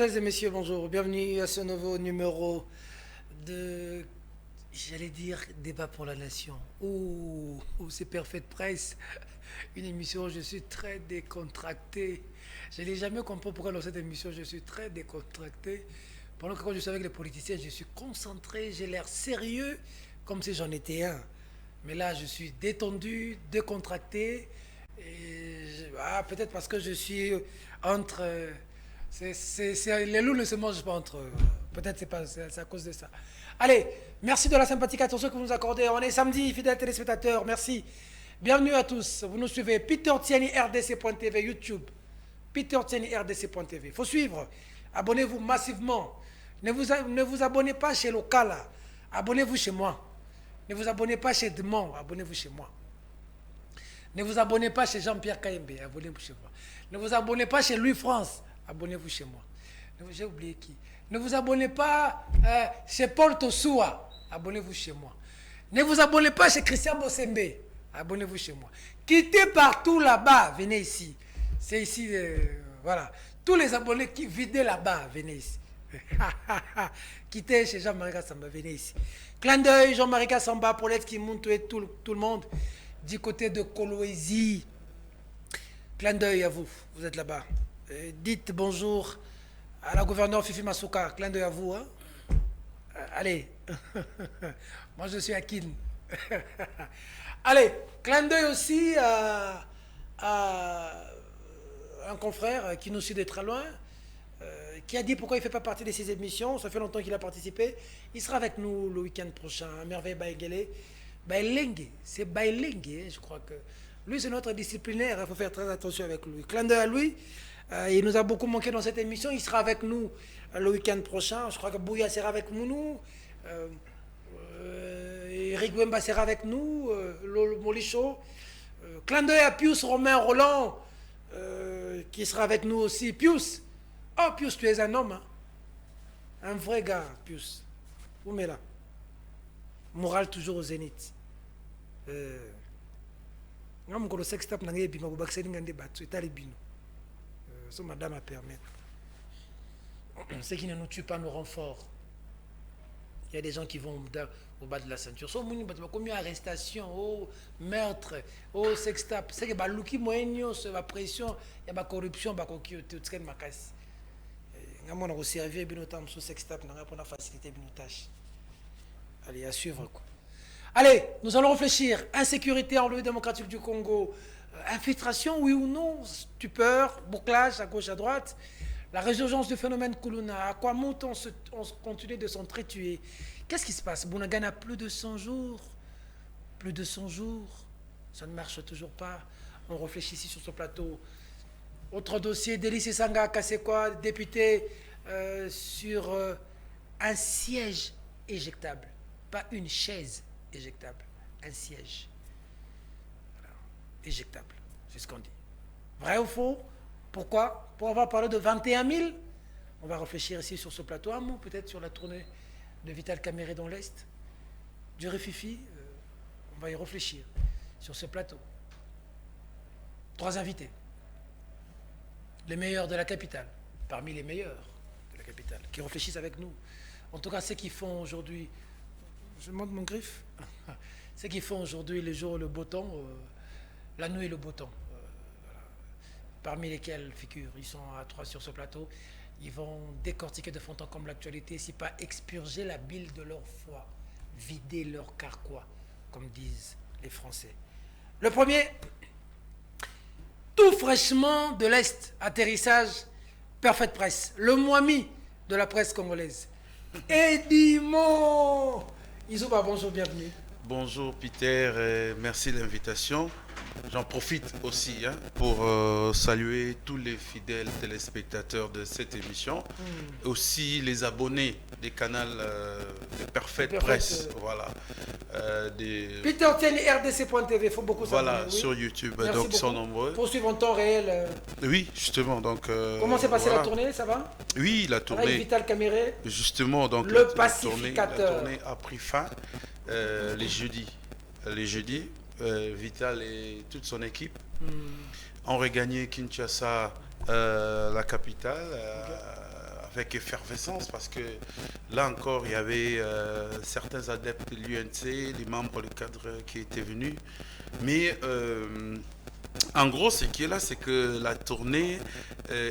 Mesdemoiselles et messieurs, bonjour. Bienvenue à ce nouveau numéro de, j'allais dire, débat pour la nation. C'est Perfect Press. Une émission où je suis très décontracté. Je n'ai jamais compris pourquoi dans cette émission je suis très décontracté. Pendant que quand je suis avec les politiciens, je suis concentré, j'ai l'air sérieux, comme si j'en étais un. Mais là, je suis détendu, décontracté. Peut-être parce que je suis entre... les loups ne se mangent pas entre eux. Peut-être c'est à cause de ça. Allez, merci de la sympathique attention que vous nous accordez. On est samedi, fidèles téléspectateurs, merci. Bienvenue à tous. Vous nous suivez Peter Tiani RDC.tv, YouTube. Peter Tiani RDC.tv. Il faut suivre. Abonnez-vous massivement. Ne vous abonnez pas chez Locala. Abonnez-vous chez moi. Ne vous abonnez pas chez Demont. Abonnez-vous chez moi. Ne vous abonnez pas chez Jean-Pierre Kayembe. Abonnez-vous chez moi. Ne vous abonnez pas chez Louis France. Abonnez-vous chez moi. J'ai oublié qui. Ne vous abonnez pas chez Paul Tossoua. Abonnez-vous chez moi. Ne vous abonnez pas chez Christian Bossembe. Abonnez-vous chez moi. Quittez partout là-bas. Venez ici. C'est ici, voilà. Tous les abonnés qui vident là-bas, venez ici. Quittez chez Jean-Marie Kassamba, venez ici. Clin d'œil, Jean-Marie Kassamba, pour l'être qui monte tout le monde. Du côté de Kolwezi. Clin d'œil à vous, vous êtes là-bas. Dites bonjour à la gouverneure Fifi Masuka. Clin d'œil à vous. Hein? Allez. Moi, je suis à Kin. Allez, clin d'œil aussi à un confrère qui nous suit de très loin, qui a dit pourquoi il ne fait pas partie de ces émissions. Ça fait longtemps qu'il a participé. Il sera avec nous le week-end prochain. Merveille Baïgele. Baïlingue. C'est Baïlingue, je crois que. Lui, c'est notre disciplinaire. Il faut faire très attention avec lui. Clin d'œil à lui. Il nous a beaucoup manqué dans cette émission. Il sera avec nous le week-end prochain. Je crois que Bouya sera avec nous. Eric Wemba sera avec nous. Lolo Molicho. Clin d'œil à Pius Romain Roland, qui sera avec nous aussi. Pius. Oh, Pius, tu es un homme. Hein? Un vrai gars, Pius. Où met là? Moral toujours au zénith. Le sextape n'a pas bino. Ça, madame a permis. Ce qui ne nous tue pas nous rend fort. Il y a des gens qui vont au bas de la ceinture. Combien d'arrestations, oh, meurtre, oh, sextape. C'est que l'ouki moyen, la pression, il y a la corruption, il y a la macasse. On a servi ce sextape, on a facilité nos tâches. Allez, à suivre quoi. Allez, nous allons réfléchir. Insécurité en République démocratique du Congo. Infiltration, oui ou non? Stupeur, bouclage à gauche, à droite. La résurgence du phénomène Kuluna. À quoi monte on continue de s'entretuer? Qu'est-ce qui se passe? Bounagan a plus de 100 jours. Plus de 100 jours. Ça ne marche toujours pas. On réfléchit ici sur ce plateau. Autre dossier, Délice Sanga Kassekwa, député sur un siège éjectable. Pas une chaise éjectable. Un siège. Voilà. Éjectable. C'est ce qu'on dit. Vrai ou faux? Pourquoi? Pour avoir parlé de 21 000, on va réfléchir ici sur ce plateau. Un mot peut-être sur la tournée de Vital Kamerhe dans l'Est. Du Réfifi, on va y réfléchir sur ce plateau. 3 invités. Les meilleurs de la capitale, parmi les meilleurs de la capitale, qui réfléchissent avec nous. En tout cas, ceux qui font aujourd'hui, je monte mon griffe, ceux qui font aujourd'hui le jour le beau temps, la nuit le beau temps, voilà. Parmi lesquels figurent, ils sont à 3 sur ce plateau, ils vont décortiquer de fond en comble l'actualité, si pas expurger la bile de leur foi, vider leur carquois, comme disent les Français. Le premier, tout fraîchement de l'Est, atterrissage, Perfect Press, le Mwami de la presse congolaise. Edimo Isouba, bonjour, bienvenue. Bonjour Peter, merci de l'invitation. J'en profite aussi pour saluer tous les fidèles téléspectateurs de cette émission, aussi les abonnés des canaux de Perfect Press. Voilà. Peter Tiani RDC.tv, il faut beaucoup s'abonner. Voilà, oui. Sur YouTube, merci donc beaucoup. Ils sont nombreux. Pour suivre en temps réel. Oui, justement. Donc, comment s'est passée la tournée, ça va? Oui, la tournée. Avec Vital Kamerhe. Justement, donc le pacificateur. La tournée a pris fin les jeudis. Les jeudis. Vital et toute son équipe ont regagné Kinshasa, la capitale, avec effervescence parce que là encore, il y avait certains adeptes de l'UNC, les membres, le cadre qui étaient venus. Mais en gros, ce qui est là, c'est que la tournée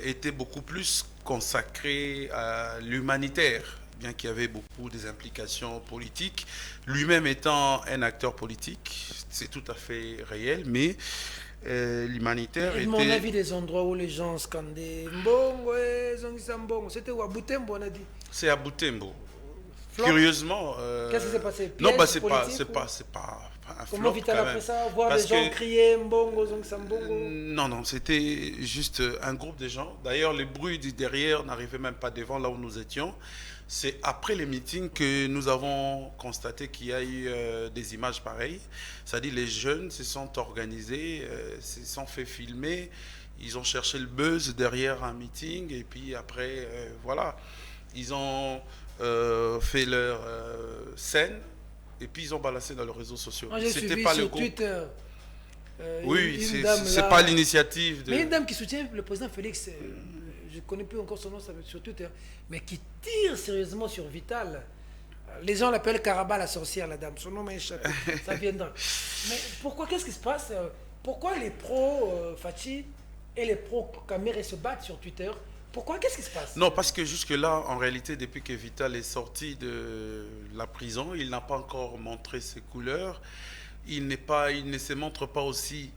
était beaucoup plus consacrée à l'humanitaire, bien qu'il y avait beaucoup des implications politiques. Lui-même étant un acteur politique, c'est tout à fait réel, mais l'humanitaire était... On a vu des endroits où les gens scandaient Mbongo, Zongisa Mbongo. C'était où, à Butembo, on a dit. C'est à Butembo. Flop. Curieusement... Qu'est-ce qui s'est passé? Non, bah, c'est politique, pas un comment flop, Vital quand après même. ça, voir Parce les gens que- crier Mbongo, Zongisa Mbongo? Non, c'était juste un groupe de gens. D'ailleurs, les bruits du derrière n'arrivaient même pas devant là où nous étions. C'est après les meetings que nous avons constaté qu'il y a eu des images pareilles. C'est-à-dire les jeunes se sont organisés, se sont fait filmer. Ils ont cherché le buzz derrière un meeting. Et puis après, voilà, ils ont fait leur scène. Et puis ils ont balancé dans les réseaux sociaux. Moi, j'ai C'était suivi pas le sur groupe. Twitter. Oui, une dame c'est là- pas l'initiative de... Mais une dame qui soutient le président Félix, je ne connais plus encore son nom sur Twitter, mais qui tire sérieusement sur Vital. Les gens l'appellent Caraba la sorcière, la dame. Son nom m'a échappé. Ça viendra. Mais pourquoi, qu'est-ce qui se passe? Pourquoi les pros Fachi et les pros Kamere se battent sur Twitter? Pourquoi? Qu'est-ce qui se passe? Non, parce que jusque-là, en réalité, depuis que Vital est sorti de la prison, il n'a pas encore montré ses couleurs. Il ne se montre pas aussi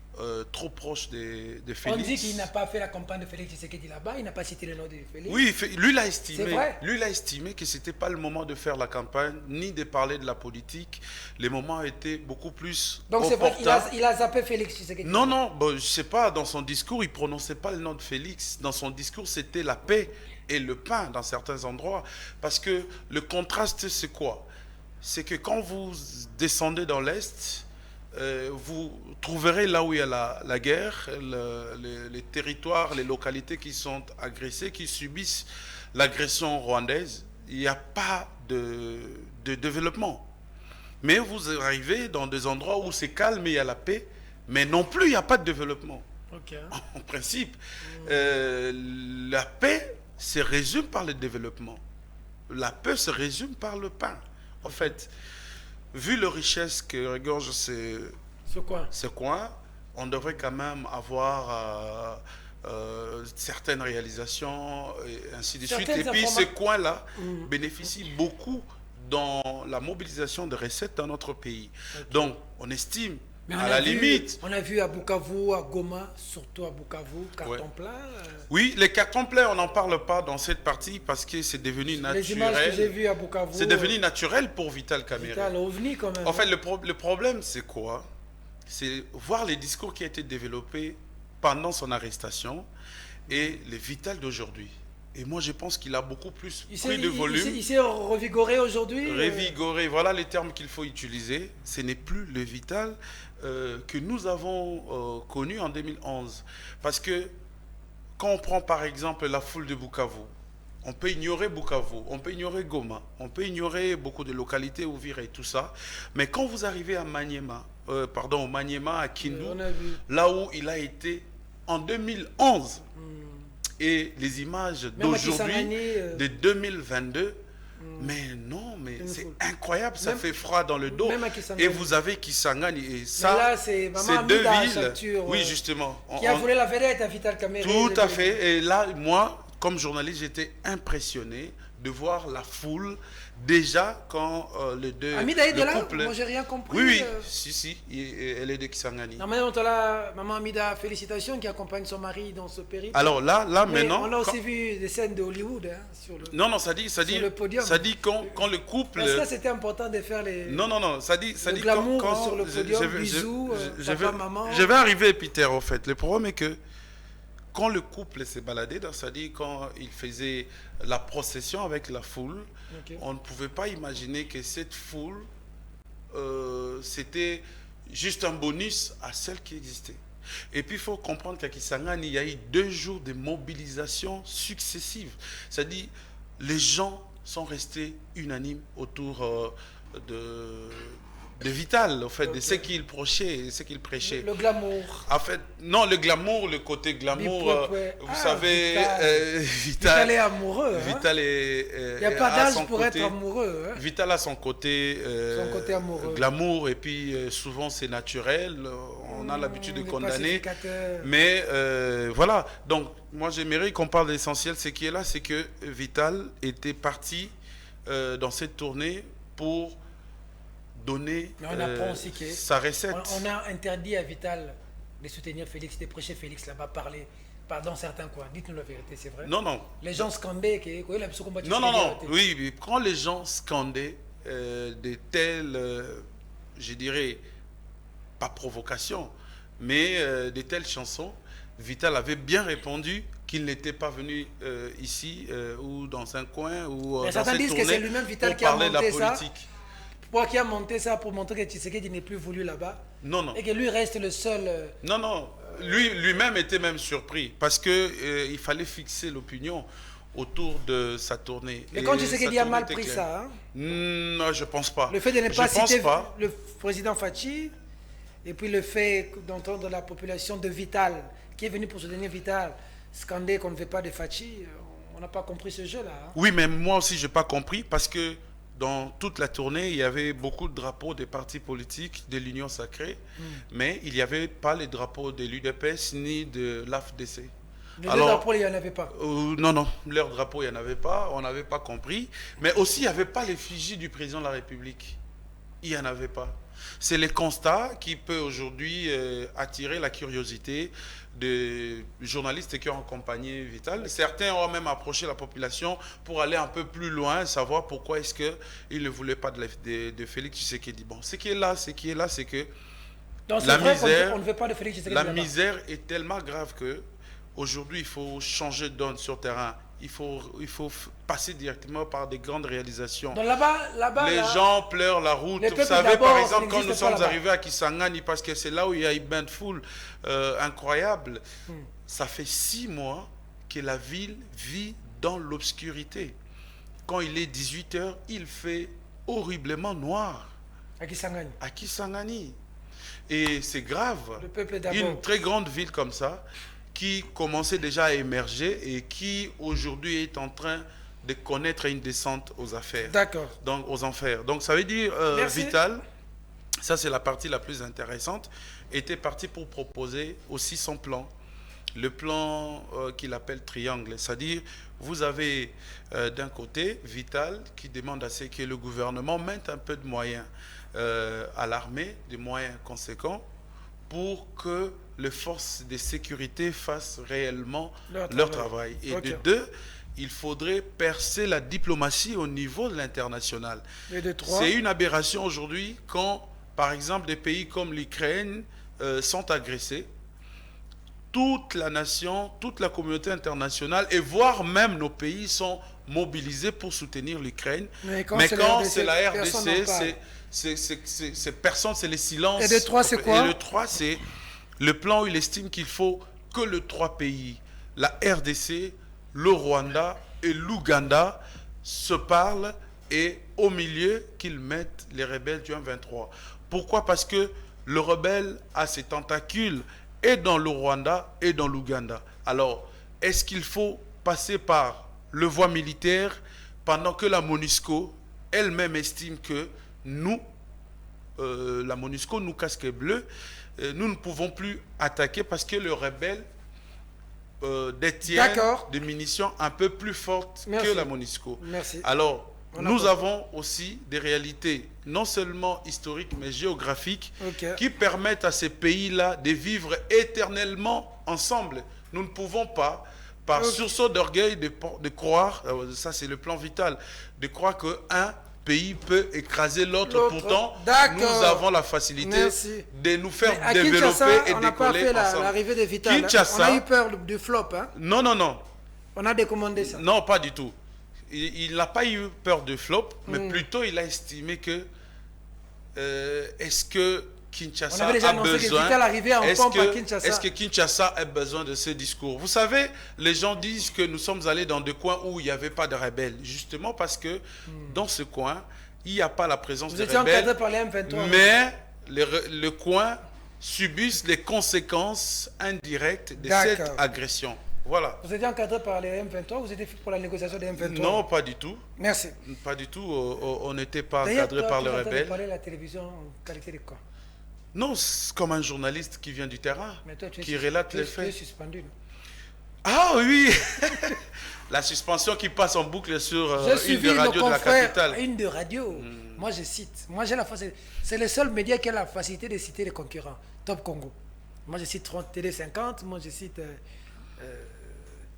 trop proche de On Félix. dit qu'il n'a pas fait la campagne de Félix Tshisekedi là-bas, il n'a pas cité le nom de Félix. Oui, lui l'a C'est estimé. vrai. Lui l'a estimé que c'était pas le moment de faire la campagne ni de parler de la politique. Les moments étaient beaucoup plus Donc c'est vrai qu'il opportuns. il a zappé Félix Tshisekedi. Non, non, bon, je sais pas, dans son discours, il prononçait pas le nom de Félix. Dans son discours, c'était la paix et le pain dans certains endroits. Parce que le contraste, c'est quoi? C'est que quand vous descendez dans l'Est, vous trouverez là où il y a la guerre, les territoires, les localités qui sont agressées, qui subissent l'agression rwandaise. Il n'y a pas de développement. Mais vous arrivez dans des endroits où c'est calme et il y a la paix, mais non plus il n'y a pas de développement. Ok. En principe, la paix se résume par le développement. La paix se résume par le pain. En fait, vu la richesse que regorge C'est quoi? ce coin, on devrait quand même avoir certaines réalisations et ainsi de suite. Certaines Et puis informa- ce coin-là bénéficie beaucoup dans la mobilisation de recettes dans notre pays. Donc, on estime, Mais à la limite, on a vu à Bukavu, à Goma, surtout à Bukavu, carton Ouais. plein. oui, les cartons pleins, on n'en parle pas dans cette partie parce que c'est devenu Les images que j'ai naturel. vues à Bukavu. C'est devenu naturel pour Vital Kamerhe. Vital OVNI quand même. En fait, le problème, c'est quoi? C'est voir les discours qui ont été développés pendant son arrestation et les Vital d'aujourd'hui. Et moi, je pense qu'il a beaucoup plus pris de volume. Il s'est revigoré aujourd'hui. Revigoré, voilà les termes qu'il faut utiliser. Ce n'est plus le Vital que nous avons connu en 2011. Parce que quand on prend par exemple la foule de Bukavu, on peut ignorer Bukavu, on peut ignorer Goma, on peut ignorer beaucoup de localités, Ouvira et tout ça. Mais quand vous arrivez à Maniema, au Maniema, à Kindu, On a vu. là où il a été en 2011, et les images Même à d'aujourd'hui, Kisangani, de 2022, mais non, mais Une c'est foule. incroyable, ça Même- fait froid dans le dos. même à Kisangani. Et vous avez Kisangani, et Mais ça, là, c'est Maman c'est deux Amida à villes. Chacture, Oui, justement. Qui a volé la vedette à Vital Kamerhe. Tout à fait. Et là, moi, comme journaliste, j'étais impressionné de voir la foule déjà quand les deux Amida est de le là. couple. Moi, j'ai rien compris. Oui, oui, si, elle est de Kisangani. Normalement, on a la Maman Amida, félicitations, qui accompagne son mari dans ce périple. Alors là Mais maintenant. on a aussi quand- vu des scènes de Hollywood hein, sur le. Non, non, ça dit le podium. quand le couple. Est-ce que c'était important de faire les. Non, ça dit Le glamour sur le podium, bisous, papa, maman. Je vais arriver, Peter, au fait. Le problème est que quand le couple s'est baladé, c'est-à-dire quand il faisait la procession avec la foule, Ok. on ne pouvait pas imaginer que cette foule, c'était juste un bonus à celle qui existait. Et puis il faut comprendre qu'à Kisangani, il y a eu 2 jours de mobilisation successive. C'est-à-dire, les gens sont restés unanimes autour de Vital, en fait, de ce qu'il prêchait, ce qu'il prêchait. Le glamour. En fait, non, le glamour, le côté glamour, vous savez, Vital est amoureux. Vital est... Il n'y a pas d'âge pour être amoureux. Vital a son côté amoureux. Glamour, et puis souvent c'est naturel, on a l'habitude de condamner. Mais voilà, donc moi j'aimerais qu'on parle de l'essentiel. Ce qui est là, c'est que Vital était parti dans cette tournée pour donner sa recette. On a interdit à Vital de soutenir Félix, de prêcher Félix là-bas, parler dans certains coins. Dites-nous la vérité, c'est vrai? Non, non. Les gens scandaient que... Non. Oui, quand les gens scandaient de telles, je dirais, pas provocation, mais de telles chansons, Vital avait bien répondu qu'il n'était pas venu ici ou dans un coin ou dans certains cette disent tournée que c'est lui-même Vital pour qui a parler de la monté ça. politique. Pourquoi qui a monté ça pour montrer que Tshisekedi n'est plus voulu là-bas? Non, non. Et que lui reste le seul... Non. Lui-même était même surpris parce que il fallait fixer l'opinion autour de sa tournée. Mais quand Tshisekedi a mal pris ça, hein? Non, je pense pas. Le fait de ne pas citer le président Fachi, et puis le fait d'entendre la population de Vital, qui est venue pour soutenir Vital, scander qu'on ne veut pas de Fachi, on n'a pas compris ce jeu-là. Hein? Oui, mais moi aussi, je n'ai pas compris parce que dans toute la tournée, il y avait beaucoup de drapeaux des partis politiques de l'Union sacrée, mais il n'y avait pas les drapeaux de l'UDPS ni de l'AFDC. Les deux drapeaux, il n'y en avait pas. Non, leurs drapeaux, il n'y en avait pas, on n'avait pas compris. Mais aussi, il n'y avait pas l'effigie du président de la République. Il n'y en avait pas. C'est le constat qui peut aujourd'hui attirer la curiosité des journalistes qui ont accompagné Vital. Certains ont même approché la population pour aller un peu plus loin, savoir pourquoi est-ce qu'ils ne voulaient pas de Félix Tshisekedi. Bon, ce qui est là, c'est que la misère est tellement grave que aujourd'hui, il faut changer de donne sur terrain. Il faut passer directement par des grandes réalisations. Donc là-bas, les gens pleurent la route. Vous savez, par exemple, quand nous sommes arrivés à Kisangani, parce que c'est là où il y a une bain de foule incroyable, ça fait 6 mois que la ville vit dans l'obscurité. Quand il est 18 h, il fait horriblement noir. À Kisangani. Et c'est grave. Le peuple une très grande ville comme ça, qui commençait déjà à émerger et qui aujourd'hui est en train de connaître une descente aux affaires. D'accord. Donc aux enfers. Donc ça veut dire Vital, ça c'est la partie la plus intéressante, était parti pour proposer aussi son plan. Le plan qu'il appelle triangle. C'est-à-dire, vous avez d'un côté Vital qui demande à ce que le gouvernement mette un peu de moyens à l'armée, des moyens conséquents, pour que les forces de sécurité fassent réellement leur travail. Et de deux, il faudrait percer la diplomatie au niveau de l'international. C'est une aberration aujourd'hui quand, par exemple, des pays comme l'Ukraine sont agressés. Toute la nation, toute la communauté internationale, et voire même nos pays sont mobilisés pour soutenir l'Ukraine. Mais quand c'est la RDC, c'est personne, c'est les silences. Et le 3, c'est quoi? Et le 3, c'est le plan où il estime qu'il faut que les 3 pays, la RDC, le Rwanda et l'Ouganda, se parlent et au milieu qu'ils mettent les rebelles du M23. Pourquoi? Parce que le rebelle a ses tentacules et dans le Rwanda et dans l'Ouganda. Alors, est-ce qu'il faut passer par le voie militaire pendant que la MONUSCO elle-même estime que nous, la MONUSCO, nous casques bleus, nous ne pouvons plus attaquer parce que le rebelle détient des munitions un peu plus fortes que la MONUSCO. Merci. Alors, nous avons aussi des réalités non seulement historiques mais géographiques qui permettent à ces pays-là de vivre éternellement ensemble. Nous ne pouvons pas, par sursaut d'orgueil, de croire, ça c'est le plan Vital, de croire qu'un pays peut écraser l'autre. Pourtant, nous avons la facilité de nous faire développer et décoller ensemble. L'arrivée de Vital, on a eu peur du flop. Hein? Non. On a décommandé ça. Non, pas du tout. Il n'a pas eu peur de flop, mais plutôt il a estimé que est-ce que Kinshasa a besoin, est-ce que Kinshasa a besoin de ce discours? Vous savez, les gens disent que nous sommes allés dans des coins où il n'y avait pas de rebelles, justement parce que dans ce coin, il n'y a pas la présence Vous des étiez rebelles. encadré par les M23. Mais le coin subissent les conséquences indirectes de cette agression. Voilà. Vous étiez encadré par les M23, vous étiez pour la négociation des M23? Non, pas du tout. Merci. Pas du tout. On n'était pas encadré par les rebelles. Vous parlez à la télévision en qualité de quoi? Non, c'est comme un journaliste qui vient du terrain, Mais toi, qui relate les faits. Tu es suspendu, non? Ah oui. La suspension qui passe en boucle sur une des radios de la capitale. Une de radio. Moi, je cite. Moi, j'ai la facilité. C'est le seul média qui a la facilité de citer les concurrents. Top Congo. Moi, je cite 30 Télé 50. Moi, je cite...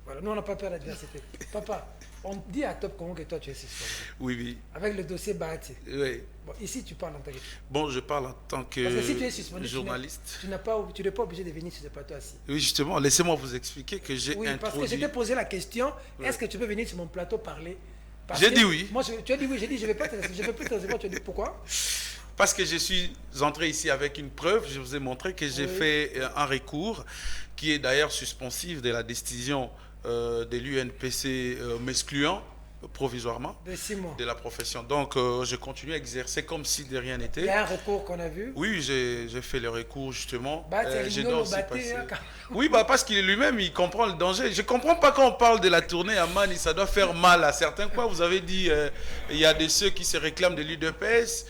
voilà. Nous, on n'a pas peur d'adversité. Papa, on dit à Top Congo que toi, tu es suspendu. Oui, oui. Avec le dossier Bahati. Oui. Bon, ici, tu parles en tant que... Bon, je parle en tant que, parce que si tu es suspendu, journaliste. Tu n'es pas obligé de venir sur ce plateau assis. Oui, justement. Laissez-moi vous expliquer que j'ai introduit... parce que je t'ai posé la question, est-ce que tu peux venir sur mon plateau parler? J'ai dit oui. Moi, tu as dit oui, j'ai dit je ne vais pas te recevoir. Tu as dit pourquoi? Parce que je suis entré ici avec une preuve. Je vous ai montré que j'ai fait un recours qui est d'ailleurs suspensif de la décision de l'UNPC m'excluant provisoirement de 6 mois de la profession. Donc, je continue à exercer comme si de rien n'était. Il y a un recours qu'on a vu. Oui, j'ai fait le recours justement. Oui, parce qu'il est lui-même, il comprend le danger. Je ne comprends pas quand on parle de la tournée à Mani, ça doit faire mal à certains. Quoi, vous avez dit, il y a de ceux qui se réclament de l'UDPS,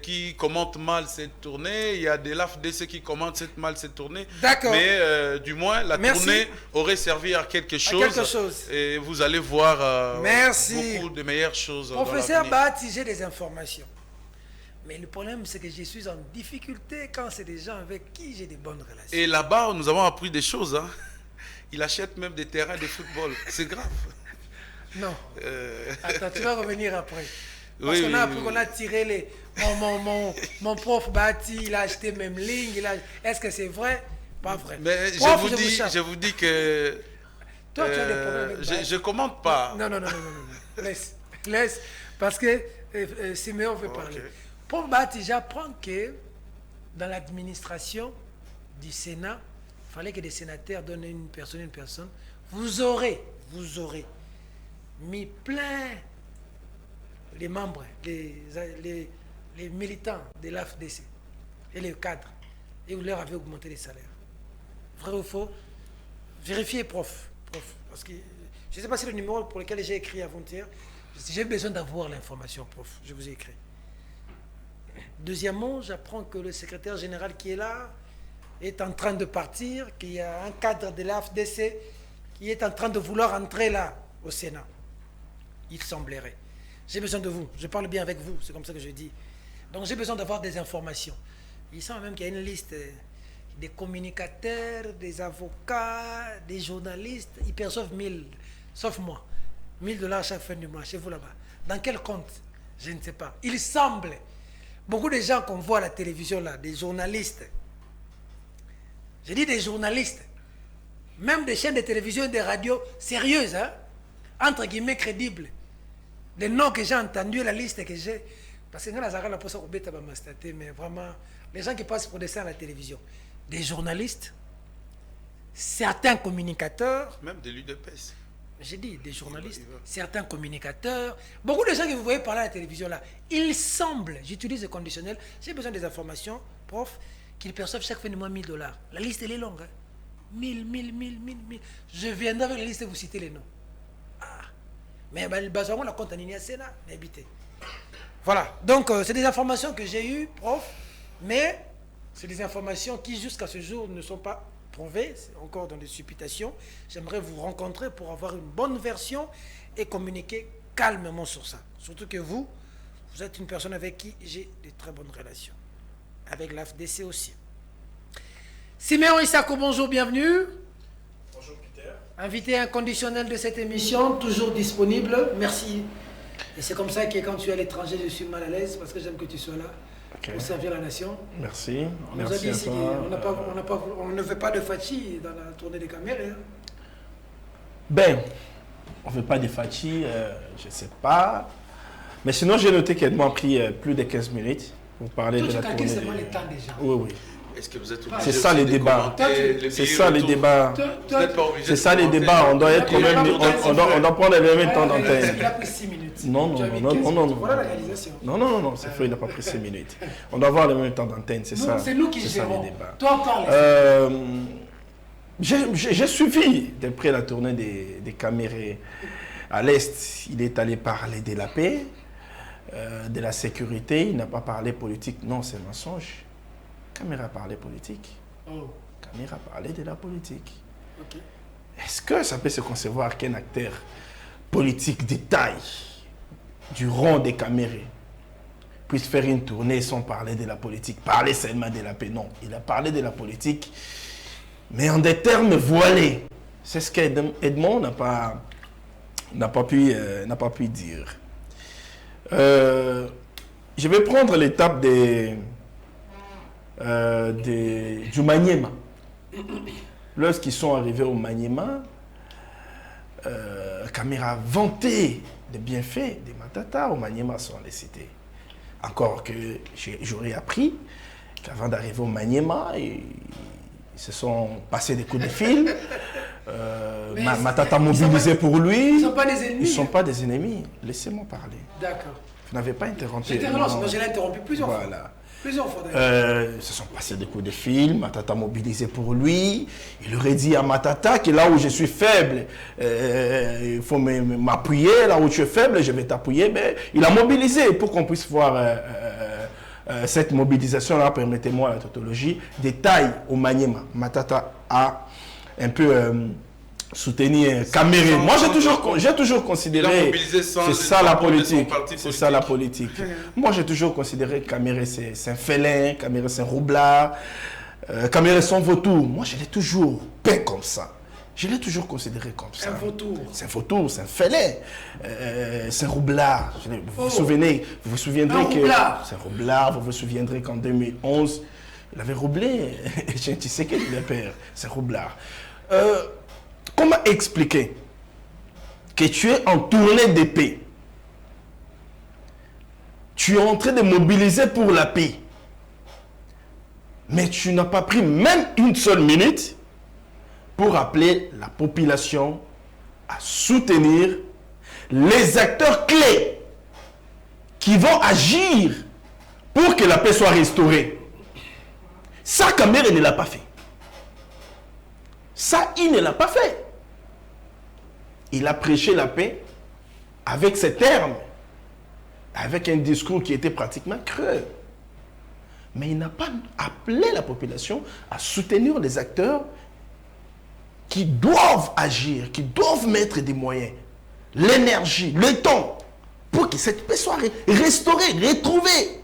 qui commentent mal cette tournée. Il y a des l'AFDC qui commentent mal cette tournée. D'accord. Mais du moins, la tournée aurait servi à quelque chose. Et vous allez voir beaucoup de meilleures choses. Professeur Bahati, j'ai des informations. Mais le problème, c'est que je suis en difficulté quand c'est des gens avec qui j'ai des bonnes relations. Et là-bas, nous avons appris des choses. Hein. Il achète même des terrains de football. C'est grave. Non. Attends, tu vas revenir après. Parce Oui, qu'on a appris qu'on a tiré les... Mon prof Bahati, il a acheté même ligne. Est-ce que c'est vrai? Pas vrai. Mais prof, je vous dis que... Toi, tu as des problèmes avec je ne commente pas. Non. Laisse. Parce que Siméon veut parler. Prof Bahati, j'apprends que dans l'administration du Sénat, il fallait que des sénateurs donnent une personne. Vous aurez mis plein les membres, les militants de l'AFDC et les cadres, et vous leur avez augmenté les salaires. Vrai ou faux? Vérifiez, prof. Parce que je ne sais pas si le numéro pour lequel j'ai écrit avant-hier, j'ai besoin d'avoir l'information, prof. Je vous ai écrit. Deuxièmement, j'apprends que le secrétaire général qui est là est en train de partir, qu'il y a un cadre de l'AFDC qui est en train de vouloir entrer là, au Sénat. Il semblerait. J'ai besoin de vous. Je parle bien avec vous, c'est comme ça que je dis. Donc j'ai besoin d'avoir des informations. Il semble même qu'il y a une liste des communicateurs, des avocats, des journalistes. Ils perçoivent 1000, sauf moi. $1000 chaque fin du mois, chez vous là-bas. Dans quel compte? Je ne sais pas. Il semble, beaucoup de gens qu'on voit à la télévision là, des journalistes, je dis des journalistes, même des chaînes de télévision et des radios sérieuses, hein, entre guillemets crédibles, les noms que j'ai entendus, la liste que j'ai, parce que mais vraiment, les gens qui passent pour des scènes à la télévision, des journalistes, certains communicateurs, même de l'UDPS. J'ai dit des journalistes, certains communicateurs, beaucoup de gens que vous voyez parler à la télévision là, il semble, j'utilise le conditionnel, j'ai besoin des informations, prof, qu'ils perçoivent chaque fin du mois $1000. La liste elle est longue, hein? 1000. Je viendrai avec la liste et vous citer les noms. Mais basement la compte en Sénat, habité. Voilà, donc c'est des informations que j'ai eues, prof, mais c'est des informations qui jusqu'à ce jour ne sont pas prouvées, c'est encore dans des supputations. J'aimerais vous rencontrer pour avoir une bonne version et communiquer calmement sur ça. Surtout que vous êtes une personne avec qui j'ai de très bonnes relations. Avec l'AFDC aussi. Siméon Issako, bonjour, bienvenue. Bonjour Peter. Invité inconditionnel de cette émission, toujours disponible. Merci. Et c'est comme ça que quand tu es à l'étranger, je suis mal à l'aise parce que j'aime que tu sois là pour servir la nation. Merci. On nous a dit ici on ne veut pas de Fachi dans la tournée des caméras. Hein. Ben, on ne veut pas de Fachi, je ne sais pas. Mais sinon, j'ai noté qu'elle m'a pris plus de 15 minutes pour parler de la tournée. Tu calcules seulement les temps déjà. Oui. est-ce que vous êtes obligé C'est ça les débats. C'est ça les débats. C'est ça les débats. On doit être quand même. On doit prendre le même temps d'antenne. Il a pris 6 minutes. Non. Voilà la réalisation. Non, c'est faux, il n'a pas pris 6 minutes. On doit avoir le même temps d'antenne, c'est ça. C'est nous qui gérons. Toi, parle. J'ai suivi de près la tournée des Camérés à l'Est. Il est allé parler de la paix, de la sécurité. Il n'a pas parlé politique. Non, c'est mensonge. Caméré a parlé politique. Caméré a parlé de la politique. Okay. Est-ce que ça peut se concevoir qu'un acteur politique de taille du rang des Camérés puisse faire une tournée sans parler de la politique, parler seulement de la paix? Non, il a parlé de la politique, mais en des termes voilés. C'est ce qu'Edmond n'a pas pu dire. Je vais prendre l'étape du Maniema. Lorsqu'ils sont arrivés au Maniema, Caméré a vanté les bienfaits des Matata au Maniema sans les citer. Encore que j'aurais appris qu'avant d'arriver au Maniema, ils se sont passés des coups de fil. Matata mobilisé pour lui. Ils ne sont pas des ennemis. Ils ne sont pas des ennemis. Laissez-moi parler. D'accord. Vous n'avez pas interrompu. Je l'ai interrompu plusieurs fois. Plusieurs fois d'ailleurs. Ils se sont passés des coups de fil. Matata mobilisé pour lui. Il aurait dit à Matata que là où je suis faible, il faut m'appuyer. Là où tu es faible, je vais t'appuyer. Mais il a mobilisé pour qu'on puisse voir cette mobilisation-là. Permettez-moi la tautologie. Détail au Maniema. Matata a un peu soutenir Caméré. Moi, j'ai toujours considéré, c'est ça la politique. C'est ça la politique. Moi, j'ai toujours considéré que Caméré, c'est un félin, Caméré, c'est un roublard, Caméré, c'est un vautour. Moi, je l'ai toujours peint comme ça. Je l'ai toujours considéré comme ça. Un vautour. C'est un vautour, c'est un félin, c'est un roublard. Vous vous souviendrez que c'est un roublard. Vous vous souviendrez qu'en 2011, il avait roublé. Tu sais qu'il est père, c'est un roublard. Comment expliquer que tu es en tournée d'épée? Tu es en train de mobiliser pour la paix. Mais tu n'as pas pris même une seule minute pour appeler la population à soutenir les acteurs clés qui vont agir pour que la paix soit restaurée. Ça, Caméré ne l'a pas fait. Ça, il ne l'a pas fait. Il a prêché la paix avec ses termes, avec un discours qui était pratiquement creux. Mais il n'a pas appelé la population à soutenir les acteurs qui doivent agir, qui doivent mettre des moyens, l'énergie, le temps, pour que cette paix soit restaurée, retrouvée.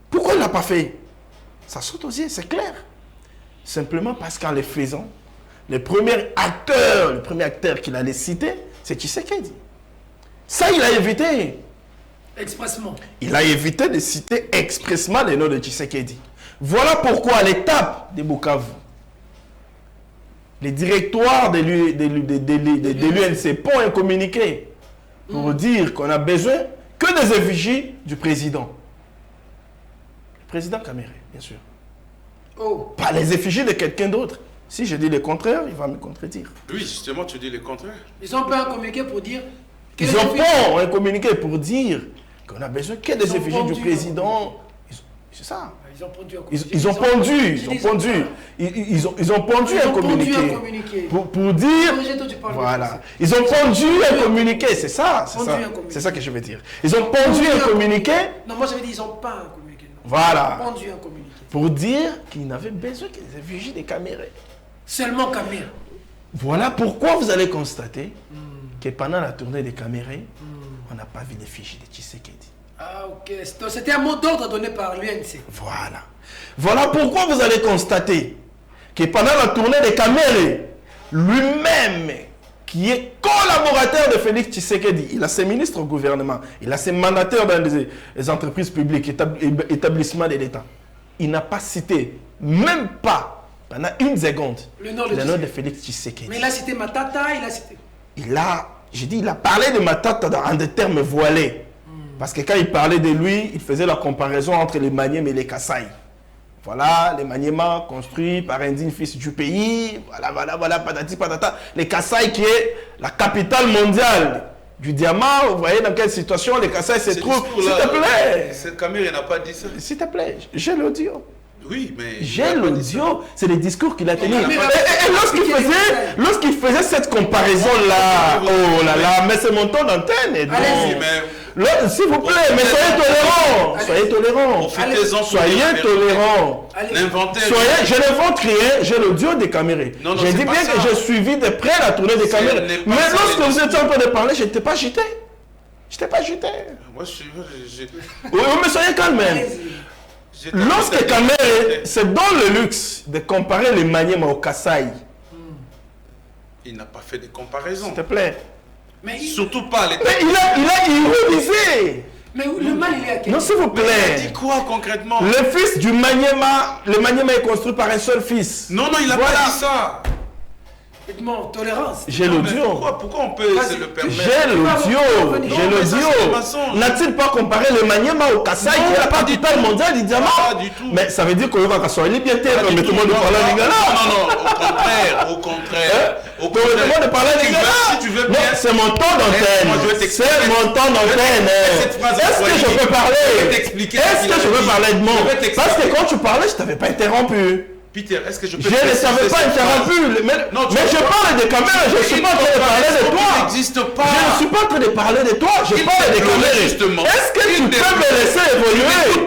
Pourquoi il ne l'a pas fait? Ça saute aux yeux, c'est clair. Simplement parce qu'en les faisant, le premier acteur qu'il allait citer, c'est Tshisekedi. Ça, il a évité. Expressement. Il a évité de citer expressement les noms de Tshisekedi. Voilà pourquoi à l'étape de Bukavu, les directoires de l'UNC pont un communiqué pour dire qu'on a besoin que des effigies du président. Le président Caméré, bien sûr. Pas les effigies de quelqu'un d'autre. Si je dis le contraire, il va me contredire. Oui, justement, tu dis le contraire. Ils ont pas un communiqué pour dire... Ils ont pas un communiqué pour dire qu'on a besoin que des effigies du président. C'est ça. Ils ont pondu un communiqué. Ils ont pondu un communiqué. Pour dire... Voilà. Ils ont pondu un communiqué, c'est ça. C'est ça que je veux dire. Ils ont pondu un communiqué. Non, moi j'avais dit ils n'ont pas un communiqué. Voilà. Ils ont pondu un communiqué. Pour dire qu'ils n'avaient besoin que des effigies des Camérés. Seulement Caméré. Voilà pourquoi vous allez constater que pendant la tournée des Camérés, on n'a pas vu l'effigie de Tshisekedi. Ah ok, c'était un mot d'ordre donné par l'UNC. Voilà. Voilà pourquoi vous allez constater que pendant la tournée des Camérés, lui-même, qui est collaborateur de Félix Tshisekedi, il a ses ministres au gouvernement, il a ses mandataires dans les entreprises publiques, établissements de l'État. Il n'a pas cité, même pas, pendant une seconde, le nom de Félix Tshisekedi. Mais il a cité Matata, il a cité... Il a parlé de Matata en des termes voilés. Parce que quand il parlait de lui, il faisait la comparaison entre les Manième et les Kassai. Voilà, les Maniema construits par un digne fils du pays. Voilà, patati patata. Les Kasaï qui est la capitale mondiale du diamant. Vous voyez dans quelle situation les Kasaï se trouvent. S'il te plaît. Cette caméra n'a pas dit ça. S'il te plaît, j'ai l'audio. Oui, mais... J'ai l'audio, c'est les discours qu'il a tenus. Et lorsqu'il faisait cette comparaison-là, oh là là, mais c'est mon temps d'antenne. S'il vous plaît, mais soyez tolérants. Soyez tolérants. Je ne vante rien, j'ai l'audio des caméras. J'ai dit bien que j'ai suivi de près la tournée des caméras. Mais lorsque vous étiez en train de parler, je n'étais pas agité. Moi, je suis... Oui, mais soyez calme même. Lorsque Kamere se donne le luxe de comparer les Maniema au Kasaï, il n'a pas fait de comparaison. S'il te plaît. Mais surtout pas les... Mais il a ironisé. Mais le mal, il est à quel... Non, s'il vous plaît. Mais il a dit quoi concrètement? Le fils du Maniema, le Maniema est construit par un seul fils. Non, il n'a pas dit ça. Dites-moi, tolérance. J'ai l'audio. Pourquoi on peut se le permettre? J'ai l'audio. N'a-t-il pas comparé le Maniema au Kasaï qui est la capitale mondiale du diamant? Pas du tout. Mais ça veut dire qu'on va s'en aller bien terre. Permettez-moi de parler à Lingala. Non, au contraire. Permettez-moi de parler à Lingala. Si tu veux bien. C'est mon temps d'antenne. C'est mon temps d'antenne. Est-ce que je peux parler? Est-ce que je peux parler de moi? Parce que quand tu parlais, je ne t'avais pas interrompu. Peter, est-ce que je peux... Je ne savais pas interrompu, mais je parle des caméras, je ne suis pas en train de parler de toi. n'existe pas. Je ne suis pas en train de parler de toi, je parle des caméras. Est-ce que tu peux me laisser évoluer? Je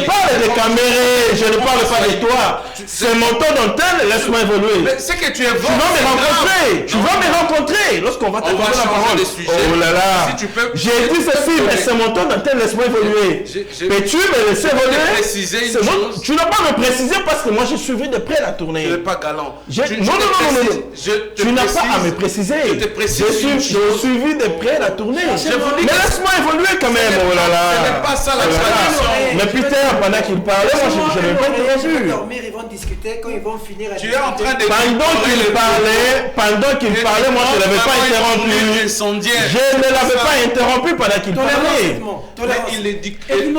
parle des caméras, je ne parle pas de toi. C'est mon temps d'antenne, laisse-moi évoluer. Mais c'est que tu es... Tu vas me rencontrer, tu vas me rencontrer lorsqu'on va te prendre la parole. Oh là là, j'ai dit ceci, mais c'est mon temps d'antenne, laisse-moi évoluer. Peux-tu me laisser évoluer? Tu n'as pas me préciser parce que moi j'ai suivi de près la tournée. Tu n'es pas galant. Non. Tu n'as pas à me préciser. J'ai suivi de près la tournée. Mais laisse-moi évoluer quand même. Oh là là. Ce n'est pas ça la tradition. Mais Peter, pendant qu'il parlait, moi je n'ai pas interrompu. Ils vont discuter quand ils vont finir. Tu es en train de... Pendant qu'il parlait, moi je ne l'avais pas interrompu. Je ne l'avais pas interrompu pendant qu'il parlait.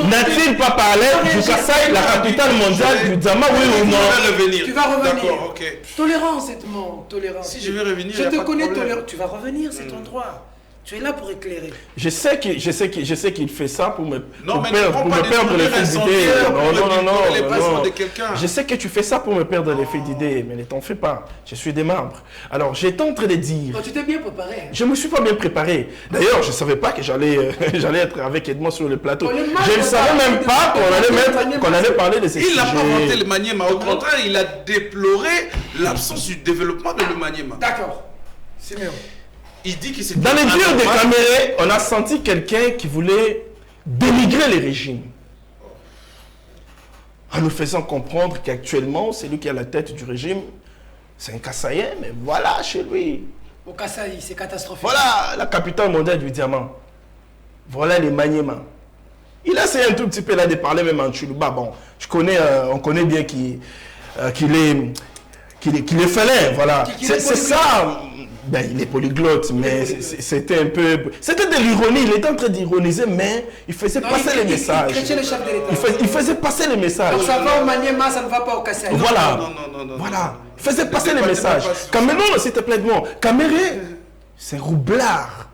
N'a-t-il pas parlé du Kasaï, la capitale mondiale du diamant, oui ou non? Tu vas revenir. D'accord, ok. Tolérance, Edmond, tolérance. Si je vais revenir, je te connais, tolérance. Tu vas revenir, c'est ton droit. Tu es là pour éclairer. Je sais qu'il fait ça pour me perdre l'effet d'idée. Non. De quelqu'un. Je sais que tu fais ça pour me perdre l'effet d'idée, mais ne t'en fais pas. Je suis des membres. Alors, j'étais en train de dire... Oh, tu t'es bien préparé. Je ne me suis pas bien préparé. D'ailleurs, je ne savais pas que j'allais être avec Edmond sur le plateau. Je ne savais même pas qu'on allait parler de ces sujets. Il n'a pas vanté le Maniema. Au contraire, il a déploré l'absence du développement de le Maniema. D'accord. C'est mieux. Il dit que c'est... Dans les dires des caméras, on a senti quelqu'un qui voulait dénigrer les régimes. En nous faisant comprendre qu'actuellement, c'est lui qui est à la tête du régime. C'est un Kasaïen, mais voilà chez lui. Au Kasaï, c'est catastrophique. Voilà la capitale mondiale du diamant. Voilà les Maniema. Il a essayé un tout petit peu là de parler même en Chuluba. Bon, on connaît bien qu'il est félin, voilà. C'est ça. Ben, il est polyglotte, mais c'était un peu... C'était de l'ironie, il était en train d'ironiser, mais il faisait passer les messages. Il faisait passer les messages. Donc ça va au Maniema, ça ne va pas au Kasaï. Voilà. Voilà. Il faisait passer les messages. Cameroun, s'il te plaît, bon. Caméré, c'est roublard.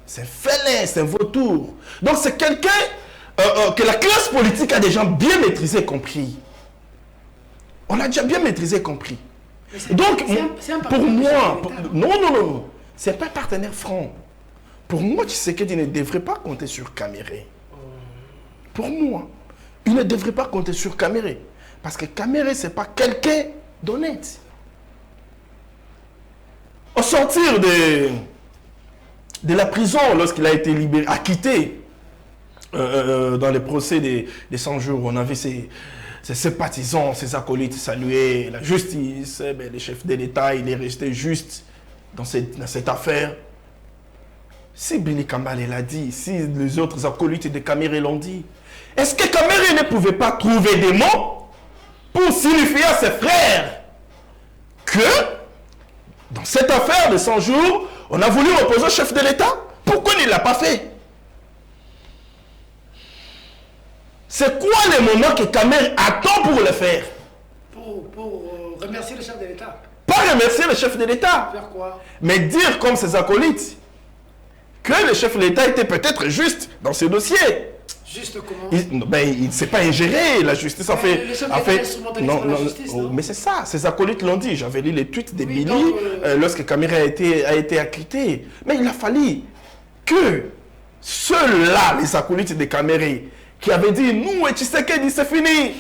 C'est félin, c'est vautour. Donc c'est quelqu'un que la classe politique a déjà bien maîtrisé, compris. On l'a déjà bien maîtrisé, compris. Donc, pour moi, non, c'est pas un partenaire franc. Pour moi, Tshisekedi ne devrait pas compter sur Kamere. Pour moi, il ne devrait pas compter sur Kamere. Parce que Kamere, c'est pas quelqu'un d'honnête. Au sortir de la prison, lorsqu'il a été libéré, acquitté, dans les procès des 100 jours, on avait ses sympathisants, ses acolytes saluer la justice, le chef de l'État, il est resté juste dans cette affaire. Si Billy Kambale l'a dit, si les autres acolytes de Kamere l'ont dit, est-ce que Kamere ne pouvait pas trouver des mots pour signifier à ses frères que dans cette affaire de 100 jours, on a voulu opposer au chef de l'État? Pourquoi il ne l'a pas fait? C'est quoi le moment que Kamer attend pour le faire? Pour remercier le chef de l'État. Pas remercier le chef de l'État. Faire quoi? Mais dire comme ses acolytes que le chef de l'État était peut-être juste dans ce dossier. Juste comment? Il ne s'est pas ingéré, la justice a fait... Le chef de l'État est instrumentaliste par la justice, non? Mais c'est ça, ses acolytes l'ont dit. J'avais lu les tweets de Billy donc, lorsque Kamere a été acquitté. Mais il a fallu que ceux-là, les acolytes de Kamere, qui avaient dit, nous, et Tshisekedi, c'est fini.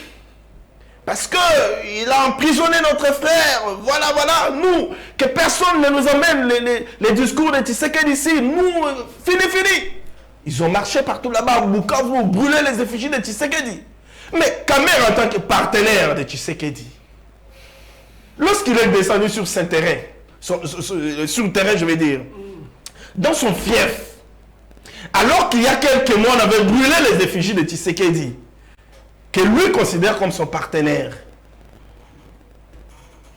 Parce qu'il a emprisonné notre frère. Voilà, nous, que personne ne nous amène les discours de Tshisekedi ici. Nous, fini. Ils ont marché partout là-bas, Bukavu, brûlé les effigies de Tshisekedi. Mais Kamer, en tant que partenaire de Tshisekedi, lorsqu'il est descendu sur son terrain, sur le terrain, je vais dire, dans son fief, alors qu'il y a quelques mois, on avait brûlé les effigies de Tshisekedi, que lui considère comme son partenaire,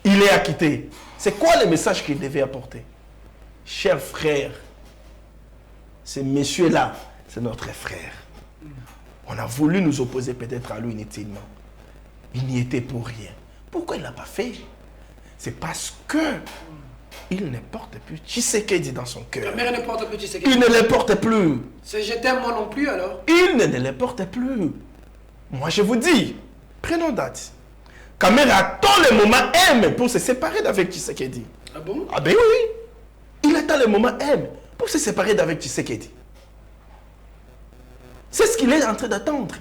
il est acquitté. C'est quoi le message qu'il devait apporter? Chers frères, ce monsieur-là, c'est notre frère. On a voulu nous opposer peut-être à lui inutilement. Il n'y était pour rien. Pourquoi il ne l'a pas fait? C'est parce que il ne porte plus Tshisekedi dans son cœur. Kamer ne porte plus Tshisekedi. Il ne le porte plus. C'est je t'aime moi non plus alors? Il ne le porte plus. Moi je vous dis, prenons date. Kamer attend le moment M pour se séparer d'avec Tshisekedi. Ah bon? Ah ben oui. Il attend le moment M pour se séparer d'avec Tshisekedi. C'est ce qu'il est en train d'attendre.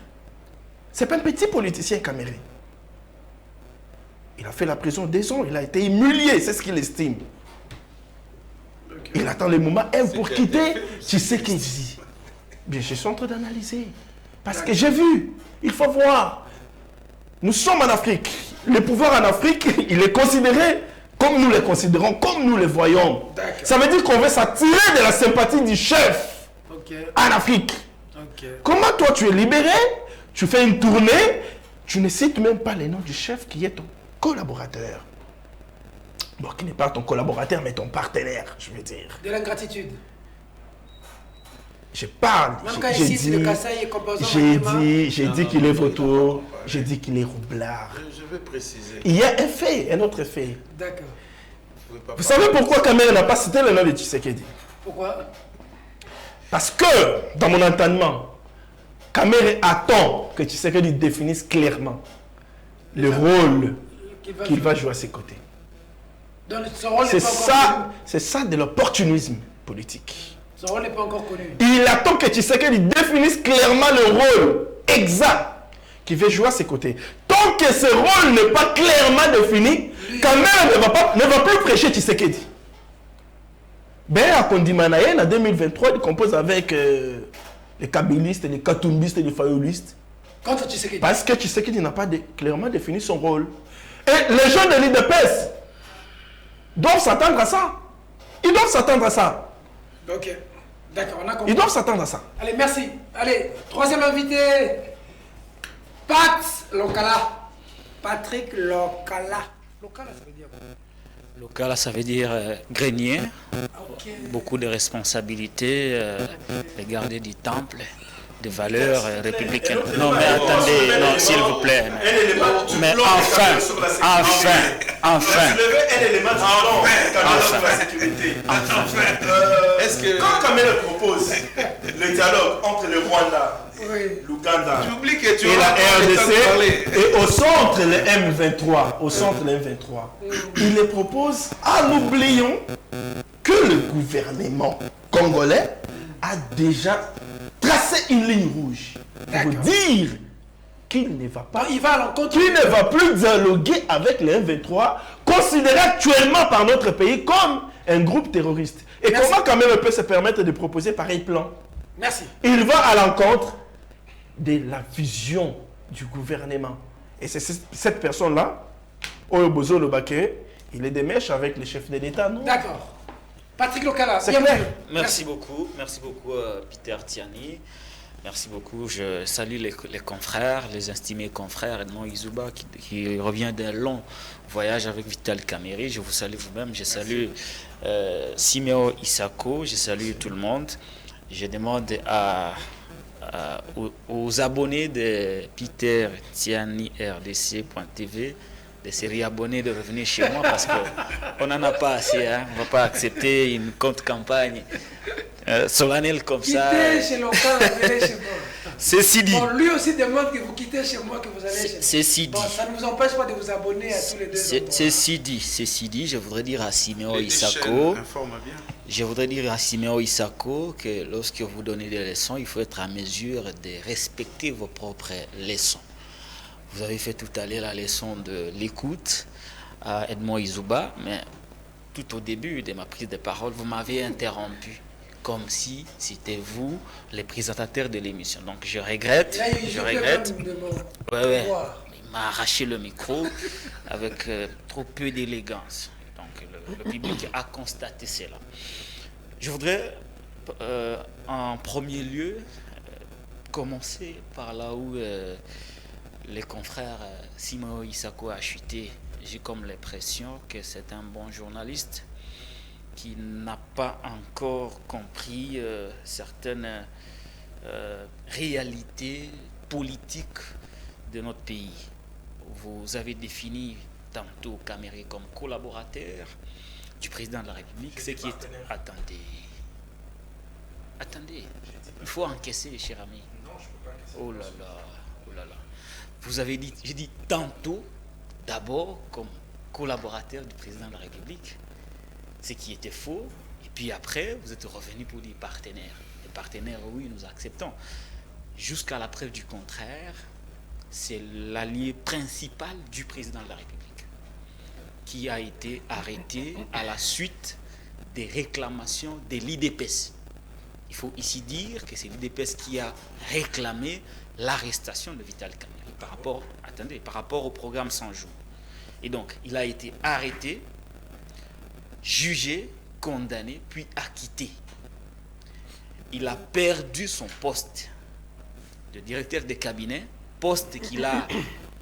C'est pas un petit politicien Kamere. Il a fait la prison 2 ans, il a été humilié, c'est ce qu'il estime. Okay. Il attend le moment M pour quitter Tshisekedi. Bien, je suis en train d'analyser. Parce que j'ai vu, il faut voir. Nous sommes en Afrique. Le pouvoir en Afrique, il est considéré comme nous le considérons, comme nous le voyons. Ça veut dire qu'on veut s'attirer de la sympathie du chef en Afrique. Comment toi tu es libéré, tu fais une tournée, tu ne cites même pas le nom du chef qui est ton collaborateur. Bon, qui n'est pas ton collaborateur, mais ton partenaire, je veux dire. De l'ingratitude. Je parle, j'ai dit qu'il est vautour, j'ai dit qu'il est roublard. Je vais préciser. Il y a un fait, un autre fait. D'accord. Vous savez pourquoi Kamere n'a pas cité le nom de Tshisekedi? Pourquoi? Parce que, dans mon entendement, Kamere attend que Tshisekedi définisse clairement le rôle qu'il va jouer à ses côtés. C'est ça de l'opportunisme politique. Son rôle n'est pas encore connu. Il attend que Tshisekedi définisse clairement le rôle exact qu'il veut jouer à ses côtés. Tant que ce rôle n'est pas clairement défini, Kamere ne va plus prêcher Tshisekedi. Ben, à Kondimanayen, en 2023, il compose avec les kabylistes, les katumbistes et les fayolistes. Contre Tshisekedi. Parce que Tshisekedi n'a pas clairement défini son rôle. Et les gens de l'IDPS doivent s'attendre à ça. Ils doivent s'attendre à ça. Ok. D'accord, on a compris. Ils doivent s'attendre à ça. Allez, merci. Allez, troisième invité. Pat Lokala. Patrick Lokala. Lokala, ça veut dire quoi? Lokala, ça veut dire grenier. Beaucoup de responsabilités, les gardiens du temple, des valeurs républicaines. Non, mais attendez, non, s'il vous plaît. Mais enfin. Est-ce que quand Kamere propose le dialogue entre le Rwanda, l'Ouganda et la RDC et au centre le M23, il les propose, n'oublions que le gouvernement congolais a déjà tracé une ligne rouge pour dire qu'il ne va pas, qu'il ne va plus dialoguer avec le M23, considéré actuellement par notre pays comme un groupe terroriste. Et comment Kamere peut se permettre de proposer pareil plan? Merci. Il va à l'encontre de la vision du gouvernement. Et c'est cette personne-là, Oyobozo Lobake, il est des mèches avec les chefs de l'État, non? D'accord. Patrick Lokala, c'est clair. Merci beaucoup, Peter Tiani. Merci beaucoup. Je salue les confrères, les estimés confrères, Edmond Izuba qui revient d'un long voyage avec Vital Kamerhe. Je vous salue vous-même. Je salue Simeo Isako. Je salue tout le monde. Je demande à aux abonnés de Peter Tiani RDC.tv de se réabonner, de revenir chez moi parce qu'on n'en a pas assez. Hein. On ne va pas accepter une compte campagne solennelle comme ça. Quittez chez l'Oka, venez chez moi. Ceci dit. Bon, lui aussi demande que vous quittez chez moi, que vous allez chez moi. Ceci dit. Bon, ça ne vous empêche pas de vous abonner à tous les deux. Ceci dit, je voudrais dire à Siméon Isako. Je voudrais dire à Siméon Isako que lorsque vous donnez des leçons, il faut être à mesure de respecter vos propres leçons. Vous avez fait tout à l'heure la leçon de l'écoute à Edmond Izuba, mais tout au début de ma prise de parole, vous m'avez interrompu, comme si c'était vous, les présentateurs de l'émission. Donc je regrette. Là, Je regrette. Ouais. Il m'a arraché le micro avec trop peu d'élégance. Donc le public a constaté cela. Je voudrais en premier lieu commencer par là où les confrères Siméon Isako a chuté. J'ai comme l'impression que c'est un bon journaliste qui n'a pas encore compris certaines réalités politiques de notre pays. Vous avez défini tantôt Caméré comme collaborateur du président de la République, ce qui est... Attendez, il faut encaisser, cher ami. Non, je peux pas encaisser. Oh là là. Vous avez dit, j'ai dit tantôt, d'abord comme collaborateur du président de la République, ce qui était faux, et puis après, vous êtes revenu pour dire partenaire. Les partenaires, oui, nous acceptons. Jusqu'à la preuve du contraire, c'est l'allié principal du président de la République qui a été arrêté à la suite des réclamations de l'IDPS. Il faut ici dire que c'est l'IDPS qui a réclamé l'arrestation de Vital Kamerhe par rapport au programme 100 jours. Et donc, il a été arrêté, jugé, condamné, puis acquitté. Il a perdu son poste de directeur de cabinet, poste qu'il a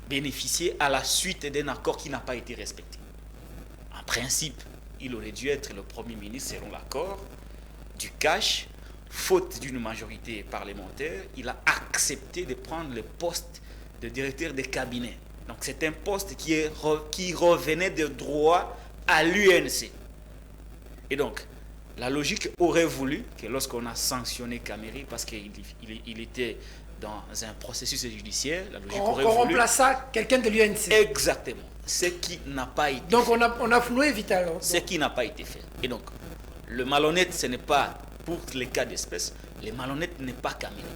bénéficié à la suite d'un accord qui n'a pas été respecté. En principe, il aurait dû être le Premier ministre selon l'accord du cash. Faute d'une majorité parlementaire, il a accepté de prendre le poste de directeur de cabinet. Donc c'est un poste qui revenait de droit à l'UNC. Et donc, la logique aurait voulu que lorsqu'on a sanctionné Kamerhe, parce qu'il était dans un processus judiciaire, la logique aurait voulu... On remplaça quelqu'un de l'UNC. Exactement. Ce qui n'a pas été donc fait. Donc on a floué Vital. Ce qui n'a pas été fait. Et donc, le malhonnête, ce n'est pas... Pour les cas d'espèce, le malhonnête n'est pas Kamerhe.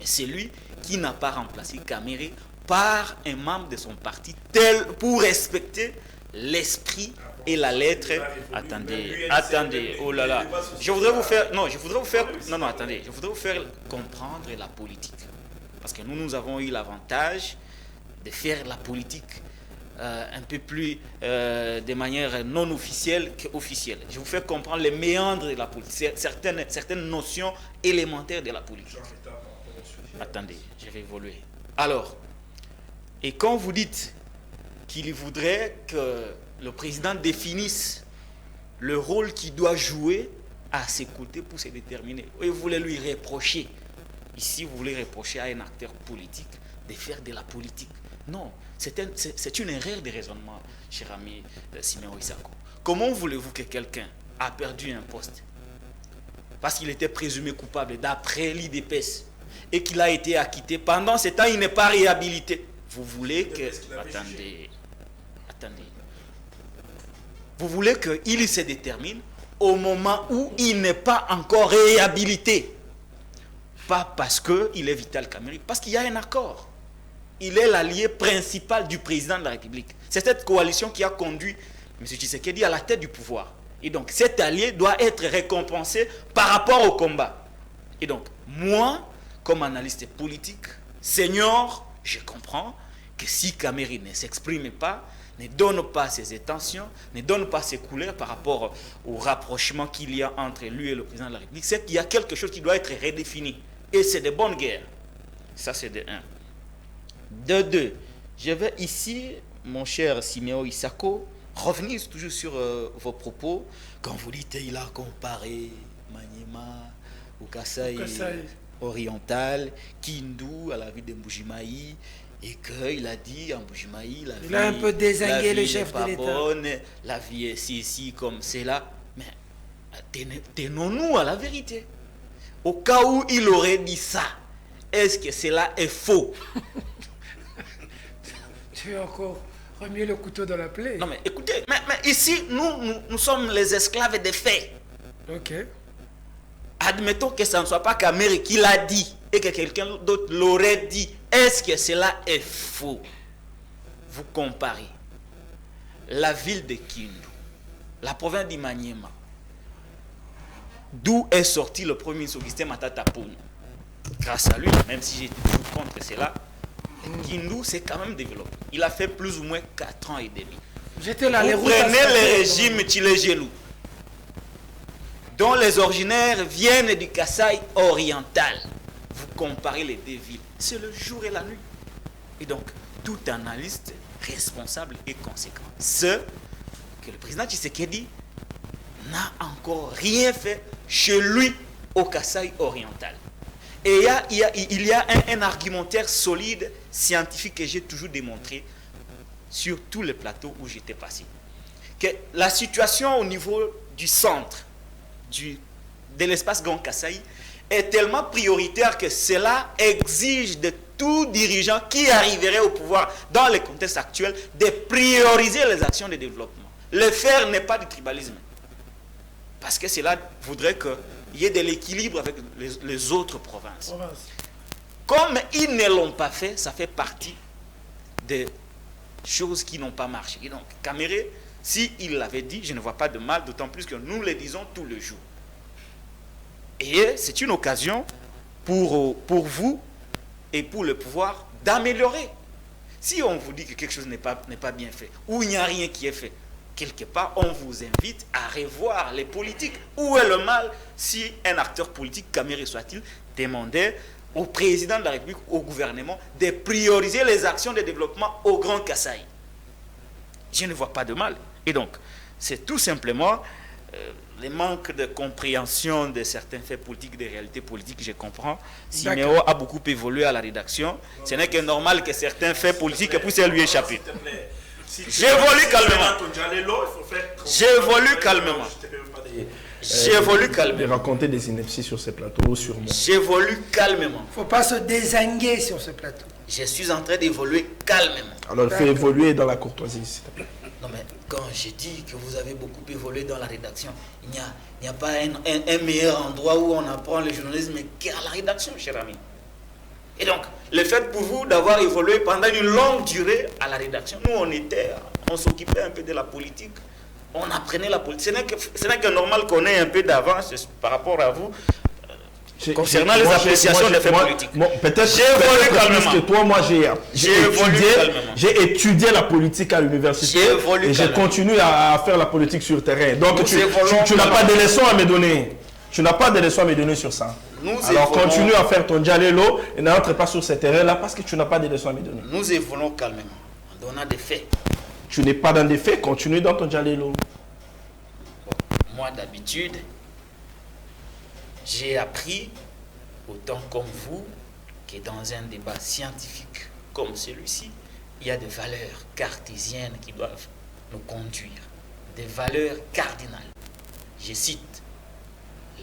Mais c'est lui qui n'a pas remplacé Kamerhe par un membre de son parti tel pour respecter l'esprit et la lettre. Attendez, oh là là. Je voudrais vous faire comprendre la politique. Parce que nous avons eu l'avantage de faire la politique un peu plus de manière non officielle qu'officielle. Je vous fais comprendre les méandres de la politique, certaines notions élémentaires de la politique. Attendez, je vais évoluer. Alors, et quand vous dites qu'il voudrait que le président définisse le rôle qu'il doit jouer à ses côtés pour se déterminer, et vous voulez lui reprocher, ici vous voulez reprocher à un acteur politique de faire de la politique. Non, c'est une erreur de raisonnement, cher ami Siméon Isako. Comment voulez-vous que quelqu'un a perdu un poste parce qu'il était présumé coupable d'après l'IDPS et qu'il a été acquitté? Pendant ce temps, il n'est pas réhabilité. Vous voulez que... Attendez. Vous voulez qu'il se détermine au moment où il n'est pas encore réhabilité. Pas parce qu'il est Vital Kamerhe, parce qu'il y a un accord. Il est l'allié principal du président de la République. C'est cette coalition qui a conduit M. Tshisekedi à la tête du pouvoir. Et donc, cet allié doit être récompensé par rapport au combat. Et donc, moi, comme analyste politique, senior, je comprends que si Kamerhe ne s'exprime pas, ne donne pas ses intentions, ne donne pas ses couleurs par rapport au rapprochement qu'il y a entre lui et le président de la République, c'est qu'il y a quelque chose qui doit être redéfini. Et c'est de bonnes guerres. Ça, c'est de 1. De 2, je vais ici, mon cher Siméon Isako, revenir toujours sur vos propos. Quand vous dites il a comparé Maniema ou Kassaï orientale, Kindu à la ville de Mbujimayi, et qu'il a dit en Mbujimayi, il a un peu dézingué le chef de l'État. Bonne, la vie est ici comme c'est là. Mais tenons-nous à la vérité. Au cas où il aurait dit ça, est-ce que cela est faux? Tu veux encore remuer le couteau dans la plaie? Non mais écoutez, mais ici, nous sommes les esclaves des faits. Ok. Admettons que ce ne soit pas Kamere qui l'a dit et que quelqu'un d'autre l'aurait dit. Est-ce que cela est faux? Vous comparez la ville de Kindu, la province d'Imanyema, d'où est sorti le premier ministre Augustin Matata Ponyo. Grâce à lui, même si j'ai toujours contre cela, Kindu s'est quand même développé. Il a fait plus ou moins 4 ans et demi. J'étais là, Vous prenez le régime Tchilegelou, dont les originaires viennent du Kasaï oriental. Vous comparez les deux villes, c'est le jour et la nuit. Et donc, tout analyste responsable et conséquent, ce que le président Tshisekedi n'a encore rien fait chez lui au Kasaï oriental. Et il y a un argumentaire solide, scientifique, que j'ai toujours démontré sur tous les plateaux où j'étais passé. Que la situation au niveau du centre de l'espace Grand Kasaï est tellement prioritaire que cela exige de tout dirigeant qui arriverait au pouvoir dans le contexte actuel de prioriser les actions de développement. Le faire n'est pas du tribalisme. Parce que cela voudrait qu'il y ait de l'équilibre avec les autres provinces. Comme ils ne l'ont pas fait, ça fait partie des choses qui n'ont pas marché. Et donc, Kamere, s'il l'avait dit, je ne vois pas de mal, d'autant plus que nous le disons tous les jours. Et c'est une occasion pour vous et pour le pouvoir d'améliorer. Si on vous dit que quelque chose n'est pas bien fait, ou il n'y a rien qui est fait, quelque part, on vous invite à revoir les politiques. Où est le mal si un acteur politique, Kamere soit-il, demandait au président de la République, au gouvernement, de prioriser les actions de développement au Grand Kasaï? Je ne vois pas de mal. Et donc, c'est tout simplement le manque de compréhension de certains faits politiques, des réalités politiques, je comprends. Siméo a beaucoup évolué à la rédaction. Ce n'est que normal que certains faits politiques puissent lui échapper. J'évolue calmement. J'évolue calmement. J'évolue calmement. De raconter des inepties sur ces plateaux, sûrement. J'évolue calmement. Il ne faut pas se dézinguer sur ce plateau. Je suis en train d'évoluer calmement. Alors, il faut évoluer dans la courtoisie, s'il te plaît. Non, mais quand je dis que vous avez beaucoup évolué dans la rédaction, il n'y a pas un meilleur endroit où on apprend le journalisme qu'à la rédaction, cher ami. Et donc, le fait pour vous d'avoir évolué pendant une longue durée à la rédaction, nous on s'occupait un peu de la politique, on apprenait la politique. Ce n'est que normal qu'on ait un peu d'avance par rapport à vous concernant les appréciations des faits politiques. Peut-être calmement. que toi, moi j'ai étudié la politique à l'université et je continue à faire la politique sur le terrain. Donc tu n'as pas de leçons à me donner. Tu n'as pas de leçons à me donner sur ça. Alors continue à faire ton dialogue et n'entre pas sur ce terrain-là parce que tu n'as pas de leçons à me donner. Nous évoluons calmement en donnant des faits. Tu n'es pas dans des faits, continue dans ton dialogue. Moi d'habitude, j'ai appris, autant comme vous, que dans un débat scientifique comme celui-ci, il y a des valeurs cartésiennes qui doivent nous conduire, des valeurs cardinales. Je cite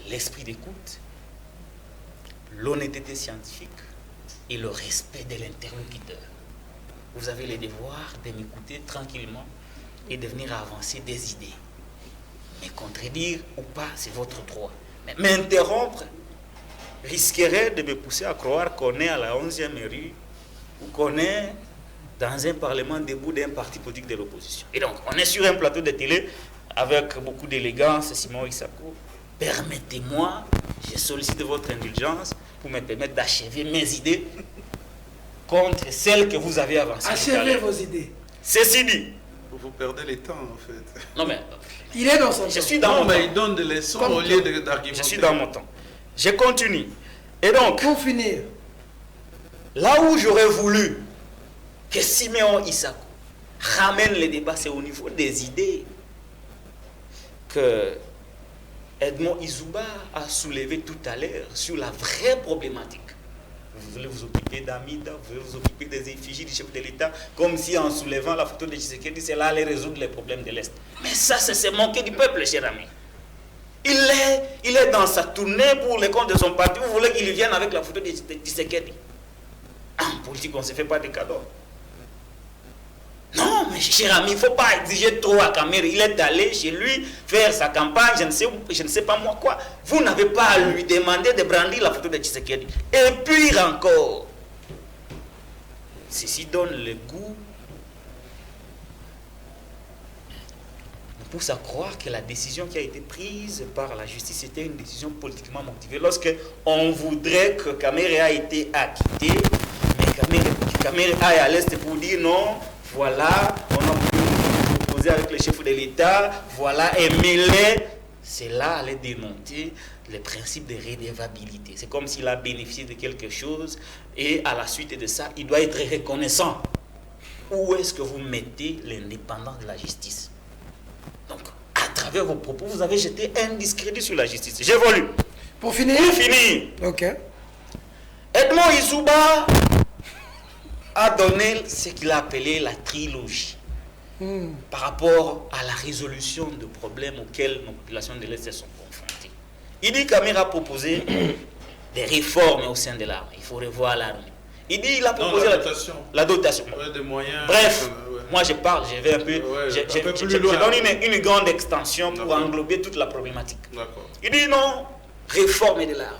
l'esprit d'écoute, l'honnêteté scientifique et le respect de l'interlocuteur. Vous avez le devoir de m'écouter tranquillement et de venir avancer des idées. Mais contredire ou pas, c'est votre droit. Mais m'interrompre risquerait de me pousser à croire qu'on est à la 11e rue ou qu'on est dans un parlement debout d'un parti politique de l'opposition. Et donc, on est sur un plateau de télé avec beaucoup d'élégance, Simon Issakou. Permettez-moi, je sollicite votre indulgence pour me permettre d'achever mes idées contre celles que vous avez avancées. Achevez vos idées. Ceci dit. Vous perdez le temps, en fait. Non, mais. Il est dans son temps. Je suis dans mon temps. Il donne des leçons au lieu d'argumenter. Je suis dans mon temps. Je continue. Et donc. Pour finir. Là où j'aurais voulu que Siméon Issakou ramène les débats, c'est au niveau des idées que Edmond Izouba a soulevé tout à l'heure sur la vraie problématique. Vous voulez vous occuper d'Amida, vous voulez vous occuper des effigies du chef de l'État, comme si en soulevant la photo de Tshisekedi, cela allait résoudre les problèmes de l'Est. Mais ça, c'est manquer du peuple, cher ami. Il est dans sa tournée pour les comptes de son parti. Vous voulez qu'il vienne avec la photo de Tshisekedi? En politique, on ne se fait pas de cadeaux. Non, mais cher ami, il ne faut pas exiger trop à Kamere. Il est allé chez lui faire sa campagne, je ne sais pas moi quoi. Vous n'avez pas à lui demander de brandir la photo de Tshisekedi. Et puis encore, ceci donne le goût, nous pousse à croire que la décision qui a été prise par la justice était une décision politiquement motivée. Lorsque on voudrait que Kamere a été acquitté, mais Kamere aille à l'Est pour dire non, voilà, on a voulu proposer avec le chef de l'État, voilà, et mêler, c'est là allait démonter le principe de redevabilité. C'est comme s'il a bénéficié de quelque chose et à la suite de ça, il doit être reconnaissant. Où est-ce que vous mettez l'indépendance de la justice? Donc, à travers vos propos, vous avez jeté un discrédit sur la justice. J'évolue. Pour finir? Ok. Edmond Izouba a donné ce qu'il a appelé la trilogie par rapport à la résolution de problèmes auxquels nos populations de l'Est sont confrontées. Il dit qu'Amir a proposé des réformes au sein de l'armée. Il faut revoir l'armée. Il dit qu'il a proposé la dotation. Ouais, des moyens. Bref, moi je parle, je vais un peu. Je donne une grande extension pour englober toute la problématique. Il dit non, réformer de l'armée.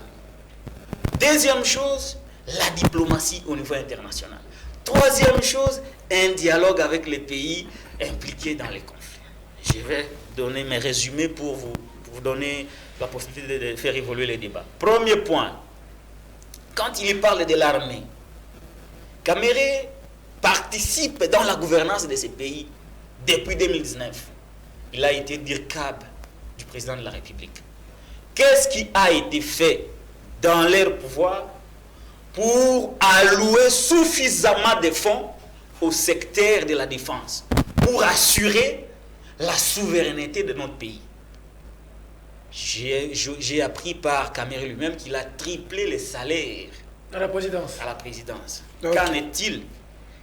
Deuxième chose, la diplomatie au niveau international. Troisième chose, un dialogue avec les pays impliqués dans les conflits. Je vais donner mes résumés pour vous donner la possibilité de faire évoluer les débats. Premier point, quand il parle de l'armée, Kamere participe dans la gouvernance de ces pays depuis 2019. Il a été DIRCAB du président de la République. Qu'est-ce qui a été fait dans leur pouvoir pour allouer suffisamment de fonds au secteur de la défense, pour assurer la souveraineté de notre pays? J'ai appris par Kamere lui-même qu'il a triplé les salaires à la présidence. Okay. Qu'en est-il?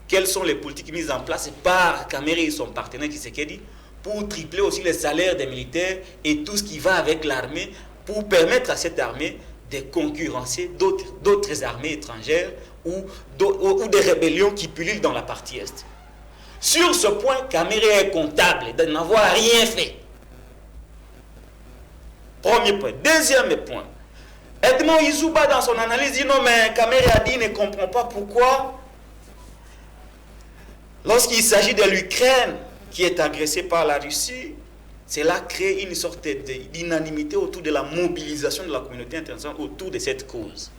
Quelles sont les politiques mises en place par Kamere et son partenaire Tshisekedi pour tripler aussi les salaires des militaires et tout ce qui va avec l'armée pour permettre à cette armée de concurrencer d'autres armées étrangères ou des rébellions qui pullulent dans la partie Est? Sur ce point, Kamere est comptable de n'avoir rien fait. Premier point. Deuxième point. Edmond Izouba, dans son analyse, dit non, mais Kamere a dit, ne comprend pas pourquoi, lorsqu'il s'agit de l'Ukraine qui est agressée par la Russie, cela crée une sorte d'inanimité autour de la mobilisation de la communauté internationale autour de cette cause.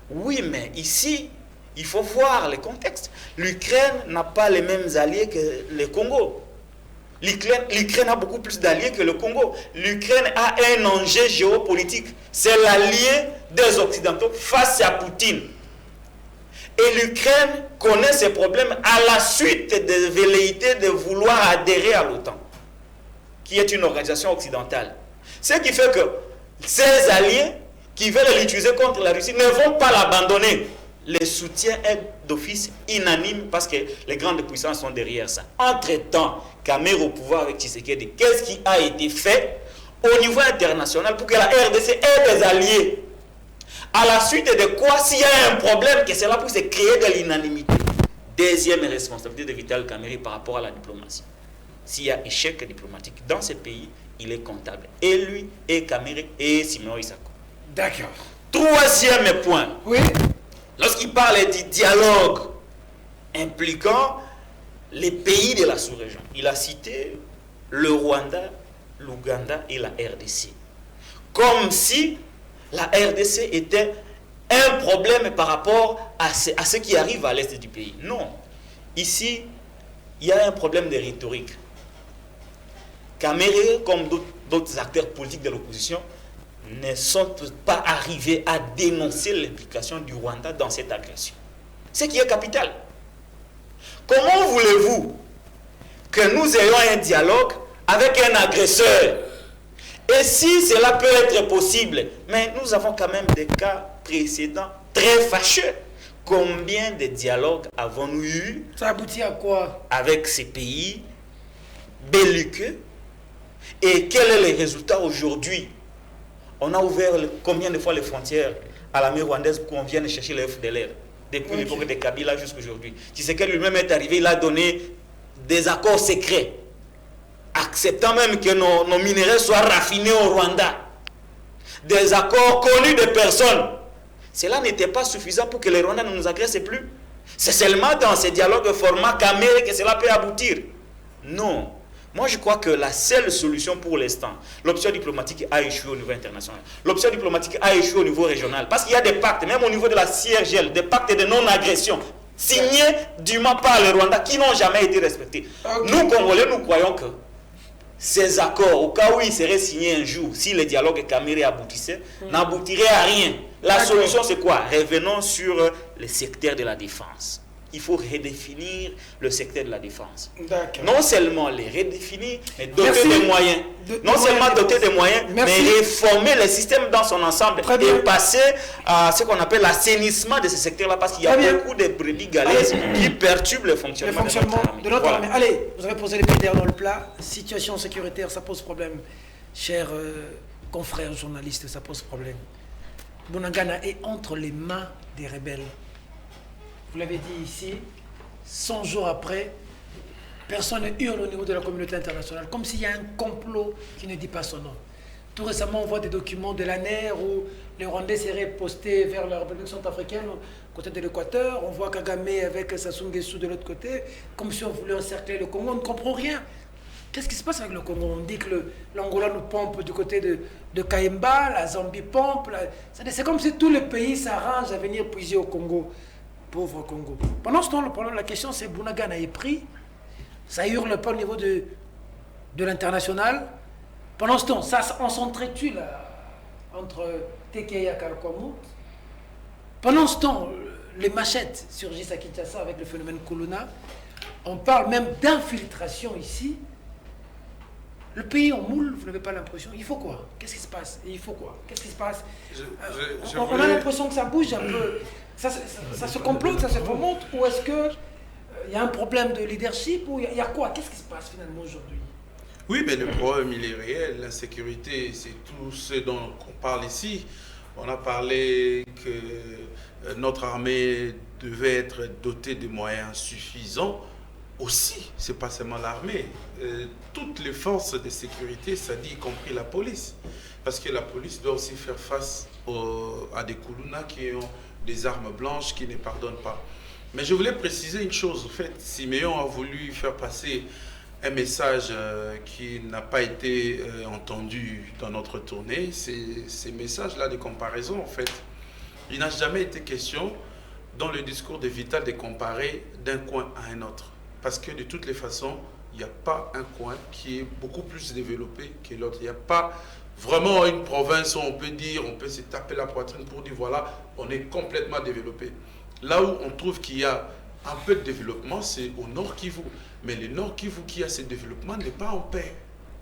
Oui, mais ici, il faut voir le contexte. L'Ukraine n'a pas les mêmes alliés que le Congo. L'Ukraine a beaucoup plus d'alliés que le Congo. L'Ukraine a un enjeu géopolitique. C'est l'allié des Occidentaux face à Poutine. Et l'Ukraine connaît ces problèmes à la suite des velléités de vouloir adhérer à l'OTAN, qui est une organisation occidentale. Ce qui fait que ces alliés qui veulent l'utiliser contre la Russie ne vont pas l'abandonner. Le soutien est d'office unanime parce que les grandes puissances sont derrière ça. Entre-temps, Kamere au pouvoir avec Tshisekedi, qu'est-ce qui a été fait au niveau international pour que la RDC ait des alliés? À la suite de quoi, s'il y a un problème, que cela puisse créer de l'unanimité. Deuxième responsabilité de Vital Kamere par rapport à la diplomatie. S'il y a échec diplomatique dans ces pays, il est comptable. Et lui, et Kamere, et Simeon Isako. D'accord. Troisième point. Oui. Lorsqu'il parle du dialogue impliquant les pays de la sous-région, il a cité le Rwanda, l'Ouganda et la RDC. Comme si la RDC était un problème par rapport à ce qui arrive à l'est du pays. Non. Ici, il y a un problème de rhétorique. Kamere, comme d'autres acteurs politiques de l'opposition, ne sont pas arrivés à dénoncer l'implication du Rwanda dans cette agression. Ce qui est capital. Comment voulez-vous que nous ayons un dialogue avec un agresseur Et si cela peut être possible, mais nous avons quand même des cas précédents très fâcheux. Combien de dialogues avons-nous eu? Ça aboutit à quoi? Avec ces pays belliqueux. Et quel est le résultat aujourd'hui? On a ouvert combien de fois les frontières à l'armée rwandaise pour qu'on vienne chercher les FDLR depuis l'époque de Kabila jusqu'à aujourd'hui. Tshisekedi lui-même est arrivé, il a donné des accords secrets, acceptant même que nos minerais soient raffinés au Rwanda. Des accords connus de personnes. Cela n'était pas suffisant pour que les Rwandais ne nous agressent plus. C'est seulement dans ces dialogues de format caméré que cela peut aboutir. Non. Moi, je crois que la seule solution pour l'instant, l'option diplomatique a échoué au niveau international. L'option diplomatique a échoué au niveau régional. Parce qu'il y a des pactes, même au niveau de la CIRGL, des pactes de non-agression, signés dûment par les Rwandais, qui n'ont jamais été respectés. Okay. Nous, Congolais, nous croyons que ces accords, au cas où ils seraient signés un jour, si le dialogue caméré aboutissait, n'aboutirait à rien. La solution, c'est quoi? Revenons sur le secteur de la défense. Il faut redéfinir le secteur de la défense. Non seulement les redéfinir, mais doter des moyens. Non seulement doter des moyens, mais réformer le système dans son ensemble et passer à ce qu'on appelle l'assainissement de ce secteur-là, parce qu'il y a beaucoup de brebis galeuses qui perturbent le fonctionnement de notre armée. Allez, vous avez posé les pieds dans le plat. Situation sécuritaire, ça pose problème. Chers confrères journalistes, ça pose problème. Bunagana est entre les mains des rebelles. Vous l'avez dit ici, 100 jours après, personne ne hurle au niveau de la communauté internationale, comme s'il y a un complot qui ne dit pas son nom. Tout récemment, on voit des documents de l'ANER où les Rwandais seraient postés vers la République centrafricaine, côté de l'Équateur. On voit Kagame avec Sassou Nguesso de l'autre côté, comme si on voulait encercler le Congo. On ne comprend rien. Qu'est-ce qui se passe avec le Congo? On dit que l'Angola nous pompe du côté de Kayemba, la Zambie pompe. C'est comme si tous les pays s'arrangent à venir puiser au Congo. Pauvre Congo. Pendant ce temps, la question c'est Bunagana est pris. Ça hurle pas au niveau de l'international. Pendant ce temps, on s'entretue là entre Tekeya et Karakwamut. Pendant ce temps, les machettes surgissent à Kinshasa avec le phénomène Kuluna. On parle même d'infiltration ici. Le pays en moule, vous n'avez pas l'impression. Il faut quoi? Qu'est-ce qui se passe? Il faut quoi? Qu'est-ce qui se passe? On a l'impression que ça bouge un peu. Ça se complote, ça se remonte, ou est-ce que il y a un problème de leadership, ou il y a quoi? Qu'est-ce qui se passe finalement aujourd'hui? Oui, mais le problème, il est réel. L'insécurité, c'est tout ce dont on parle ici. On a parlé que notre armée devait être dotée de moyens suffisants. Aussi, c'est pas seulement l'armée. Toutes les forces de sécurité, ça dit y compris la police. Parce que la police doit aussi faire face à des Kuluna qui ont des armes blanches qui ne pardonnent pas. Mais je voulais préciser une chose. En fait, Siméon a voulu faire passer un message qui n'a pas été entendu dans notre tournée. Ces messages-là de comparaison, en fait, il n'a jamais été question dans le discours de Vital de comparer d'un coin à un autre. Parce que de toutes les façons, il n'y a pas un coin qui est beaucoup plus développé que l'autre. Il n'y a pas vraiment une province où on peut dire, on peut se taper la poitrine pour dire voilà, on est complètement développé. Là où on trouve qu'il y a un peu de développement, c'est au Nord Kivu. Mais le Nord Kivu qui a ce développement n'est pas en paix.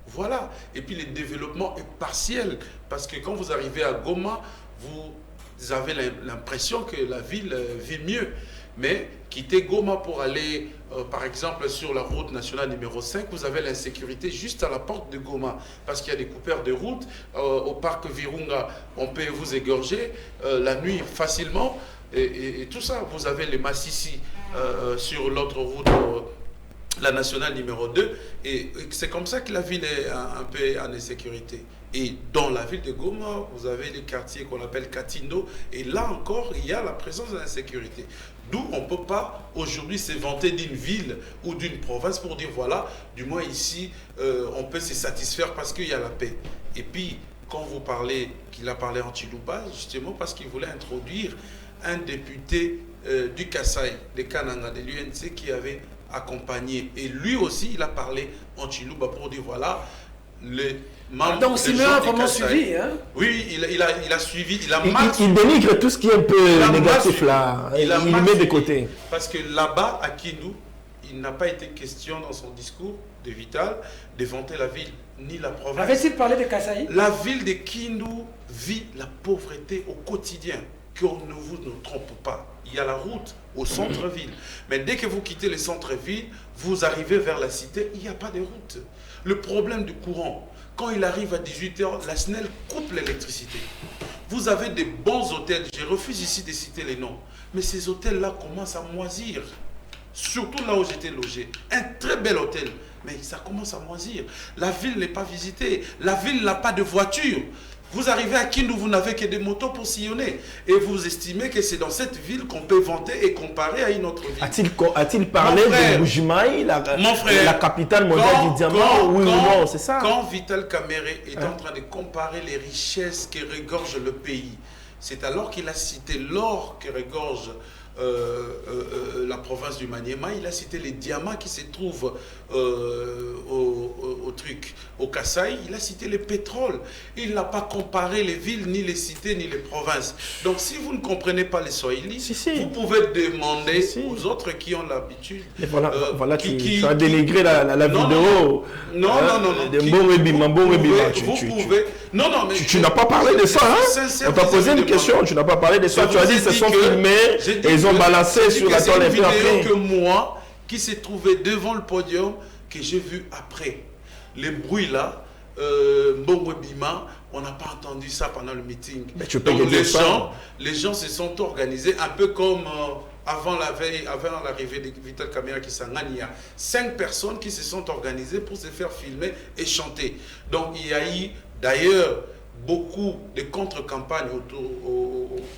Voilà. Et puis le développement est partiel. Parce que quand vous arrivez à Goma, vous avez l'impression que la ville vit mieux. Mais quitter Goma pour aller, par exemple, sur la route nationale numéro 5, vous avez l'insécurité juste à la porte de Goma. Parce qu'il y a des coupeurs de route. Au parc Virunga, on peut vous égorger la nuit facilement. Et tout ça, vous avez les Massissi sur l'autre route, la nationale numéro 2. Et c'est comme ça que la ville est un peu en insécurité. Et dans la ville de Goma, vous avez les quartiers qu'on appelle Katindo. Et là encore, il y a la présence de l'insécurité. D'où on ne peut pas aujourd'hui se vanter d'une ville ou d'une province pour dire voilà, du moins ici, on peut se satisfaire parce qu'il y a la paix. Et puis, quand vous parlez, qu'il a parlé en Chiluba, justement parce qu'il voulait introduire un député du Kasaï, de Kananga, de l'UNC, qui avait accompagné. Et lui aussi, il a parlé en Chiluba pour dire voilà, les membres. Donc, Siméon a vraiment suivi, hein? Oui, il a suivi, il dénigre tout ce qui est un peu négatif là. Il met de côté. Parce que là-bas, à Kindu, il n'a pas été question dans son discours de Vital de vanter la ville, ni la province. Avait-il parlé de Kasaï? La ville de Kindu vit la pauvreté au quotidien. Qu'on ne vous ne trompe pas. Il y a la route au centre-ville. Mais dès que vous quittez le centre-ville, vous arrivez vers la cité, il n'y a pas de route. Le problème du courant, quand il arrive à 18h, la SNEL coupe l'électricité. Vous avez des bons hôtels, je refuse ici de citer les noms, mais ces hôtels-là commencent à moisir. Surtout là où j'étais logé. Un très bel hôtel, mais ça commence à moisir. La ville n'est pas visitée. La ville n'a pas de voiture. Vous arrivez à Kindu, vous n'avez que des motos pour sillonner. Et vous estimez que c'est dans cette ville qu'on peut vanter et comparer à une autre ville. A-t-il parlé de Bujimaï, la capitale mondiale du diamant? Oui ou non, c'est ça. Quand Vital Kamerhe est en train de comparer les richesses que regorge le pays, c'est alors qu'il a cité l'or que regorge la province du Maniema, il a cité les diamants qui se trouvent au Kasaï, il a cité le pétrole. Il n'a pas comparé les villes, ni les cités, ni les provinces. Donc si vous ne comprenez pas les Swahili, vous pouvez demander aux autres qui ont l'habitude. Voilà, tu as dénigré la vidéo. Non. Tu n'as pas parlé de ça, hein? On t'a posé une question, tu n'as pas parlé de ça. Tu as dit qu'ils se sont filmés et ils ont balancé sur la toile vidéo après. Que moi, qui s'est trouvé devant le podium, que j'ai vu après. Les bruits là, Mbongo Bima, on n'a pas entendu ça pendant le meeting. Mais tu peux donc les gens se sont organisés un peu comme avant l'arrivée de Vital Kamerhe qui Kisangani. Il y a 5 personnes qui se sont organisées pour se faire filmer et chanter. Donc il y a eu d'ailleurs beaucoup de contre-campagnes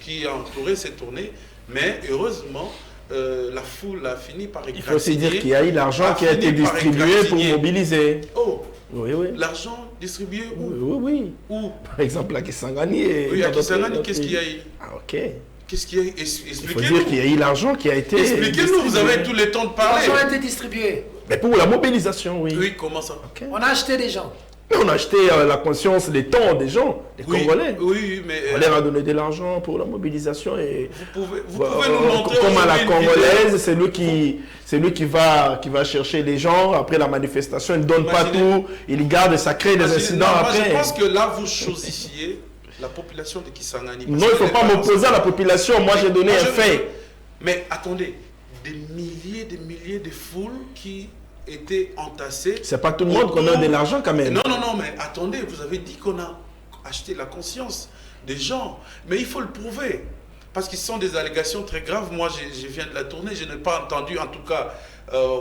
qui ont entouré cette tournée, mais heureusement, la foule a fini par égratigner. Il faut aussi dire qu'il y a eu l'argent qui a été distribué pour mobiliser. Oh, oui, oui. L'argent distribué où? Oui. Où? Par exemple, à Kisangani. Oui, à Kisangani, qu'est-ce qu'il y a eu? Ah, ok. Qu'est-ce qu'il y a eu? Expliquez-nous. Il faut dire qu'il y a eu l'argent qui a été. Expliquez-nous, vous avez tout le temps de parler. L'argent a été distribué. Mais pour la mobilisation, oui. Oui, comment ça? Okay. On a acheté des gens. On a acheté la conscience, les temps des gens, des Congolais. Oui, mais... On leur a donné de l'argent pour la mobilisation. Et vous pouvez nous montrer... Comme à la Congolaise, c'est lui qui va chercher les gens après la manifestation. Il ne donne pas tout, il garde, ça crée des incidents après. Moi, je pense que là, vous choisissiez la population de Kisangani. Non, il ne faut pas m'opposer à la population. Moi, j'ai donné un fait. Mais attendez, des milliers de foules qui... étaient entassés. C'est pas tout le monde qu'on a de l'argent quand même. Non, mais attendez, vous avez dit qu'on a acheté la conscience des gens. Mais il faut le prouver. Parce que ce sont des allégations très graves. Moi, je viens de la tournée, je n'ai pas entendu, en tout cas,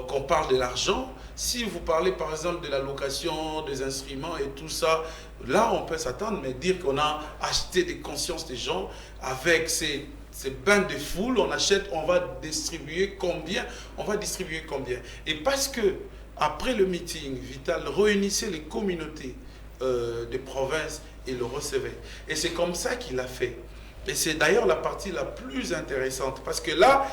qu'on parle de l'argent. Si vous parlez, par exemple, de la location, des instruments et tout ça, là, on peut s'attendre, mais dire qu'on a acheté des consciences des gens avec ces bains de foule, on achète, on va distribuer combien? Et parce que, après le meeting, Vital réunissait les communautés des provinces et le recevait. Et c'est comme ça qu'il a fait. Et c'est d'ailleurs la partie la plus intéressante. Parce que là,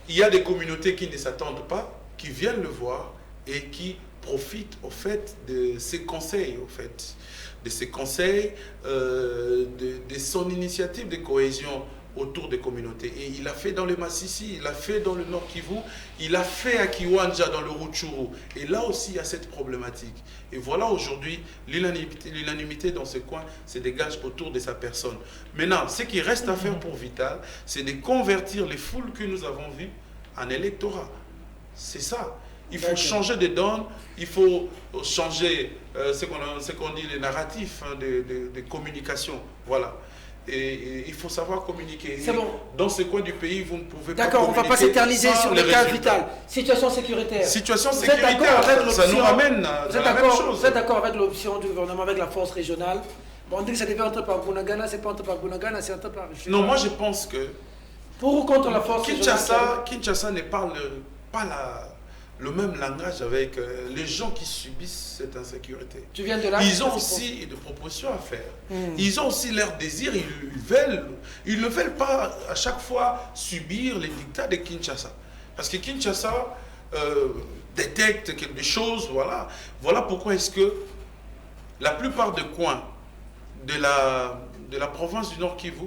il y a des communautés qui ne s'attendent pas, qui viennent le voir et qui profitent, au fait, de ses conseils, de ses conseils, de son initiative de cohésion autour des communautés. Et il a fait dans le Massissi, il a fait dans le Nord Kivu, il a fait à Kiwanja dans le Rutshuru. Et là aussi, il y a cette problématique. Et voilà aujourd'hui, l'unanimité dans ce coin se dégage autour de sa personne. Maintenant, ce qui reste à faire pour Vital, c'est de convertir les foules que nous avons vues en électorat. C'est ça. Il faut changer de donne, il faut changer ce qu'on dit, les narratifs de communication. Voilà. Et il faut savoir communiquer. C'est bon. Dans ce coin du pays, vous ne pouvez pas. D'accord, on ne va pas s'éterniser sur le cas Vital. Situation sécuritaire. Situation sécuritaire, ça nous ramène à la même chose. Vous êtes d'accord avec l'option du gouvernement, avec la force régionale? Bon, on dit que ça devait entrer par Bunagana, c'est pas entré par Bunagana, c'est entré par... Non, moi je pense que... Pour ou contre la force régionale? Kinshasa ne parle pas le même langage avec les gens qui subissent cette insécurité. Tu viens de là? Ils ont aussi des propositions à faire. Ils ont aussi leur désir. Ils ne veulent pas à chaque fois subir les dictats de Kinshasa. Parce que Kinshasa détecte quelque chose. Voilà pourquoi est-ce que la plupart des coins de la province du Nord Kivu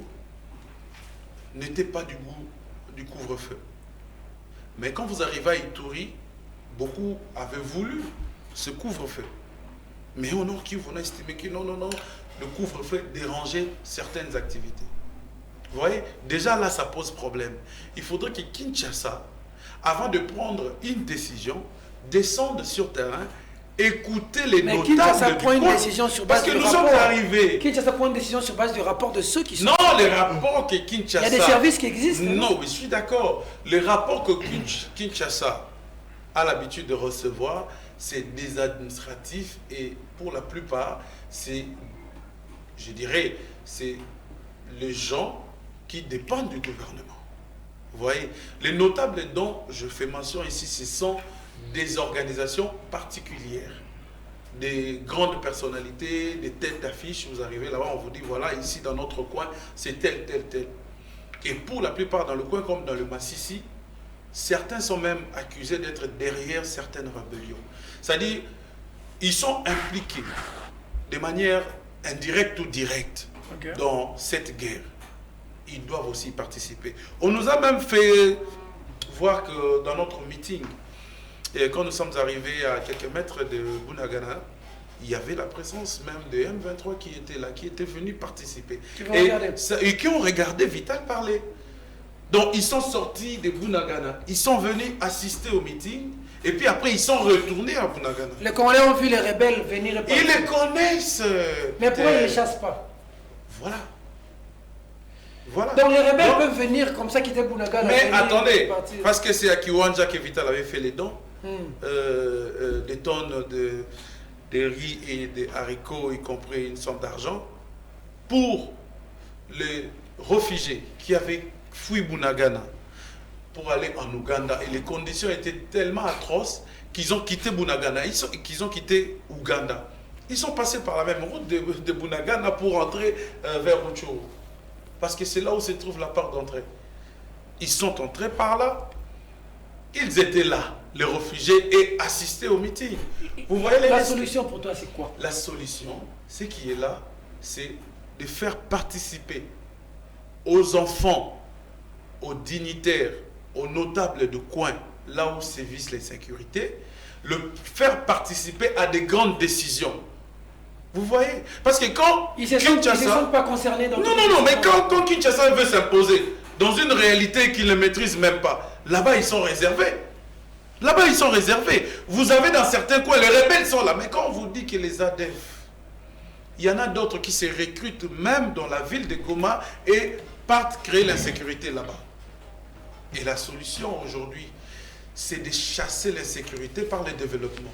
n'étaient pas du goût du couvre-feu. Mais quand vous arrivez à Ituri, beaucoup avaient voulu ce couvre-feu. Mais au Nord Kivu, on a estimé que non, le couvre-feu dérangeait certaines activités. Vous voyez, déjà là, ça pose problème. Il faudrait que Kinshasa, avant de prendre une décision, descende sur terrain, écouter les notables. Mais Kinshasa prend une décision sur base du rapport. Parce que nous sommes arrivés. Kinshasa prend une décision sur base du rapport de ceux qui sont... Non, les rapports que Kinshasa... Il y a des services qui existent. Non, je suis d'accord. Les rapports que Kinshasa a l'habitude de recevoir, c'est des administratifs et pour la plupart, c'est, je dirais, c'est les gens qui dépendent du gouvernement. Vous voyez, les notables dont je fais mention ici, ce sont des organisations particulières, des grandes personnalités, des têtes d'affiche. Vous arrivez là-bas, on vous dit, voilà, ici dans notre coin, c'est tel. Et pour la plupart dans le coin, comme dans le Massissi, certains sont même accusés d'être derrière certaines rébellions. C'est-à-dire, ils sont impliqués de manière indirecte ou directe dans cette guerre. Ils doivent aussi participer. On nous a même fait voir que dans notre meeting, et quand nous sommes arrivés à quelques mètres de Bunagana, il y avait la présence même de M23 qui était là, qui était venu participer. Et qui ont regardé Vital parler. Donc ils sont sortis de Bunagana, ils sont venus assister au meeting, et puis après ils sont retournés à Bunagana. Les Congolais ont vu les rebelles venir. Ils les connaissent. Mais pourquoi ils ne les chassent pas? Voilà. Donc les rebelles peuvent venir comme ça, quitter Bunagana. Mais attendez, parce que c'est à Kiwanja que Vital avait fait les dons, des tonnes de riz et des haricots, y compris une somme d'argent, pour les réfugiés qui avaient fui Bunagana pour aller en Ouganda. Et les conditions étaient tellement atroces qu'ils ont quitté Bunagana, qu'ils ont quitté Ouganda. Ils sont passés par la même route de Bunagana pour entrer vers Rutshuru. Parce que c'est là où se trouve la porte d'entrée. Ils sont entrés par là. Ils étaient là, les réfugiés, et assistaient au meeting. Vous voyez la solution pour toi, c'est quoi? La solution, ce qui est là, c'est de faire participer aux enfants, aux dignitaires, aux notables de coin, là où sévissent les sécurités, le faire participer à des grandes décisions. Vous voyez? Parce que quand ils ne se sentent pas concernés dans Non, mais quand Kinshasa veut s'imposer dans une réalité qu'ils ne maîtrisent même pas, là-bas ils sont réservés. Là-bas ils sont réservés. Vous avez dans certains coins, les rebelles sont là. Mais quand on vous dit que les ADF, il y en a d'autres qui se recrutent même dans la ville de Goma et partent créer l'insécurité là-bas. Et la solution aujourd'hui, c'est de chasser l'insécurité par le développement.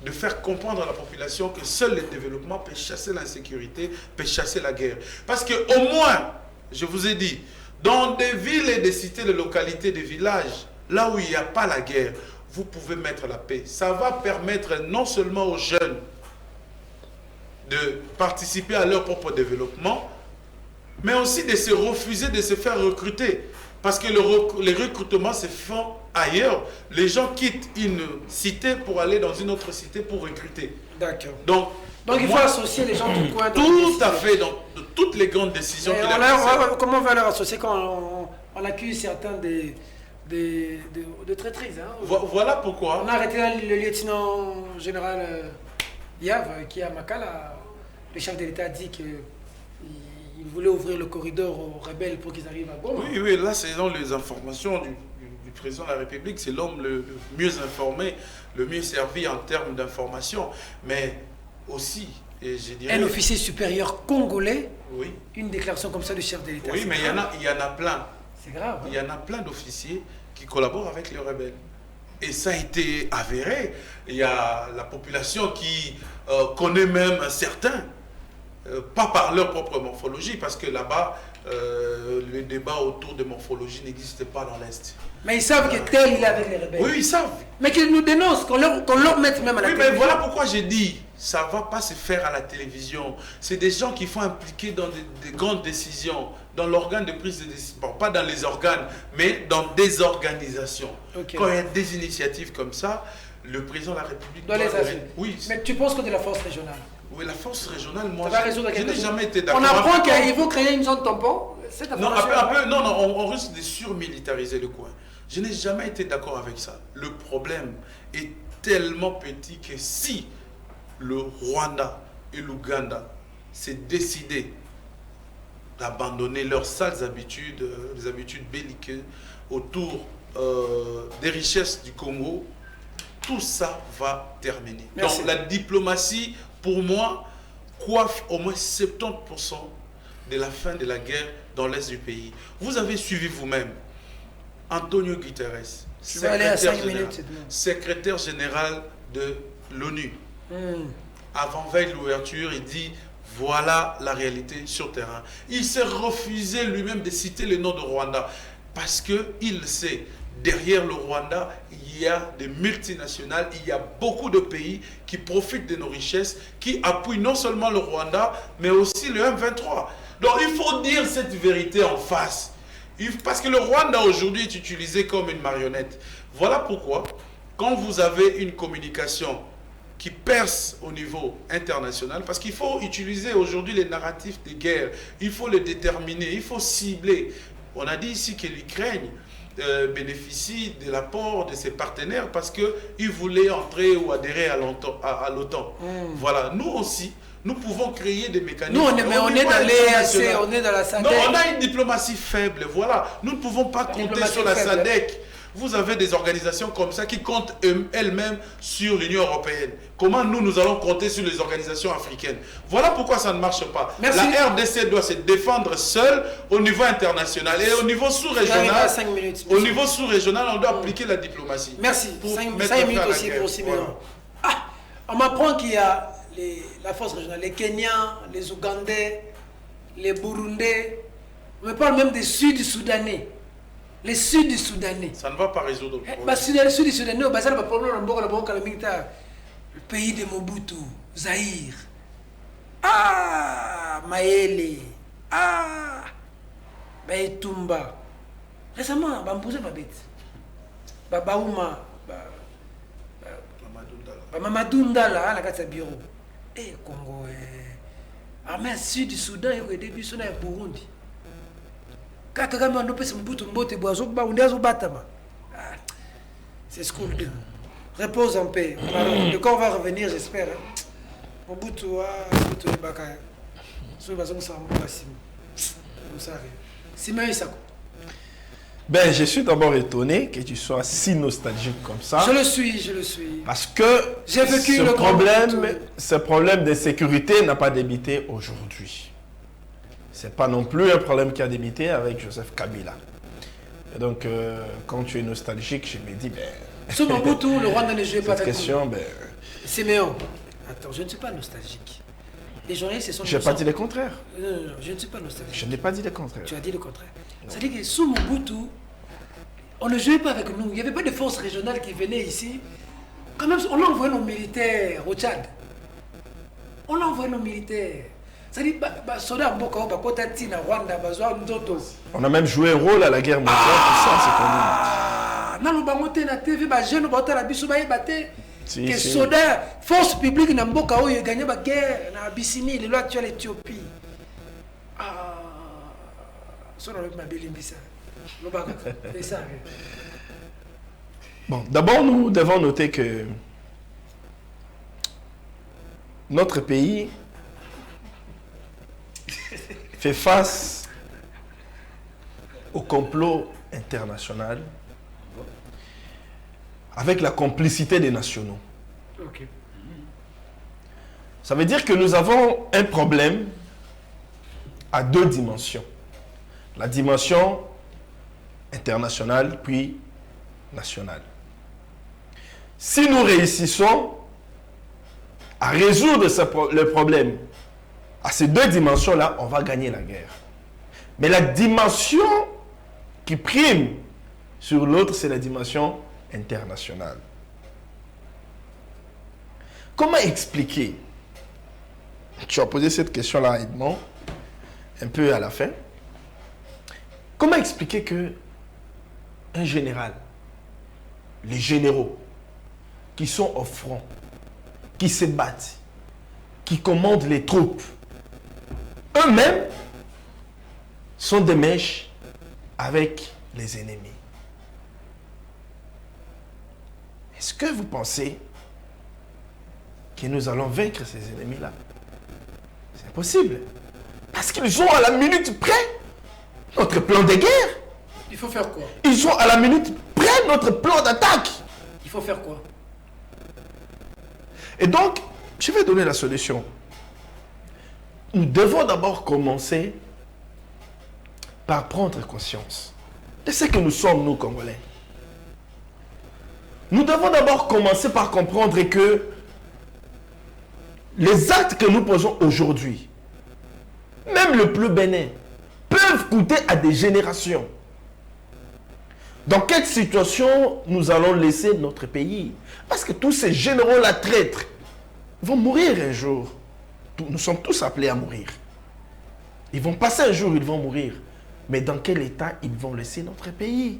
De faire comprendre à la population que seul le développement peut chasser l'insécurité, peut chasser la guerre. Parce qu'au moins, je vous ai dit, dans des villes et des cités, des localités, des villages, là où il n'y a pas la guerre, vous pouvez mettre la paix. Ça va permettre non seulement aux jeunes de participer à leur propre développement, mais aussi de se refuser de se faire recruter. Parce que les recrutements se font ailleurs. Les gens quittent une cité pour aller dans une autre cité pour recruter. D'accord. Donc il faut associer les gens du coin. Tout à fait, dans toutes les grandes décisions. Comment on va leur associer quand on accuse certains de traîtrise, hein? Voilà pourquoi. On a arrêté le lieutenant général Yav qui à Makala. Le chef de l'État a dit que il voulait ouvrir le corridor aux rebelles pour qu'ils arrivent à Goma. Oui, là, c'est dans les informations du président de la République. C'est l'homme le mieux informé, le mieux servi en termes d'information. Mais aussi, et je dirais... Un officier supérieur congolais, oui. Une déclaration comme ça du chef de l'État. Oui, mais il y en a plein. C'est grave. Il y en a plein d'officiers qui collaborent avec les rebelles. Et ça a été avéré. Il y a la population qui connaît même certains. Pas par leur propre morphologie, parce que là-bas, le débat autour de morphologie n'existe pas dans l'Est. Mais ils savent que tel il est avec les rebelles. Oui, ils savent. Mais qu'ils nous dénoncent, qu'on leur mette même à la télévision. Mais voilà pourquoi j'ai dit, ça ne va pas se faire à la télévision. C'est des gens qui sont impliqués dans des grandes décisions, dans l'organe de prise de décision. Bon, pas dans les organes, mais dans des organisations. Okay. Quand il y a des initiatives comme ça, le président de la République doit les assumer. Oui. Mais tu penses que de la force régionale? Oui, la force régionale, moi, je n'ai jamais été d'accord. On apprend qu'il faut créer une zone tampon. Non, on risque de surmilitariser le coin. Je n'ai jamais été d'accord avec ça. Le problème est tellement petit que si le Rwanda et l'Ouganda s'est décidé d'abandonner leurs sales habitudes, les habitudes belliqueuses autour des richesses du Congo, tout ça va terminer. Merci. Donc la diplomatie, pour moi, coiffe au moins 70% de la fin de la guerre dans l'est du pays. Vous avez suivi vous-même Antonio Guterres, secrétaire général de l'ONU. Avant veille de l'ouverture, il dit voilà la réalité sur terrain. Il s'est refusé lui-même de citer le nom de Rwanda parce qu'il sait, derrière le Rwanda, il y a des multinationales, il y a beaucoup de pays qui profitent de nos richesses, qui appuient non seulement le Rwanda, mais aussi le M23. Donc il faut dire cette vérité en face. Parce que le Rwanda aujourd'hui est utilisé comme une marionnette. Voilà pourquoi, quand vous avez une communication qui perce au niveau international, parce qu'il faut utiliser aujourd'hui les narratifs de guerre, il faut les déterminer, il faut cibler. On a dit ici que l'Ukraine bénéficie de l'apport de ses partenaires parce qu'ils voulaient entrer ou adhérer à l'OTAN. Voilà, nous aussi, nous pouvons créer des mécanismes. Nous, on est dans l'EAC, on est dans la SADC. Non, on a une diplomatie faible, voilà. Nous ne pouvons pas compter sur la SADC. Vous avez des organisations comme ça qui comptent elles-mêmes sur l'Union européenne. Comment nous allons compter sur les organisations africaines? Voilà pourquoi ça ne marche pas. Merci. La RDC doit se défendre seule au niveau international et au niveau sous-régional. Au niveau sous-régional, on doit appliquer la diplomatie. Merci. 5 minutes aussi pour Siméon. Voilà. Ah, on m'apprend qu'il y a la force régionale, les Kenyans, les Ougandais, les Burundais. On me parle même des Sud-Soudanais. Les Sud-Soudanais. Ça ne va pas résoudre le problème. Les Sud-Soudanais, le pays de Mobutu, Zaïre. Ah, Maele. Ah, Baetumba. Récemment, Bambouze Babet. Babaouma. Mamadou Ndala, la carte bureau. Eh, Congo. Armée Sud-Soudan, il y a des début sur le Burundi. C'est ce qu'on dit. Repose en paix. Le corps va revenir, j'espère. Ben, je suis d'abord étonné que tu sois si nostalgique comme ça. Je le suis. Parce que j'ai vécu ce problème de sécurité n'a pas débuté aujourd'hui. Ce n'est pas non plus un problème qui a débuté avec Joseph Kabila. Et donc, quand tu es nostalgique, je me dis, ben... Sous Mobutu, le Rwanda ne jouait pas avec question, ben... Siméon, attends, je ne suis pas nostalgique. Les journalistes sont... Je n'ai pas dit le contraire. Non, je ne suis pas nostalgique. Je n'ai pas dit le contraire. Tu as dit le contraire. C'est-à-dire que sous Mobutu, on ne jouait pas avec nous. Il n'y avait pas de forces régionales qui venaient ici. Quand même, on a envoyé nos militaires au Tchad. On a envoyé nos militaires. On a même joué un rôle à la guerre mondiale, tout ça, c'est connu. Que soda, force publique na mboka oyo gagné la guerre na Abyssinie, le actuel Éthiopie. Ah, bon, d'abord, nous devons noter que notre pays fait face au complot international avec la complicité des nationaux. Okay. Ça veut dire que nous avons un problème à deux dimensions. La dimension internationale puis nationale. Si nous réussissons à résoudre le problème à ces deux dimensions-là, on va gagner la guerre. Mais la dimension qui prime sur l'autre, c'est la dimension internationale. Comment expliquer? Tu as posé cette question-là à Edmond, un peu à la fin. Comment expliquer que un général, les généraux qui sont au front, qui se battent, qui commandent les troupes, eux-mêmes sont des mèches avec les ennemis? Est-ce que vous pensez que nous allons vaincre ces ennemis-là? C'est impossible. Parce qu'ils ont à la minute près notre plan de guerre. Il faut faire quoi? Ils ont à la minute près notre plan d'attaque. Il faut faire quoi? Et donc, je vais donner la solution. Nous devons d'abord commencer par prendre conscience de ce que nous sommes, nous, Congolais. Nous devons d'abord commencer par comprendre que les actes que nous posons aujourd'hui, même le plus bénin, peuvent coûter à des générations. Dans quelle situation nous allons laisser notre pays? Parce que tous ces généraux-là traîtres vont mourir un jour. Nous sommes tous appelés à mourir. Ils vont passer un jour, ils vont mourir. Mais dans quel état ils vont laisser notre pays?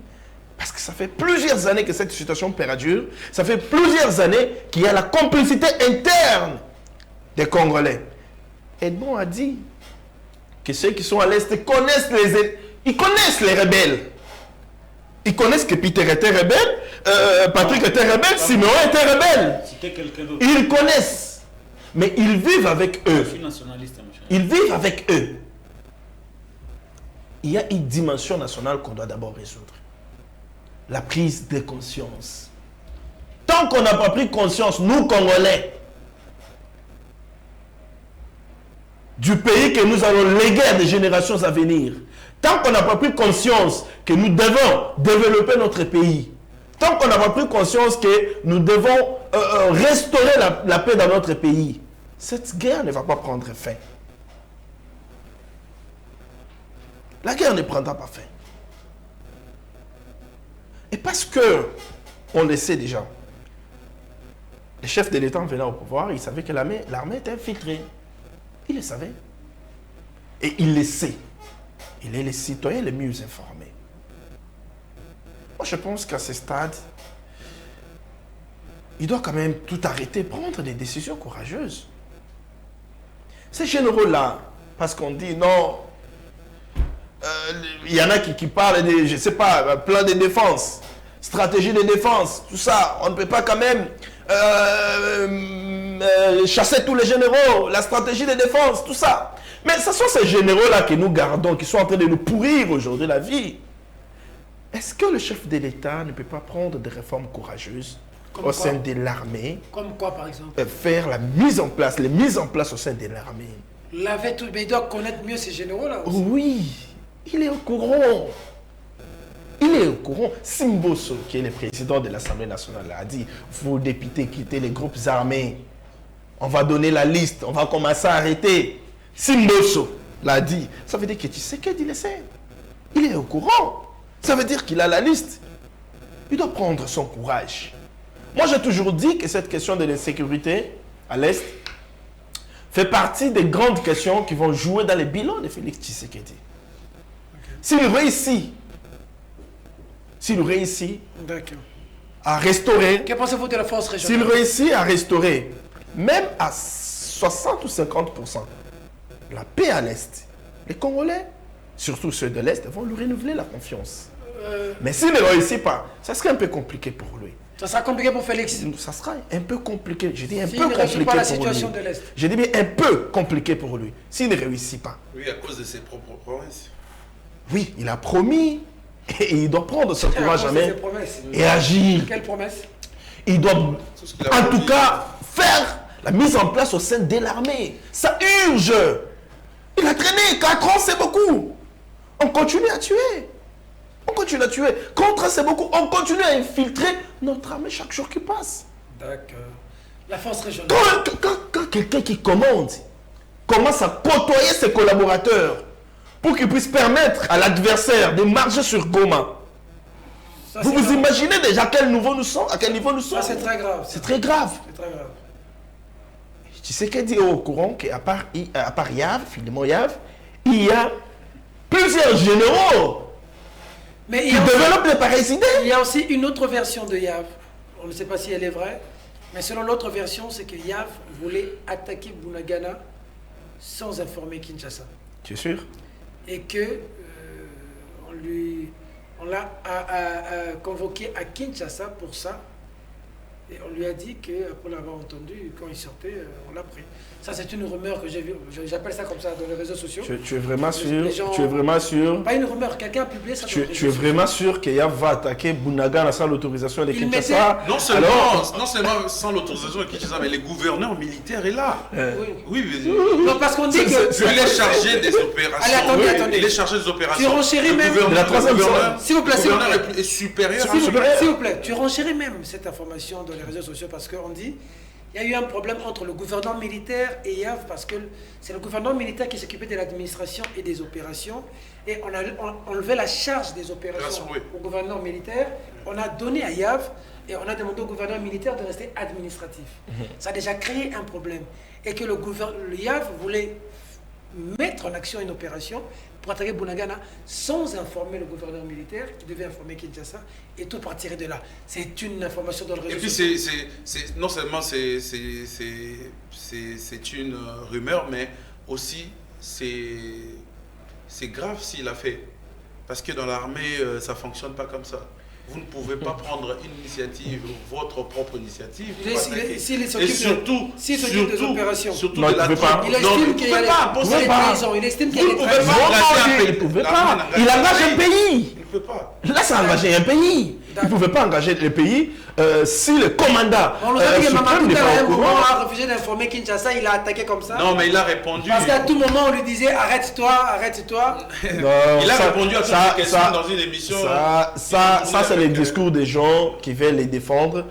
Parce que ça fait plusieurs années que cette situation perdure. Ça fait plusieurs années qu'il y a la complicité interne des Congolais. Edmond a dit que ceux qui sont à l'Est connaissent les rebelles. Ils connaissent que Peter était rebelle, Patrick était rebelle, Simeon était rebelle. Ils connaissent. Mais ils vivent avec eux. Ils vivent avec eux. Il y a une dimension nationale qu'on doit d'abord résoudre. La prise de conscience. Tant qu'on n'a pas pris conscience, nous Congolais, du pays que nous allons léguer à des générations à venir, tant qu'on n'a pas pris conscience que nous devons développer notre pays, tant qu'on n'a pas pris conscience que nous devons restaurer la paix dans notre pays, cette guerre ne va pas prendre fin. La guerre ne prendra pas fin. Et parce que, on le sait déjà, les chefs de l'État venant au pouvoir, ils savaient que l'armée était infiltrée. Ils le savaient. Et ils le savent. Il est les citoyens les mieux informés. Moi, je pense qu'à ce stade, il doit quand même tout arrêter, prendre des décisions courageuses. Ces généraux-là, parce qu'on dit non, il y en a qui parlent de, je ne sais pas, plan de défense, stratégie de défense, tout ça. On ne peut pas quand même chasser tous les généraux, la stratégie de défense, tout ça. Mais ce sont ces généraux-là que nous gardons, qui sont en train de nous pourrir aujourd'hui la vie. Est-ce que le chef de l'État ne peut pas prendre des réformes courageuses au sein de l'armée? Comme quoi, par exemple? Faire la mise en place, les mises en place au sein de l'armée. Mais il doit connaître mieux ces généraux-là aussi. Oui, il est au courant. Il est au courant. Simboso, qui est le président de l'Assemblée nationale, a dit, vous députés, quittez les groupes armés. On va donner la liste, on va commencer à arrêter. Simboso l'a dit. Ça veut dire que tu sais qu'il le sait. Il est au courant. Ça veut dire qu'il a la liste. Il doit prendre son courage. Moi, j'ai toujours dit que cette question de l'insécurité à l'Est fait partie des grandes questions qui vont jouer dans les bilans de Félix Tshisekedi. S'il réussit à restaurer, que pensez-vous de la force régionale? s'il réussit à restaurer, même à 60 ou 50%, la paix à l'Est, les Congolais, surtout ceux de l'Est, vont lui renouveler la confiance. Mais s'il ne réussit pas, ça serait un peu compliqué pour lui. Ça sera compliqué pour Félix. Ça sera un peu compliqué. Je dis un S'il peu ne réussit compliqué pas la pour situation lui. de l'Est. Je dis bien un peu compliqué pour lui. S'il ne réussit pas. Oui, à cause de ses propres promesses. Oui, il a promis. Et il doit prendre ce courage à main promesses. et agir. Quelle promesse? Il doit, ce qu'il a en tout promis. cas, faire la mise en place au sein de l'armée. Ça urge. Il a traîné 4 ans, c'est beaucoup. On continue à tuer. On continue à tuer. Contre, c'est beaucoup. On continue à infiltrer notre armée chaque jour qui passe. D'accord. La force régionale. Quand quelqu'un qui commande commence à côtoyer ses collaborateurs pour qu'il puisse permettre à l'adversaire de marcher sur Goma, Ça, vous c'est vous grave. imaginez déjà à quel niveau nous sommes? À quel niveau nous sommes? Ça, c'est très grave. C'est très grave. C'est très grave. Tu sais qu'elle dit au courant qu'à part Yav, Philemon Yav, il y a plusieurs généraux Mais qui développent les pareilles idées. il y a aussi une autre version de Yav. On ne sait pas si elle est vraie. Mais selon l'autre version, c'est que Yav voulait attaquer Bunagana sans informer Kinshasa. Tu es sûr? Et que on l'a convoqué à Kinshasa pour ça. Et on lui a dit qu'après l'avoir entendu, quand il sortait, on l'a pris. Ça, c'est une rumeur que j'ai vue. J'appelle ça comme ça dans les réseaux sociaux. Tu es vraiment sûr? Les gens- Tu es vraiment sûr? Pas une rumeur, quelqu'un a publié ça. Tu es vraiment sûr qu'Eyaf va attaquer Bounagana sans l'autorisation de Il Kinshasa? Non seulement sans l'autorisation de Kinshasa, mais les gouverneurs militaires est là. Oui, mais... Non, parce qu'on dit que... Il est chargé des opérations. Allez, attendez. Il est chargé des opérations. Tu renchéris même. De la troisième zone. S'il vous plaît, Le gouverneur est supérieur à S'il vous plaît, tu renchéris même cette information dans les réseaux sociaux parce qu'on dit il y a eu un problème entre le gouvernement militaire et YAV parce que c'est le gouvernement militaire qui s'occupait de l'administration et des opérations et on a enlevé la charge des opérations au gouvernement militaire, on a donné à YAV et on a demandé au gouvernement militaire de rester administratif. Ça a déjà créé un problème et que le YAV voulait mettre en action une opération pour attaquer Bounagana sans informer le gouverneur militaire qui devait informer Kinshasa et tout partirait de là. C'est une information dans le réseau. Et puis non seulement c'est une rumeur, mais aussi c'est grave s'il a fait. Parce que dans l'armée, ça ne fonctionne pas comme ça. Vous ne pouvez pas prendre une initiative, votre propre initiative. S'il Et surtout des opérations. Surtout Non, de la il ne pouvait pas. Il estime qu'il y a des trahisons. Il estime qu'il y a des trahisons. Il ne pouvait pas. Il engage un pays. Il ne peut pas. Là, ça a engagé un pays. Il ne pouvait pas engager le pays si le commandant On nous a dit que Mamadou n'est pas Tala, au un moment, courant. a refusé d'informer Kinshasa, il a attaqué comme ça. Non, mais il a répondu. Parce qu'à tout moment, on lui disait arrête-toi, arrête-toi. Non, Il a ça- répondu à toutes ça- ces questions ça- dans une émission. Ça, c'est les discours des gens qui veulent les défendre,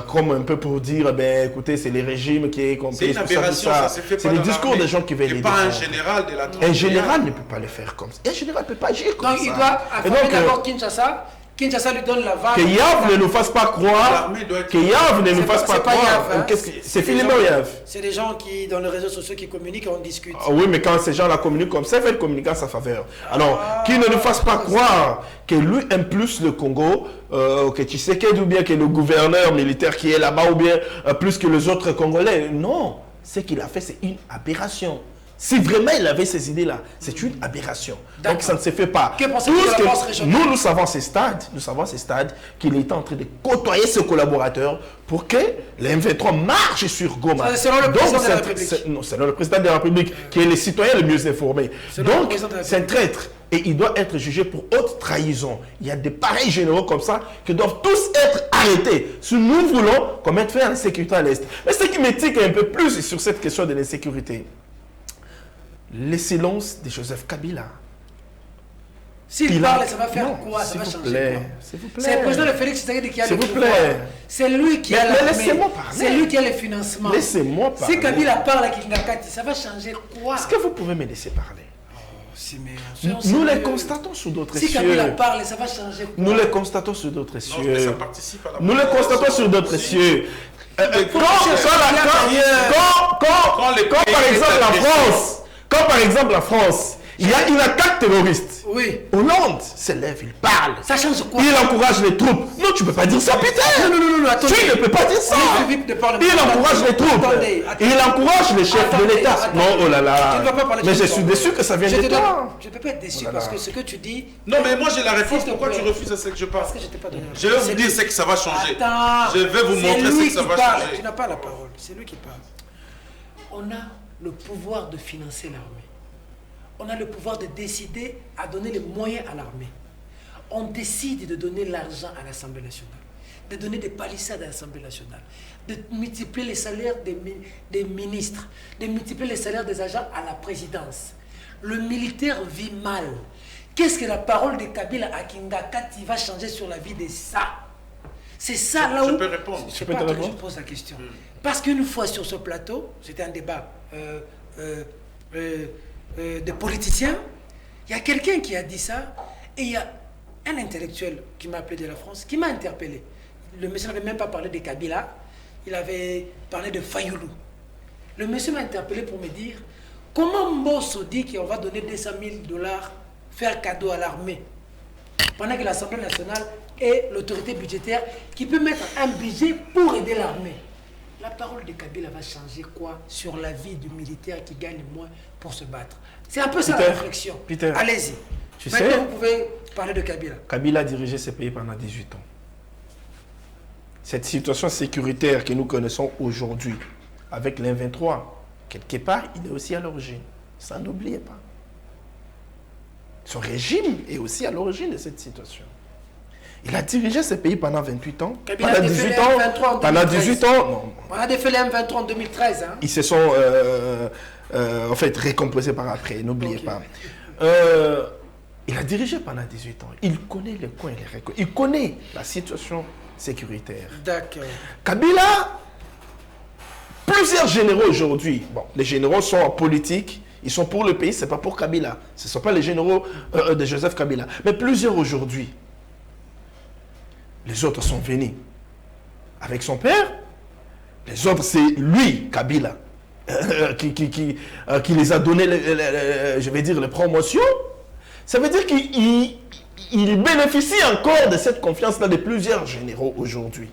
comme un peu pour dire, ben écoutez, c'est les régimes qui est C'est compris. une aberration, ça s'est fait C'est pas les dans discours l'armée. des gens qui veulent les Et pas un défendre. général de la Un 31e. général ne peut pas le faire comme ça. Un général ne peut pas agir comme Donc ça. il doit Et informer donc, d'abord Kinshasa. Kinshasa lui donne la vague. que Yav ne nous fasse pas croire, L'armée doit être- que Yav ne nous C'est fasse pas- pas c'est pas croire. Yav, hein. C'est Philibert Yav. C'est des gens qui, dans les réseaux sociaux, qui communiquent et on discute. Ah oui, mais quand ces gens-là communiquent comme ça, ils veulent communiquer en sa faveur. Alors, qu'ils ne nous fassent pas croire que lui impulse le Congo, que Tshisekedi ou bien que le gouverneur militaire qui est là-bas ou bien plus que les autres Congolais. Non, ce qu'il a fait, c'est une aberration. Si vraiment il avait ces idées-là, c'est une aberration. Donc ça ne se fait pas. Que pensez-vous de la force régionale? Nous savons à ce stade qu'il était en train de côtoyer ses collaborateurs pour que les M23 marchent sur Goma. Ça, selon le Donc, président de la c'est- République. c'est- non, selon le président de la République, qui est le citoyen le mieux informé. Selon le Donc, président de la c'est un traître. Et il doit être jugé pour haute trahison. Il y a des pareils généraux comme ça qui doivent tous être arrêtés. Si nous voulons qu'on mette fin à l'insécurité à l'Est. Mais ce qui me tique un peu plus sur cette question de l'insécurité, le silence de Joseph Kabila. S'il Il parle, a- ça va faire Non, quoi? Ça s'il va vous changer plaît, quoi? s'il vous plaît. C'est le président de Félix Tshisekedi qui a S'il le vous pouvoir. plaît. C'est lui qui Mais a l'armée. laissez-moi parler. C'est lui qui a les financements. Laissez-moi parler. Si Kabila parle à Kingakati, ça va changer quoi? Est-ce que vous pouvez me laisser parler? Si, mais Nous soyons les sérieux. constatons sous d'autres Si Kabila cieux. parle, ça va changer quoi? Nous les constatons sur d'autres Non, mais ça cieux. participe à la... Nous les constatons sur d'autres cieux. Quand par exemple la France, il y a une attaque terroriste. Oui. Hollande se lève, il parle. Ça change quoi? Il encourage les troupes. Non, tu ne peux pas dire ça, putain. Non, attendez. Tu ne peux pas dire ça. On est plus vite de parler. Il encourage les troupes. Attendez. Il encourage les chefs de Attendez, l'État. attendez. Non, oh là Tu ne là. vas pas parler de Mais je ça. suis déçu que ça vienne Je de te donne- toi. Je ne peux pas être déçu Oh là parce là. que ce que tu dis. Non, mais moi j'ai la réponse. S'il te Pourquoi plaît. tu refuses à ce que je parle? Parce que je t'ai pas donné la Je vais parole. vous dire ce que ça va changer. Attends. Je vais vous C'est montrer ce lui que ça qui va parle. changer. Tu n'as pas la parole. C'est lui qui parle. On a le pouvoir de financer l'armée. On a le pouvoir de décider à donner les moyens à l'armée. On décide de donner l'argent à l'Assemblée nationale, de donner des palissades à l'Assemblée nationale, de multiplier les salaires des ministres, de multiplier les salaires des agents à la présidence. Le militaire vit mal. Qu'est-ce que la parole de Kabila à Kingakati va changer sur la vie de ça? C'est ça là où... Je peux répondre. Je sais peux pas, te attends, je répondre pose la question. Parce qu'une fois sur ce plateau, c'était un débat de politiciens, il y a quelqu'un qui a dit ça, et il y a un intellectuel qui m'a appelé de la France, qui m'a interpellé. Le monsieur n'avait même pas parlé de Kabila, il avait parlé de Fayoulou. Le monsieur m'a interpellé pour me dire, comment Mbosso dit qu'on va donner 200 000 $, faire cadeau à l'armée, pendant que l'Assemblée nationale est l'autorité budgétaire qui peut mettre un budget pour aider l'armée. La parole de Kabila va changer quoi sur la vie du militaire qui gagne moins pour se battre? C'est un peu ça la réflexion. Peter, allez-y. tu Maintenant, sais- vous pouvez parler de Kabila. Kabila a dirigé ce pays pendant 18 ans. cette situation sécuritaire que nous connaissons aujourd'hui, avec l'M23, quelque part, il est aussi à l'origine. Ça, n'oubliez pas. Son régime est aussi à l'origine de cette situation. Il a dirigé ce pays pendant 28 ans. Kabila Pendant a défait 18 le ans. M23 en Pendant 2013. 18 ans. Non. On a défait les M23 en 2013. Hein. Ils se sont en fait récomposés par après, n'oubliez Ok. pas. Il a dirigé pendant 18 ans. Il connaît les coins et les recoins. Il connaît la situation sécuritaire. D'accord. Kabila, plusieurs généraux aujourd'hui, bon, les généraux sont en politique, ils sont pour le pays, ce n'est pas pour Kabila. Ce ne sont pas les généraux de Joseph Kabila. Mais plusieurs aujourd'hui, les autres sont venus avec son père. Les autres, c'est lui, Kabila, qui les a donné, je vais dire, les promotions. Ça veut dire qu'il bénéficie encore de cette confiance-là de plusieurs généraux aujourd'hui.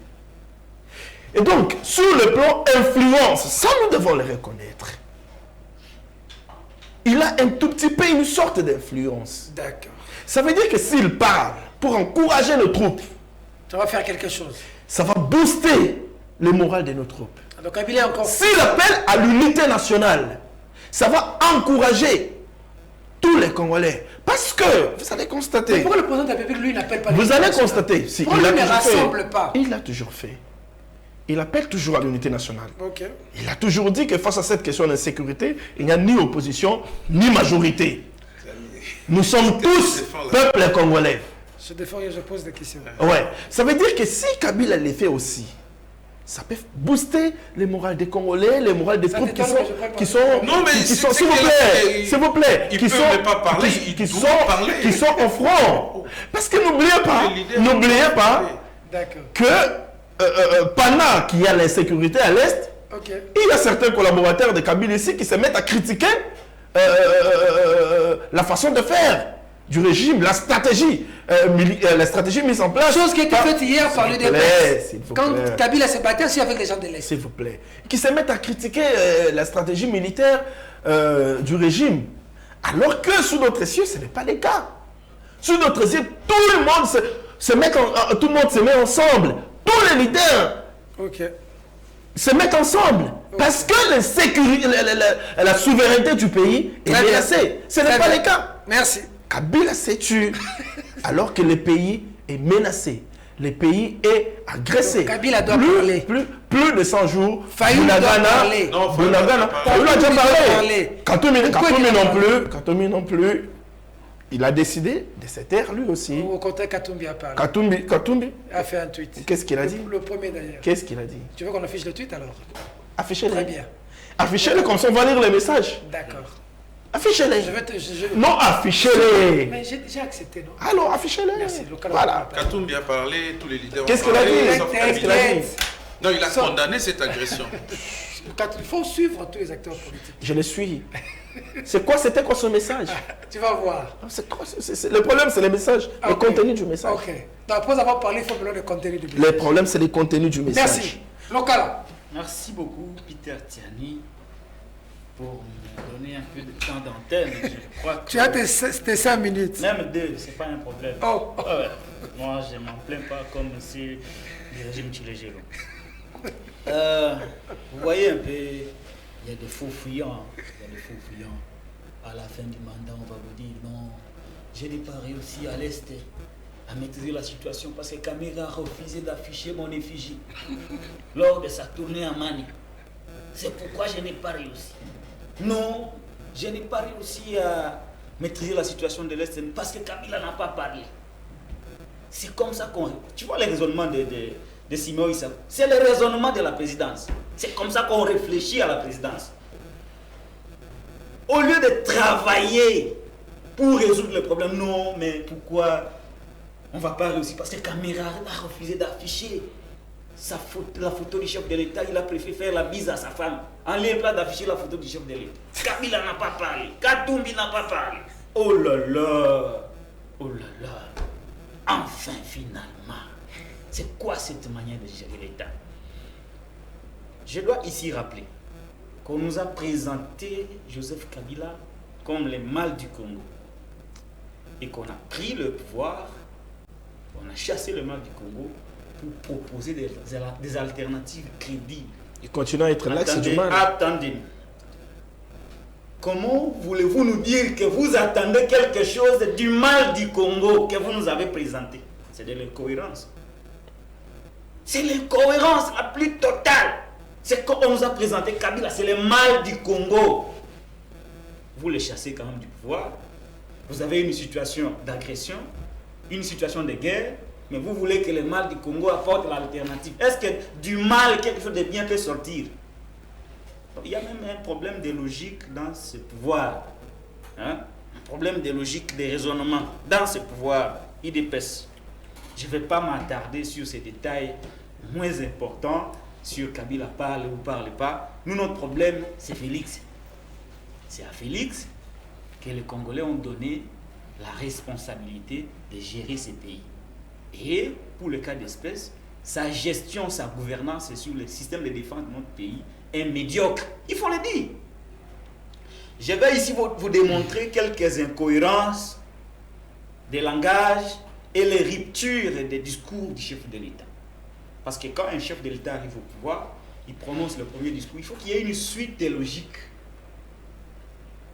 Et donc, sur le plan influence, ça nous devons le reconnaître. Il a un tout petit peu une sorte d'influence. D'accord. Ça veut dire que s'il parle pour encourager nos troupes, Ça va faire quelque chose. ça va booster le moral de nos troupes. Donc Kabila est encore... S'il appelle à l'unité nationale, ça va encourager tous les Congolais. Parce que, vous allez constater, Pourquoi le président de la République, lui, n'appelle pas... vous l'unité allez nationale? constater, si Pourquoi il a lui ne toujours rassemble fait, pas? il l'a toujours fait. Il appelle toujours à l'unité nationale. Ok. Il a toujours dit que face à cette question d'insécurité, il n'y a ni opposition, ni majorité. Nous sommes tous peuple congolais. Je défends et je pose des questions. Ouais. Ça veut dire que si Kabila le fait aussi, ça peut booster le moral des Congolais, le moral des Ça troupes t'étonne, mais je crois qui pas. sont, Non, mais qui c'est- sont, c'est s'il vous qu'il plaît, il- s'il vous plaît, il qui peut sont, ne pas parler, qui il sont, doit parler. qui sont au front. Parce que n'oubliez Les leaders pas, parler. D'accord. que pendant qu'il y a l'insécurité à l'Est, Ok. il y a certains collaborateurs de Kabila ici qui se mettent à critiquer la façon de faire du régime, la stratégie mise en place. Chose qui a été par- faite hier par S'il vous l'UDPS. plaît, s'il vous Quand plaît. Kabila s'est battu aussi avec les gens de l'Est. S'il vous plaît. Qui se mettent à critiquer la stratégie militaire du régime. Alors que sous notre cieux, ce n'est pas le cas. Sous notre cieux, tout le monde tout le monde se met ensemble. Tous les leaders Ok. se mettent ensemble. Parce que la souveraineté du pays est Très bien. menacée. Ce n'est Très pas bien. le cas. Merci. Kabila s'est tué alors que le pays est menacé. Le pays est agressé. Donc, Kabila doit parler. Plus de 100 jours. Fayoum doit parler. Non, Fayoum Bunagana. doit pas Fayoum a déjà Fayoum doit parlé. parler. Katoumi Pourquoi il doit non parler? plus. Katoumi non plus. Il a décidé de se taire lui aussi. Au contraire, Katumbi a parlé. Katumbi, A fait un tweet. qu'est-ce qu'il a dit? Le premier d'ailleurs. Qu'est-ce qu'il a dit? Tu veux qu'on affiche le tweet alors? Affichez-le. Très bien. Affichez-le comme ça on va lire les messages. D'accord. Affichez-les. Je vais te. Non, affichez-les. Mais j'ai accepté, non? Alors, affichez-les. Merci. Le cadre Voilà. va Katumbi a parlé, tous les leaders Qu'est-ce ont qu'il a parlé, dit? sauf Qu'est-ce qu'il Kabila. a dit? Non, il a Ça- condamné cette agression. Il faut suivre tous les acteurs politiques. Je le suis. C'était quoi son message? Tu vas voir. Le problème, c'est le message, le Ok. contenu du message. Ok. Donc, après avoir parlé, il faut me donner le contenu du Le message. problème, c'est le contenu du message. Merci. Local. Merci beaucoup, Peter Tiani, pour me donner un peu de temps d'antenne. Je crois que Tu as tes 5 minutes. même 2, c'est pas un problème. Oh. Ouais. Moi, je m'en plains pas comme c'est le régime Chilégélo. Vous voyez un peu, il y a des faux fuyants. Il y a des faux fuyants. À la fin du mandat, on va vous dire non, je n'ai pas réussi à l'Est à maîtriser la situation parce que Kamera a refusé d'afficher mon effigie lors de sa tournée en Mali. C'est pourquoi je n'ai pas réussi. Non, je n'ai pas réussi à maîtriser la situation de l'Est parce que Kabila n'a pas parlé. C'est comme ça qu'on... Tu vois les raisonnements de Simon Issa. C'est le raisonnement de la présidence. C'est comme ça qu'on réfléchit à la présidence. Au lieu de travailler pour résoudre le problème, non, mais pourquoi on ne va pas réussir? Parce que Kamera a refusé d'afficher la photo du chef de l'État. Il a préféré faire la bise à sa femme en lieu plat d'afficher la photo du chef de l'État. Kabila n'a pas parlé. Katumbi n'a pas parlé. Oh là là. Oh là là. Enfin, finalement. C'est quoi cette manière de gérer l'État? Je dois ici rappeler qu'on nous a présenté Joseph Kabila comme le mal du Congo. Et qu'on a pris le pouvoir, on a chassé le mal du Congo pour proposer des alternatives crédibles. Il continue à être l'axe du mal. Attendez. Comment voulez-vous nous dire que vous attendez quelque chose du mal du Congo que vous nous avez présenté? C'est de l'incohérence. C'est l'incohérence la plus totale. C'est qu'on nous a présenté Kabila, c'est le mal du Congo. Vous le chassez quand même du pouvoir. Vous avez une situation d'agression, une situation de guerre, mais vous voulez que le mal du Congo apporte l'alternative. Est-ce que du mal, quelque chose de bien peut sortir? Il y a même un problème de logique dans ce pouvoir. Un problème de logique, de raisonnement dans ce pouvoir IDPS. Je ne vais pas m'attarder sur ces détails moins importants, sur Kabila parle ou parle pas. Nous, notre problème, c'est Félix. C'est à Félix que les Congolais ont donné la responsabilité de gérer ces pays. Et pour le cas d'espèce, sa gestion, sa gouvernance sur le système de défense de notre pays est médiocre. Il faut le dire. Je vais ici vous démontrer quelques incohérences des langages et les ruptures des discours du chef de l'État. Parce que quand un chef de l'État arrive au pouvoir, il prononce le premier discours. Il faut qu'il y ait une suite de logiques.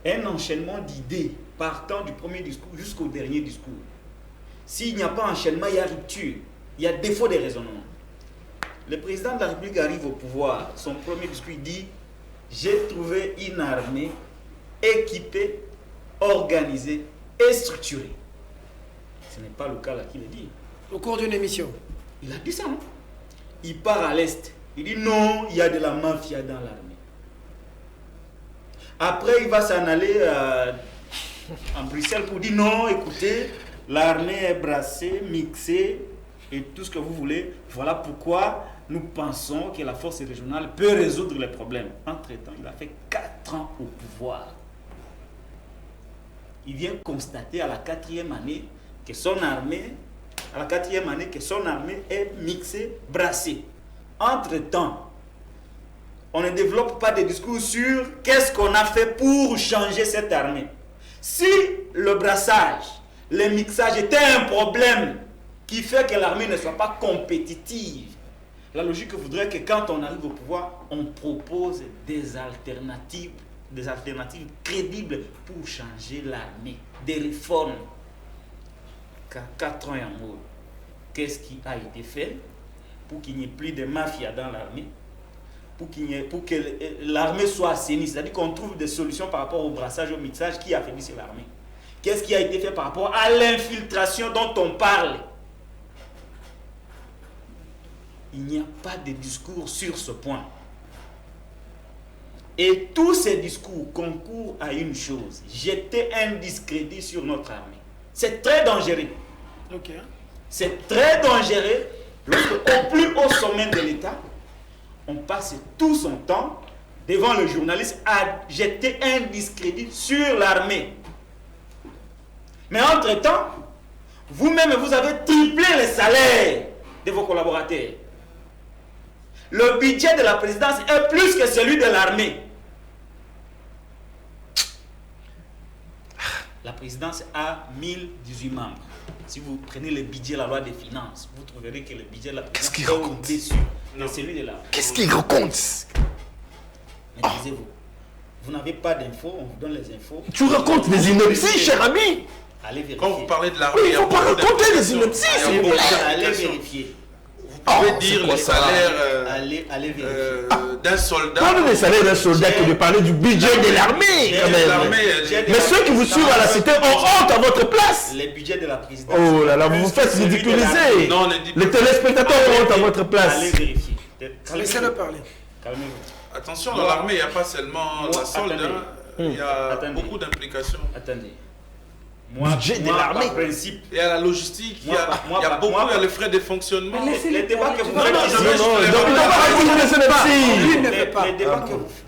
Un enchaînement d'idées partant du premier discours jusqu'au dernier discours. S'il n'y a pas enchaînement, il y a rupture. Il y a défaut de raisonnement. Le président de la République arrive au pouvoir. Son premier discours dit « J'ai trouvé une armée équipée, organisée et structurée. » Ce n'est pas le cas là qu'il le dit. Au cours d'une émission. Il a dit ça, non? Il part à l'Est. Il dit non, il y a de la mafia dans l'armée. Après, il va s'en aller en Bruxelles pour dire non, écoutez, l'armée est brassée, mixée et tout ce que vous voulez. Voilà pourquoi nous pensons que la force régionale peut résoudre les problèmes. Entre-temps, il a fait 4 ans au pouvoir. Il vient constater à la 4e année que son armée, est mixée, brassée. Entre-temps, on ne développe pas de discours sur qu'est-ce qu'on a fait pour changer cette armée. Si le brassage, le mixage était un problème qui fait que l'armée ne soit pas compétitive, la logique voudrait que quand on arrive au pouvoir, on propose des alternatives crédibles pour changer l'armée, des réformes. 4 ans et en haut, qu'est-ce qui a été fait pour qu'il n'y ait plus de mafia dans l'armée, pour que l'armée soit assainie, c'est-à-dire qu'on trouve des solutions par rapport au brassage, au mixage qui affaiblissent l'armée. Qu'est-ce qui a été fait par rapport à l'infiltration dont on parle? Il n'y a pas de discours sur ce point. Et tous ces discours concourent à une chose, jeter un discrédit sur notre armée. C'est très dangereux. Ok. C'est très dangereux lorsque, au plus haut sommet de l'État, on passe tout son temps devant le journaliste à jeter un discrédit sur l'armée. Mais entre-temps, vous-même, vous avez triplé les salaires de vos collaborateurs. Le budget de la présidence est plus que celui de l'armée. La présidence a 1018 membres. Si vous prenez le budget de la loi des finances, vous trouverez que le budget de la présidence est au-dessus de celui de l'armée. Qu'est-ce qu'il raconte? Maîtrisez-vous. Vous n'avez pas d'infos, on vous donne les infos. Tu racontes des inepties, cher ami. Allez vérifier. Quand vous parlez de l'armée, Oui, il ne faut pas raconter des inepties, s'il vous plaît. Allez vérifier. Vous pouvez dire le salaire Allez vérifier. d'un soldat. Pas le salaire d'un soldat que de parler du budget de l'armée, quand même. Mais ceux qui vous suivent à la cité ont honte à votre place. Les budgets de la présidence. Oh là là, vous vous faites ridiculiser. Non, ne dites pas. Les téléspectateurs ont honte à votre Allez place. vérifier. Laissez-le parler. Calmez-vous. Attention, dans l'armée, il n'y a pas seulement la solde, attendez. il y a Attendez. beaucoup d'implications. Attendez. Budget de l'armée. Par principe, Il y a la logistique, il y a beaucoup, il y a les frais de fonctionnement. les débats que vous Non, faites non, ici, je vais Non, juste les donc il n'a ramener pas à la- raconté des inepties. Lui, il ne fait pas.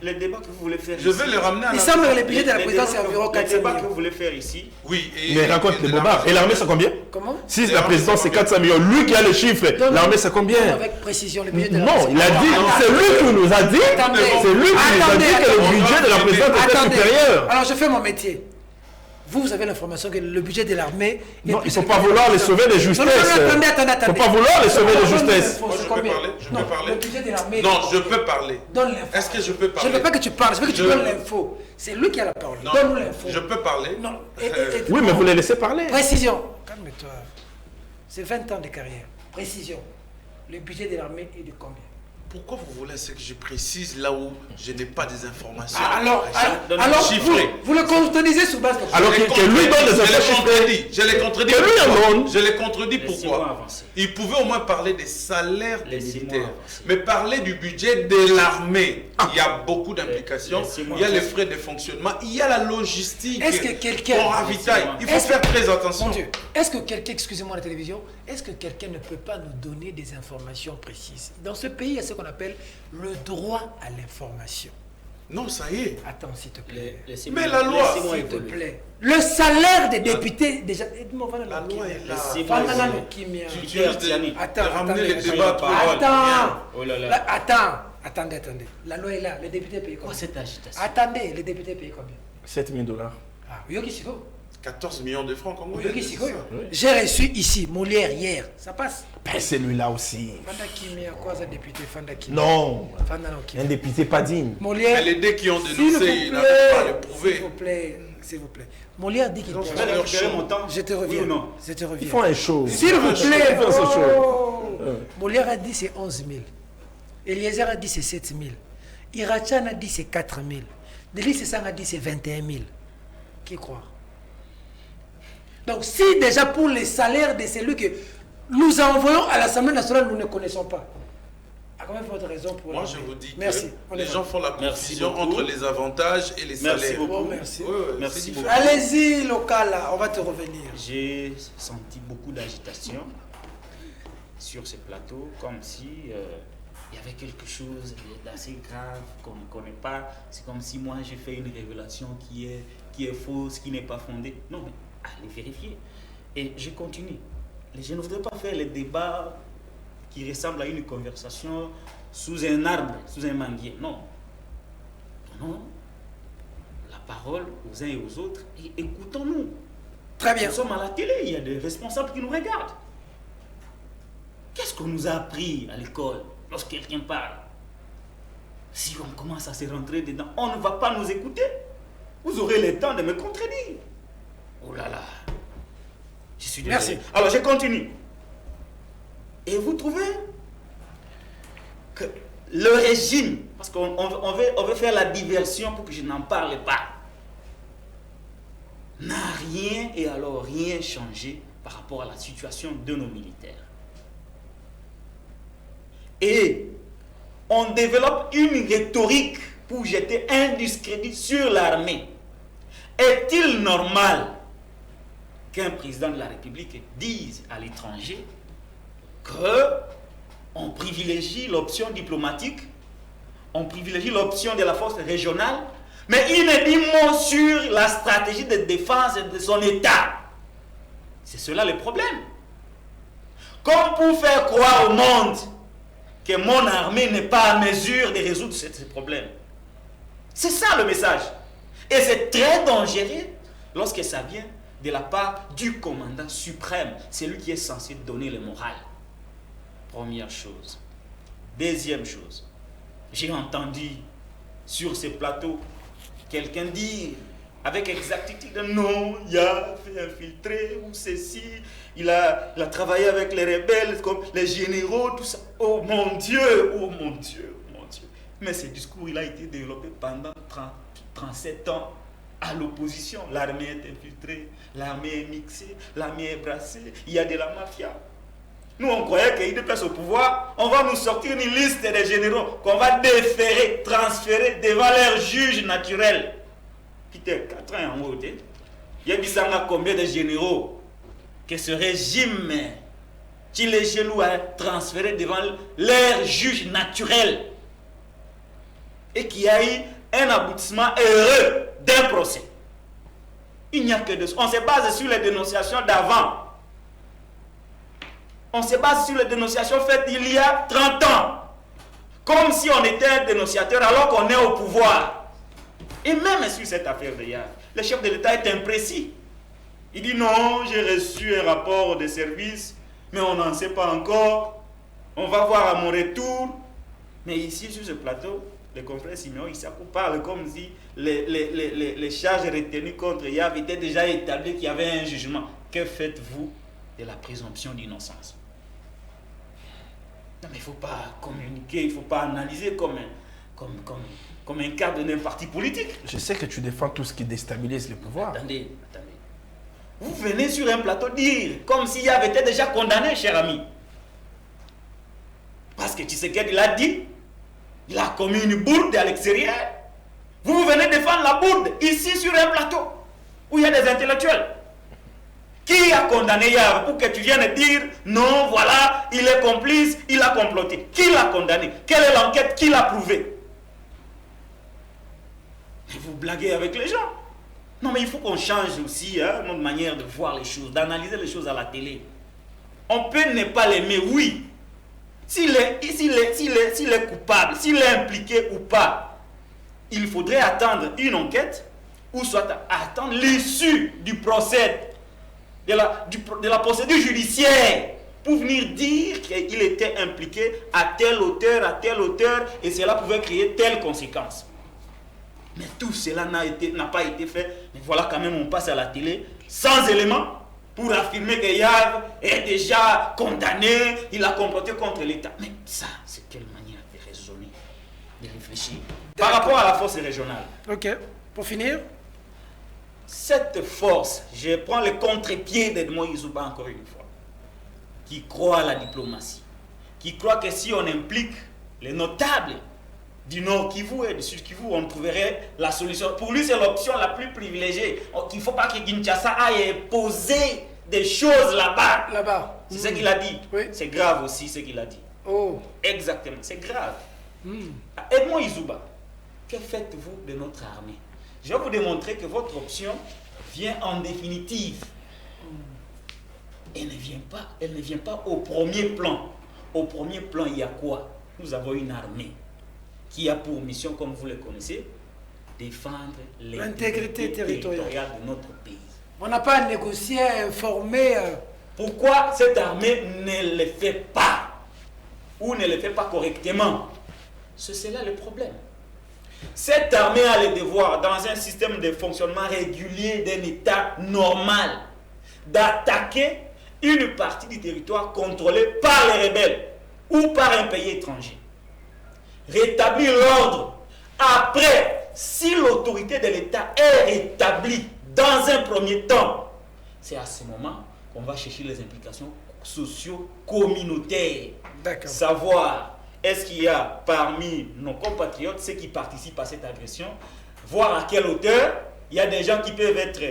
les débats que vous voulez faire Je vais ici, les ramener à Il la... semble que les budgets de la les présidence c'est débats que- environ les 400 débats que 000. vous voulez faire ici, Oui, Mais raconte les bobards. Et l'armée, c'est combien? Comment? Si la présidence, c'est 400 millions. Lui qui a les chiffres, l'armée, c'est combien? Avec précision, le budget de la Non, il a dit, présidence. c'est lui qui nous a dit, Attendez. c'est lui qui nous a dit que le budget de la présidence était Attendez. supérieur. Alors je fais mon métier. vous avez l'information que le budget de l'armée... Non, il ne faut pas vouloir les sauver de justesse. Attendez. Il ne faut pas vouloir les sauver de justesse. Moi, je peux parler. Je peux parler. Le budget de l'armée... Non, je peux parler. Donne l'info. Est-ce que je peux parler? Je ne veux pas que tu parles, je veux que tu donnes l'info. C'est lui qui a la parole. Non, Donne-nous l'info. je peux parler. Non. Oui, mais vous les laissez parler. Précision. Calme-toi. C'est 20 ans de carrière. Précision. Le budget de l'armée est de combien? Pourquoi vous voulez que je précise là où je n'ai pas des informations Alors chiffrées? vous le contredisez sous base de... Alors que lui donne des infos chiffrées. Je l'ai contredit. Que lui en donne. Je l'ai contredit Laissez-moi pourquoi? avancer. Il pouvait au moins parler des salaires des Laissez-moi militaires. avancer. Mais parler du budget de l'armée, il y a beaucoup d'implications. Laissez-moi Il y a les avancer. frais de fonctionnement, il y a la logistique. Est-ce que quelqu'un... On ravitaille. Il faut Est-ce faire que- très Mon attention. Dieu, est-ce que quelqu'un, excusez-moi la télévision, est-ce que quelqu'un ne peut pas nous donner des informations précises? Dans ce pays, il y a ce qu'on appelle le droit à l'information. Non, ça y est. Attends, s'il te plaît. Mais la loi, laissez-moi S'il te évoluer. plaît. Le salaire des députés, déjà... Aide-moi, voilà La loi est là. Laissez-moi Voilà évoluer. le kimia. Tu utilises de Attends, ramener attendez. les débats trop loin. Attends. Oh là là. Attendez. La loi est là. Les députés payent Quoi combien? cette agitation? Attendez, les députés payent combien? 7 000 $. Ah, Yogi Siko. 14 millions de francs congolais. Yogi Siko. c'est ça. J'ai reçu ici Molière hier. Ça passe. Ben, celui-là aussi. Fanda Kimia, quoi ça député Fanda Kimia? Non. Fanda non Kimia. Un député pas digne. Molière. Mais les deux qui ont S'il dénoncé, vous ils plaît, n'arrivent pas à le s'il prouver. vous plaît, s'il vous plaît. Molière dit qu'il Non, paye. Je vais récupérer mon temps. Je te Oui reviens. ou non? Je te Ils reviens. font un show. S'il vous plaît. Ils font ce show. Molière a dit c'est 11 000. Eliezer a dit c'est 7 000. Irachan a dit c'est 4 000. Delis Sang a dit c'est 21 000. Qui croit? Donc si déjà pour les salaires de celui que nous envoyons à l'Assemblée nationale, nous ne connaissons pas. À combien votre raison pour... Moi, je vous dis Merci. que les gens font la Merci confusion beaucoup. entre les avantages et les Merci salaires. beaucoup. Oh, merci. Ouais, ouais, Merci c'est beaucoup. différent. Allez-y, local, là, on va te revenir. J'ai senti beaucoup d'agitation sur ce plateau, comme si il y avait quelque chose d'assez grave qu'on ne connaît pas. C'est comme si moi j'ai fait une révélation qui est fausse, qui n'est pas fondée. Non, mais allez vérifier. Et je continue. Je ne voudrais pas faire les débats qui ressemblent à une conversation sous un arbre, sous un manguier. Non. Donnons la parole aux uns et aux autres et écoutons-nous. Très bien. Nous sommes à la télé, il y a des responsables qui nous regardent. Qu'est-ce qu'on nous a appris à l'école lorsque quelqu'un parle? Si on commence à se rentrer dedans, on ne va pas nous écouter. Vous aurez le temps de me contredire. Oh là là. Je suis désolé. Merci. Alors je continue. Et vous trouvez que le régime, parce qu'on veut faire la diversion pour que je n'en parle pas, n'a rien et alors rien changé par rapport à la situation de nos militaires. Et on développe une rhétorique pour jeter un discrédit sur l'armée. Est-il normal qu'un président de la République dise à l'étranger qu'on privilégie l'option diplomatique, on privilégie l'option de la force régionale, mais il ne dit mot sur la stratégie de défense de son État? C'est cela le problème. Comme pour faire croire au monde que mon armée n'est pas à mesure de résoudre ces problèmes. C'est ça le message. Et c'est très dangereux lorsque ça vient de la part du commandant suprême. C'est lui qui est censé donner le moral. Première chose. Deuxième chose. J'ai entendu sur ces plateaux quelqu'un dire avec exactitude, non, il a fait infiltrer ou ceci, il a travaillé avec les rebelles, comme les généraux, tout ça. Oh mon Dieu, oh mon Dieu, oh mon Dieu. Mais ce discours, il a été développé pendant 37 ans à l'opposition. L'armée est infiltrée, l'armée est mixée, l'armée est brassée, il y a de la mafia. Nous, on croyait qu'il de place au pouvoir, on va nous sortir une liste des généraux qu'on va déférer, transférer devant leurs juges naturels. Peter, 4 ans en haut, il y a combien de généraux que ce régime Tchilegelou a transféré devant leurs juges naturels et qui a eu un aboutissement heureux d'un procès. Il n'y a que deux. On se base sur les dénonciations d'avant. On se base sur les dénonciations faites il y a 30 ans. Comme si on était un dénonciateur alors qu'on est au pouvoir. Et même sur cette affaire de hier, le chef de l'État est imprécis. Il dit non, j'ai reçu un rapport de service, mais on n'en sait pas encore. On va voir à mon retour. Mais ici, sur ce plateau, le confrère Simeon Issakou parle comme si les charges retenues contre Yav étaient déjà établies, qu'il y avait un jugement. Que faites-vous de la présomption d'innocence? Non, mais il ne faut pas communiquer, il ne faut pas analyser comme un cadre d'un parti politique. Je sais que tu défends tout ce qui déstabilise le pouvoir. Attendez. Vous venez sur un plateau dire comme si Yav était déjà condamné, cher ami. Parce que Tshisekedi l'a dit, il a commis une bourde à l'extérieur. Vous venez défendre la bourde ici sur un plateau où il y a des intellectuels. Qui a condamné Yav pour que tu viennes dire non, voilà, il est complice, il a comploté? Qui l'a condamné? Quelle est l'enquête? Qui l'a prouvé? Vous blaguez avec les gens. Non, mais il faut qu'on change aussi notre manière de voir les choses, d'analyser les choses à la télé. On peut ne pas l'aimer, oui. S'il est coupable, s'il est impliqué ou pas, il faudrait attendre une enquête ou soit attendre l'issue du procès, de la procédure judiciaire pour venir dire qu'il était impliqué à telle hauteur, et cela pouvait créer telle conséquence. Mais tout cela n'a pas été fait. Mais voilà, quand même, on passe à la télé sans éléments pour affirmer que Yav est déjà condamné, il a comploté contre l'État. Mais ça, c'est quelle manière de raisonner, de réfléchir par rapport à la force régionale? Ok, pour finir. Cette force, je prends le contre-pied d'Edmond Izouba encore une fois, qui croit à la diplomatie, qui croit que si on implique les notables du Nord Kivu et du Sud Kivu, on trouverait la solution. Pour lui, c'est l'option la plus privilégiée. Il ne faut pas que Kinshasa aille poser des choses là-bas. Là-bas. C'est ce qu'il a dit. Oui. C'est grave aussi ce qu'il a dit. Oh. Exactement, c'est grave. Edmond Izouba, que faites-vous de notre armée? Je vais vous démontrer que votre option vient en définitive. Elle ne vient pas au premier plan. Au premier plan, il y a quoi? Nous avons une armée qui a pour mission, comme vous le connaissez, défendre l'intégrité territoriale de notre pays. On n'a pas négocié, informé. Pourquoi cette armée ne le fait pas ou ne le fait pas correctement? C'est là le problème. Cette armée a le devoir, dans un système de fonctionnement régulier d'un État normal, d'attaquer une partie du territoire contrôlée par les rebelles ou par un pays étranger. Rétablir l'ordre. Après, si l'autorité de l'État est rétablie dans un premier temps, c'est à ce moment qu'on va chercher les implications socio-communautaires. D'accord. Savoir, est-ce qu'il y a parmi nos compatriotes ceux qui participent à cette agression, voir à quelle hauteur. Il y a des gens qui peuvent être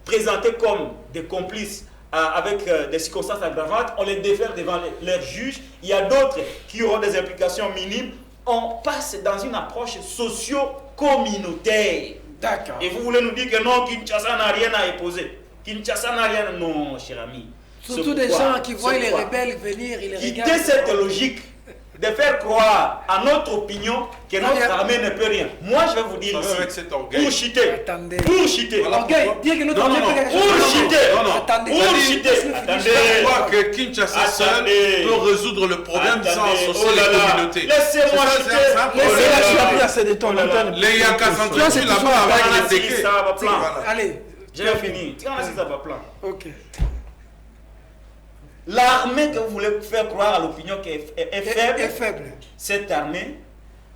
présentés comme des complices avec des circonstances aggravantes, on les défère devant leurs juges. Il y a d'autres qui auront des implications minimes. On passe dans une approche socio-communautaire. D'accord. Et vous voulez nous dire que non, Kinshasa n'a rien à imposer. Kinshasa n'a rien... Non, cher ami. Surtout des gens qui voient les rebelles venir, ils les regardent. Quittez cette logique de faire croire à notre opinion que notre armée ne peut rien. Moi, je vais vous dire ici, avec cet orgueil. pour chiter, Attendez. pour chiter, Orgueil, dire que notre armée peut quelque chose. pour chiter, Attendez. pour chiter, attendez. Je crois que Kinshasa seul peut résoudre le problème sans associer les communautés. Laissez-moi C'est ça, chiter. c'est un problème. Laissez-la, tu as pris assez de temps. Les Yaka centrés c'est là-bas toujours avec Voilà, les si décrets. ça va plan. Allez. Je vais finir. Tiens, si ça va plan. Ok. L'armée que vous voulez faire croire à l'opinion qu'elle est faible, Est faible. cette armée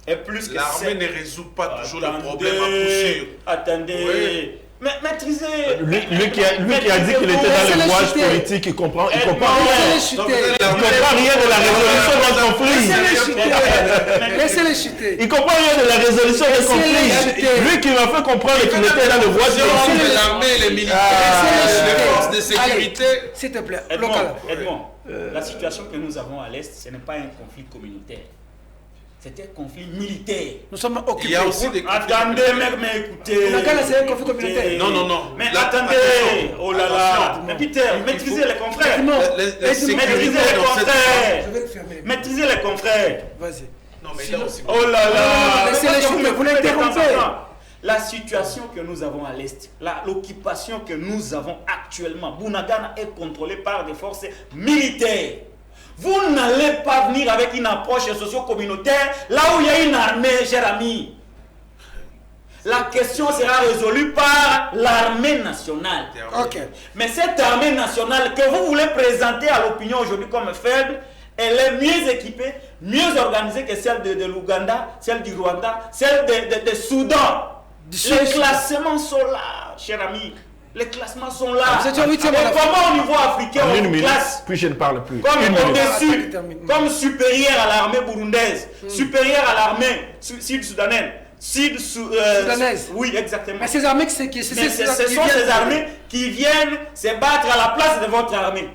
est plus que L'armée ne résout pas toujours le problème à coup sûr. Attendez. Oui. Mais maîtrisez. Lui qui a dit qu'il était dans le rouage politique, il comprend rien. Laissez-les Il chuter. comprend rien de la résolution d'un conflit. Laissez-les chuter. Laissez-les chuter. Il comprend rien de la résolution d'un conflit. Lui qui m'a fait comprendre qu'il était dans le rouage politique. L'armée, les militaires, les forces de sécurité. S'il te plaît, Edmond, local. la situation que nous avons à l'Est, ce n'est pas un conflit communautaire. C'était un conflit militaire. Nous sommes occupés. Il y a aussi des Attendez, mais écoutez. Local, c'est un conflit communautaire. Non. Mais Là, attendez. attention. Oh là là. Mais Peter, maîtrisez les confrères. Non. Les Maîtrisez sécurités les dans cette... confrères. Je vais le fermer. Maîtrisez les confrères. Vas-y. Non, mais là aussi. Oh là là. Laissez-les chuter, vous l'interrompez. La situation que nous avons à l'Est, l'occupation que nous avons actuellement, Bunagana est contrôlée par des forces militaires. Vous n'allez pas venir avec une approche socio-communautaire là où il y a une armée, cher ami. La question sera résolue par l'armée nationale. Ok. Mais cette armée nationale que vous voulez présenter à l'opinion aujourd'hui comme faible, elle est mieux équipée, mieux organisée que celle de l'Ouganda, celle du Rwanda, celle de Soudan. Les classements sont là, cher ami. Les classements sont là. Et comment au niveau africain on classe puis je ne parle plus. comme au-dessus, comme supérieur à l'armée burundaise, supérieur à l'armée sud-soudanaise. Soudanaise. Oui, exactement. Mais ces armées, ce sont ces armées qui viennent se battre à la place de votre armée.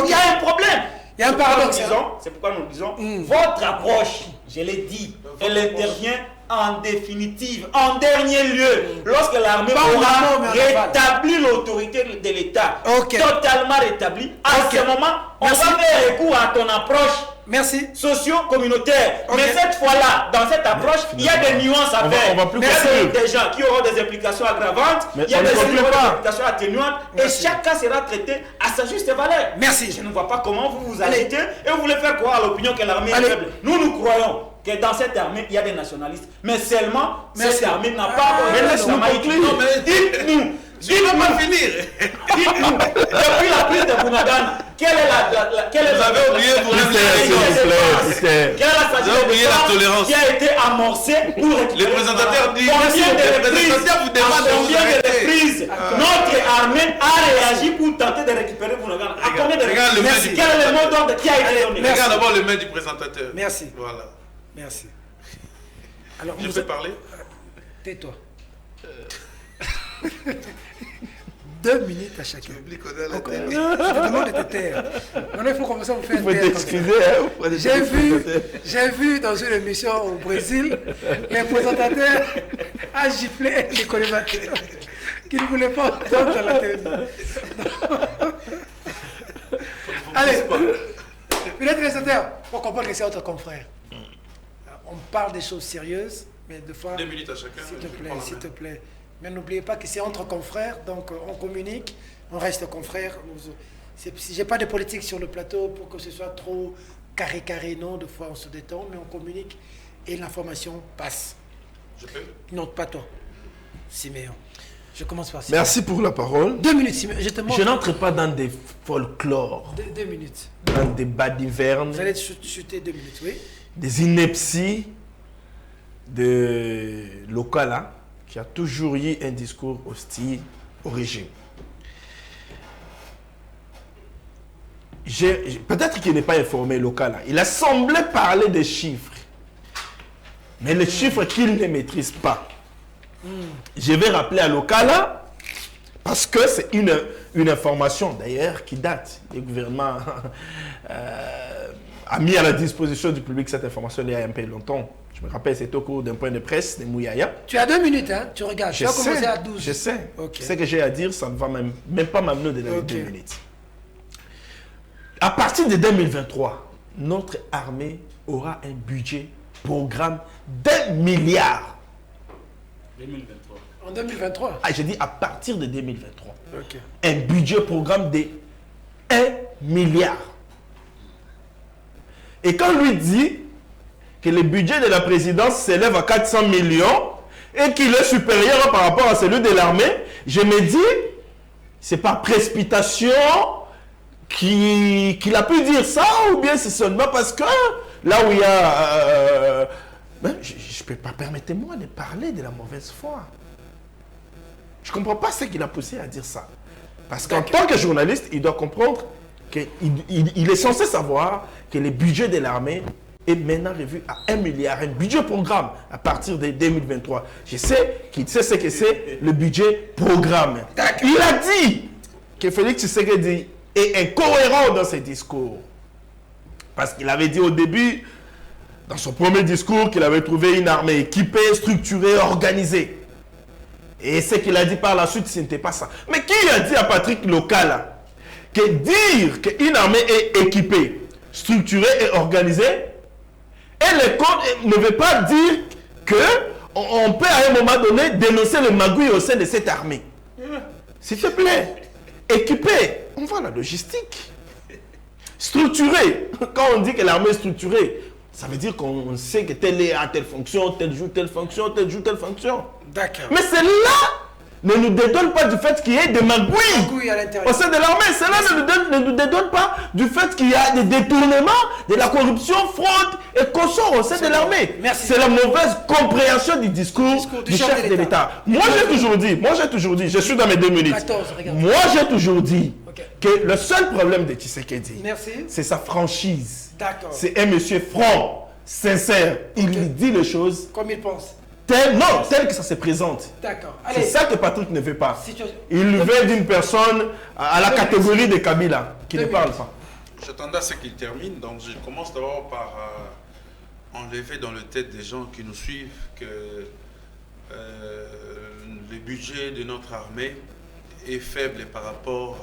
Il y a un problème. Il y a un paradoxe. C'est pourquoi nous disons, votre approche, je l'ai dit, elle intervient en définitive, en dernier lieu, lorsque l'armée aura rétabli l'autorité de l'État, totalement rétablie. À ce moment, on va faire recours à ton approche. Merci. Socio-communautaire. Mais cette fois-là, dans cette approche, il y a des nuances à faire. Il y a des gens qui auront des implications aggravantes, il y a des gens qui auront des implications atténuantes, et chaque cas sera traité à sa juste valeur. Merci. Je ne vois pas comment vous vous agitez et vous voulez faire croire à l'opinion que l'armée est faible. Nous croyons que dans cette armée, il y a des nationalistes. Mais seulement, cette armée n'a pas... Dites-nous. Dites-moi finir. Dites-nous, depuis la prise de Bunagana, quelle est Vous avez oublié pour quelle est la stratégie de défense qui a été amorcée pour récupérer les présentateurs disent combien de reprises notre armée a réagi pour tenter de récupérer Bunagana? À combien de reprises? Quel est le mot d'ordre qui a été donné? Regarde d'abord le mail du présentateur. Merci. Voilà. Merci. Alors, Je peux parler? Tais-toi. 2 minutes à chacun. Je te demande de te taire. Maintenant, il faut commencer à vous faire Il faut t'excuser. J'ai vu dans une émission au Brésil, les présentateurs a giflé les collimateurs qui ne voulaient pas entendre dans la télévision. Allez, les présentateurs, pour comprendre que c'est votre confrère. On parle des choses sérieuses, mais des fois... 2 minutes à chacun. S'il te plaît. Mais n'oubliez pas que c'est entre confrères, donc on communique, on reste confrères. Je n'ai pas de politique sur le plateau pour que ce soit trop carré, non, des fois on se détend, mais on communique et l'information passe. Je peux? Non, pas toi, Siméon. Je commence par Siméon. Merci pour la parole. 2 minutes, Siméon. Je n'entre pas dans des folklores, 2 minutes. dans des balivernes, Vous allez chuter 2 minutes, oui. des inepties de Lokala, qui a toujours eu un discours hostile au régime. Peut-être qu'il n'est pas informé Lokala. Il a semblé parler des chiffres, mais les chiffres qu'il ne maîtrise pas. Je vais rappeler à Lokala, parce que c'est une information d'ailleurs qui date. Le gouvernement a mis à la disposition du public cette information il y a un peu longtemps. Je me rappelle, c'était au cours d'un point de presse de Mouyaya. Tu as 2 minutes, hein? Tu regardes. Tu vas commencer à 12. Je sais. Okay. Ce que j'ai à dire, ça ne va même pas m'amener de 2 minutes. À partir de 2023, notre armée aura un budget programme d'1 milliard. 2023. En 2023? Ah, j'ai dit à partir de 2023. Okay. Un budget programme de 1 milliard. Et quand lui dit que le budget de la présidence s'élève à 400 millions et qu'il est supérieur par rapport à celui de l'armée, je me dis, c'est par précipitation qu'il a pu dire ça, ou bien c'est seulement parce que là où il y a... je ne peux pas, permettez-moi de parler de la mauvaise foi. Je ne comprends pas ce qu'il a poussé à dire ça. Parce qu'en tant que journaliste, il doit comprendre qu'il est censé savoir que le budget de l'armée est maintenant revu à 1 milliard, un budget programme à partir de 2023. Je sais qu'il sait ce que c'est le budget programme. Il a dit que Félix Tshisekedi est incohérent dans ses discours. Parce qu'il avait dit au début, dans son premier discours, qu'il avait trouvé une armée équipée, structurée, organisée. Et ce qu'il a dit par la suite, ce n'était pas ça. Mais qui a dit à Patrick Lokala que dire qu'une armée est équipée, structurée et organisée, et le code ne veut pas dire on peut à un moment donné dénoncer le magouille au sein de cette armée. S'il te plaît, équipé, on voit la logistique. Structuré. Quand on dit que l'armée est structurée, ça veut dire qu'on sait que tel est à telle fonction, tel joue telle fonction, tel joue telle fonction. D'accord. Mais cela ne nous dédonne pas du fait qu'il y ait des magouilles à l'intérieur. au sein de l'armée. Cela ne nous dédonne pas du fait qu'il y a des détournements, de la corruption, fraude et consort au sein de l'armée. Merci. C'est la mauvaise compréhension du discours du chef de l'État. Moi j'ai toujours dit, je suis dans mes 2 minutes. 14, regarde. Moi j'ai toujours dit Ok. que le seul problème de Tshisekedi, Merci. c'est sa franchise. D'accord. C'est un monsieur franc, sincère. Il dit les choses Comme il pense. tel que ça se présente. D'accord. C'est Allez. ça que Patrick ne veut pas. Si tu- Il veut d'une personne à la catégorie de Kabila, qui ne parle pas. J'attendais à ce qu'il termine, donc je commence d'abord par enlever dans le tête des gens qui nous suivent que le budget de notre armée est faible par rapport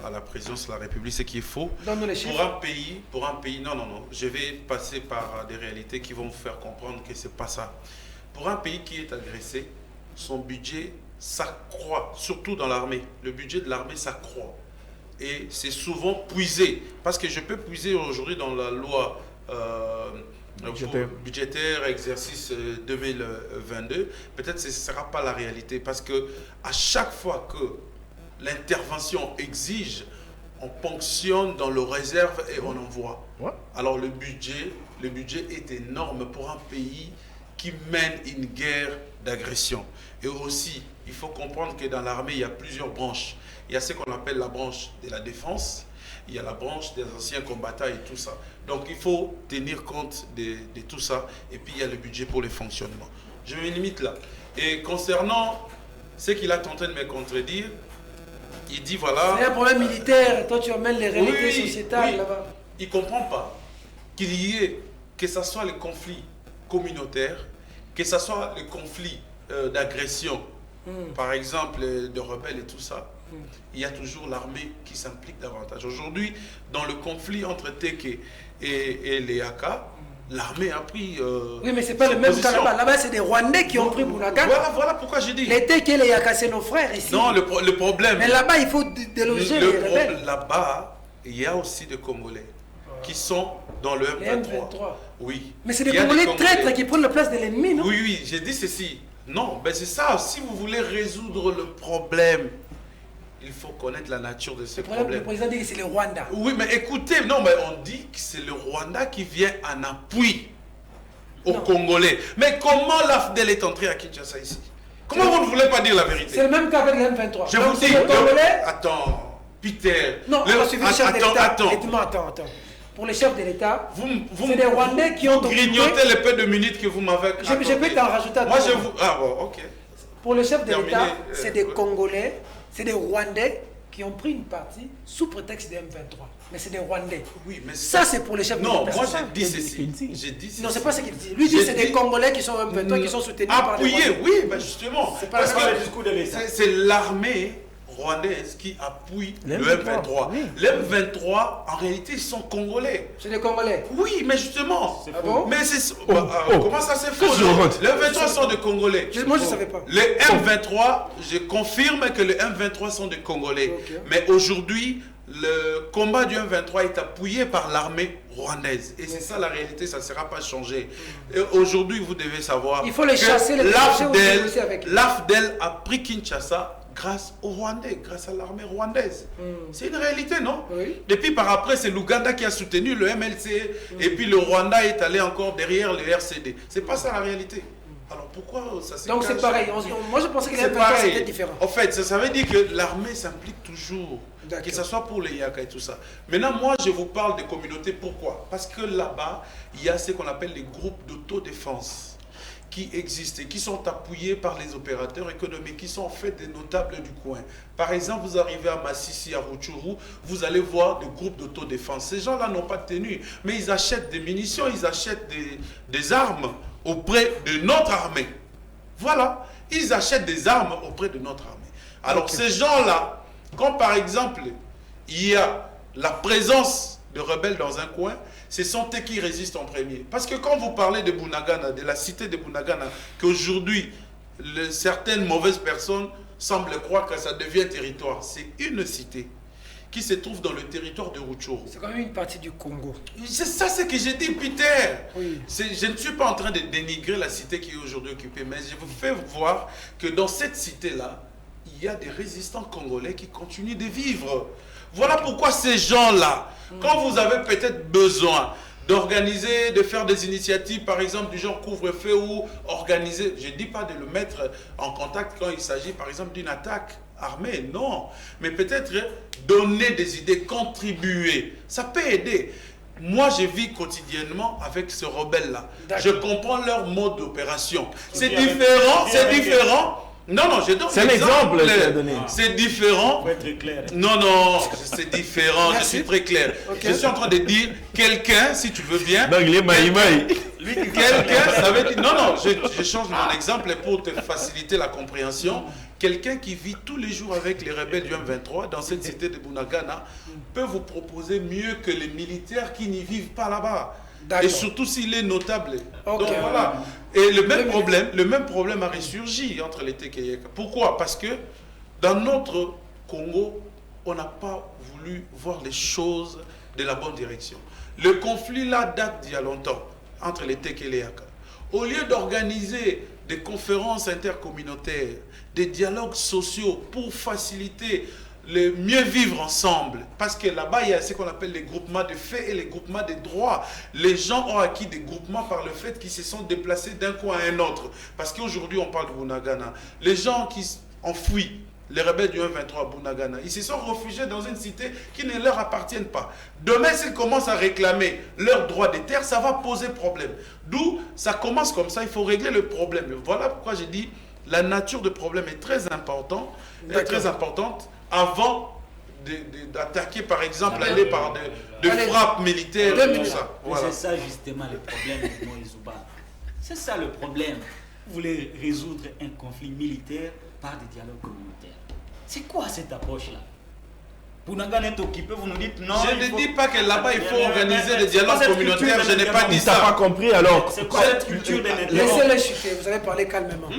à la présidence de la République, ce qui est faux. Donne-nous les chiffres. Pour un pays, non, je vais passer par des réalités qui vont vous faire comprendre que c'est pas ça. Pour un pays qui est agressé, son budget s'accroît, surtout dans l'armée. Le budget de l'armée s'accroît. Et c'est souvent puisé. Parce que je peux puiser aujourd'hui dans la loi budgétaire exercice 2022. Peut-être que ce ne sera pas la réalité. Parce que à chaque fois que l'intervention exige, on ponctionne dans le réserve et on envoie. Ouais. Alors le budget est énorme pour un pays qui mène une guerre d'agression. Et aussi, il faut comprendre que dans l'armée, il y a plusieurs branches. Il y a ce qu'on appelle la branche de la défense, il y a la branche des anciens combattants et tout ça. Donc il faut tenir compte de tout ça. Et puis il y a le budget pour le fonctionnement. Je me limite là. Et concernant ce qu'il a tenté de me contredire, il dit voilà... C'est un problème militaire. Toi, tu amènes les réalités sociétales là-bas. Il ne comprend pas qu'il y ait, que ce soit les conflits communautaires, que ce soit les conflits d'agression, par exemple de rebelles et tout ça, il y a toujours l'armée qui s'implique davantage. Aujourd'hui, dans le conflit entre Teke et les Aka, l'armée a pris... oui, mais ce n'est pas le même cas là-bas. Là-bas, c'est des Rwandais qui ont pris Bounaka. Voilà pourquoi j'ai dit. Les Teke et les Yaka, c'est nos frères ici. Non, le problème... Mais là-bas, il faut déloger les rebelles. Là-bas, il y a aussi des Congolais qui sont dans le M23. Oui. Mais c'est des Congolais traîtres qui prennent la place de l'ennemi, non? Oui, j'ai dit ceci. Non, ben c'est ça. Si vous voulez résoudre le problème, il faut connaître la nature de ce problème. Le président dit que c'est le Rwanda. Oui, mais écoutez, non, mais on dit que c'est le Rwanda qui vient en appui aux Congolais. Mais comment l'AFDEL est entré à Kinshasa ici? Comment vous ne voulez pas dire la vérité? C'est le même qu'avec le M23. Je vous dis, attends, Peter. Non, on va suivre le chef de l'État. Attends. Pour les chefs de l'État, c'est des Rwandais qui ont grignoté les peu de minutes que vous m'avez... Je peux t'en rajouter à toi. Moi, je vous... Ah bon, ok. Pour les chefs de l'État, c'est des Congolais, c'est des Rwandais qui ont pris une partie sous prétexte des M23. Mais c'est des Rwandais. Oui, mais ça, c'est pour les chefs de l'État. Non, moi, j'ai dit ceci. Non, c'est pas ce qu'il dit. Lui dit c'est des Congolais qui sont M23, qui sont soutenus par des Rwandais. Oui, mais justement. C'est pas le discours de l'État. C'est l'armée rwandaise qui appuie le M23. Oui. Le M23, en réalité, ils sont congolais. C'est des Congolais. Oui, mais justement. Ah bon? Mais c'est... comment ça c'est faux? Les M23 sont des Congolais. Moi, je ne savais pas. Les M23, je confirme que les M23 sont des Congolais. Okay. Mais aujourd'hui, le combat du M23 est appuyé par l'armée rwandaise. Et c'est ça la réalité, ça ne sera pas changé. Aujourd'hui, vous devez savoir... Il faut les chasser, les l'AFDEL a pris Kinshasa grâce aux Rwandais, grâce à l'armée rwandaise. C'est une réalité, non? Oui. Depuis par après, c'est l'Ouganda qui a soutenu le MLC, et puis le Rwanda est allé encore derrière le RCD. C'est pas ça la réalité. Alors pourquoi ça se Donc cache? C'est pareil. Moi je pensais que les M23 c'était différent. En fait, ça veut dire que l'armée s'implique toujours, que ce soit pour les Yaka et tout ça. Maintenant, moi je vous parle des communautés. Pourquoi? Parce que là-bas, il y a ce qu'on appelle les groupes d'autodéfense qui existent et qui sont appuyés par les opérateurs économiques, qui sont en fait des notables du coin. Par exemple, vous arrivez à Massissi, à Rutshuru, vous allez voir des groupes d'autodéfense. Ces gens-là n'ont pas de tenue, mais ils achètent des munitions, ils achètent des armes auprès de notre armée. Voilà, ils achètent des armes auprès de notre armée. Alors ces gens-là, quand par exemple, il y a la présence de rebelles dans un coin, ce sont eux qui résistent en premier. Parce que quand vous parlez de Bunagana, de la cité de Bunagana, qu'aujourd'hui, certaines mauvaises personnes semblent croire que ça devient territoire. C'est une cité qui se trouve dans le territoire de Rutshuru. C'est quand même une partie du Congo. C'est ça ce que j'ai dit, Peter. Oui. Je ne suis pas en train de dénigrer la cité qui est aujourd'hui occupée, mais je vous fais voir que dans cette cité-là, il y a des résistants congolais qui continuent de vivre. Voilà pourquoi ces gens-là, quand vous avez peut-être besoin d'organiser, de faire des initiatives, par exemple, du genre couvre-feu ou organiser, je ne dis pas de le mettre en contact quand il s'agit, par exemple, d'une attaque armée, non. Mais peut-être donner des idées, contribuer, ça peut aider. Moi, je vis quotidiennement avec ce rebelle-là. Je comprends leur mode d'opération. C'est différent, c'est différent. Non, non, je donne c'est un exemple que tu as donné. C'est différent. Faut être clair. Non, non, c'est différent. Je suis très clair. Okay. Je suis en train de dire quelqu'un, si tu veux bien. Donc, il est maïmaï. Quelqu'un, ça veut dire. Non, non, je change mon exemple pour te faciliter la compréhension. Quelqu'un qui vit tous les jours avec les rebelles du M23 dans cette cité de Bunagana peut vous proposer mieux que les militaires qui n'y vivent pas là-bas. Et surtout s'il est notable. Okay. Donc voilà. Et le même problème a ressurgi entre les Tekeyeka. Pourquoi? Parce que dans notre Congo, on n'a pas voulu voir les choses de la bonne direction. Le conflit là date d'il y a longtemps entre les Tekeyeka. Au lieu d'organiser des conférences intercommunautaires, des dialogues sociaux pour faciliter le mieux vivre ensemble, parce que là-bas il y a ce qu'on appelle les groupements de faits et les groupements de droits. Les gens ont acquis des groupements par le fait qu'ils se sont déplacés d'un coin à un autre, parce qu'aujourd'hui on parle de Bunagana. Les gens qui ont fui, les rebelles du 1-23 à Bunagana, ils se sont réfugiés dans une cité qui ne leur appartient pas. Demain s'ils commencent à réclamer leurs droits de terre, ça va poser problème. D'où ça commence comme ça, il faut régler le problème. Voilà pourquoi j'ai dit la nature du problème est très importante, avant d'attaquer, par exemple, aller par de frappes militaires et tout ça. Voilà. C'est ça justement le problème de Moïse Ouba. C'est ça le problème. Vous voulez résoudre un conflit militaire par des dialogues communautaires. C'est quoi cette approche-là? Bunagana est occupé, vous nous dites non. Je ne dis pas que là-bas il faut organiser des dialogues communautaires, je n'ai pas dit ça. Tu n'as pas compris alors? C'est quoi cette culture de l'intérêt? Laissez-les chuter, vous avez parlé calmement.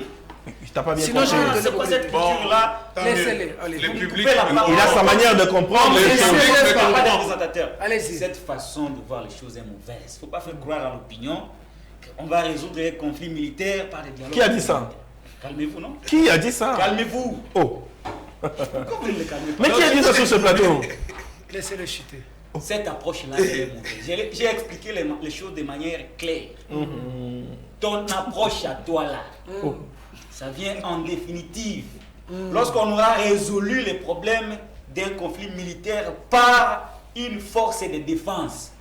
T'as pas bien sinon, compris. C'est quoi cette culture-là? Laissez-les. Le public, il a sa manière de comprendre. Allez-y. Cette façon de voir les choses est mauvaise. Il ne faut pas faire croire à l'opinion qu'on va résoudre un conflit militaire par des dialogues. Qui a dit ça? Calmez-vous, non? Qui a dit ça? Calmez-vous. Oh. Pourquoi vous ne le calmez pas? Mais qui a dit ça sur ce plateau? Laissez-le chuter. Cette approche-là, est mauvaise. J'ai expliqué les choses de manière claire. Ton approche à toi là, ça vient en définitive. Lorsqu'on aura résolu les problèmes d'un conflit militaire par une force de défense,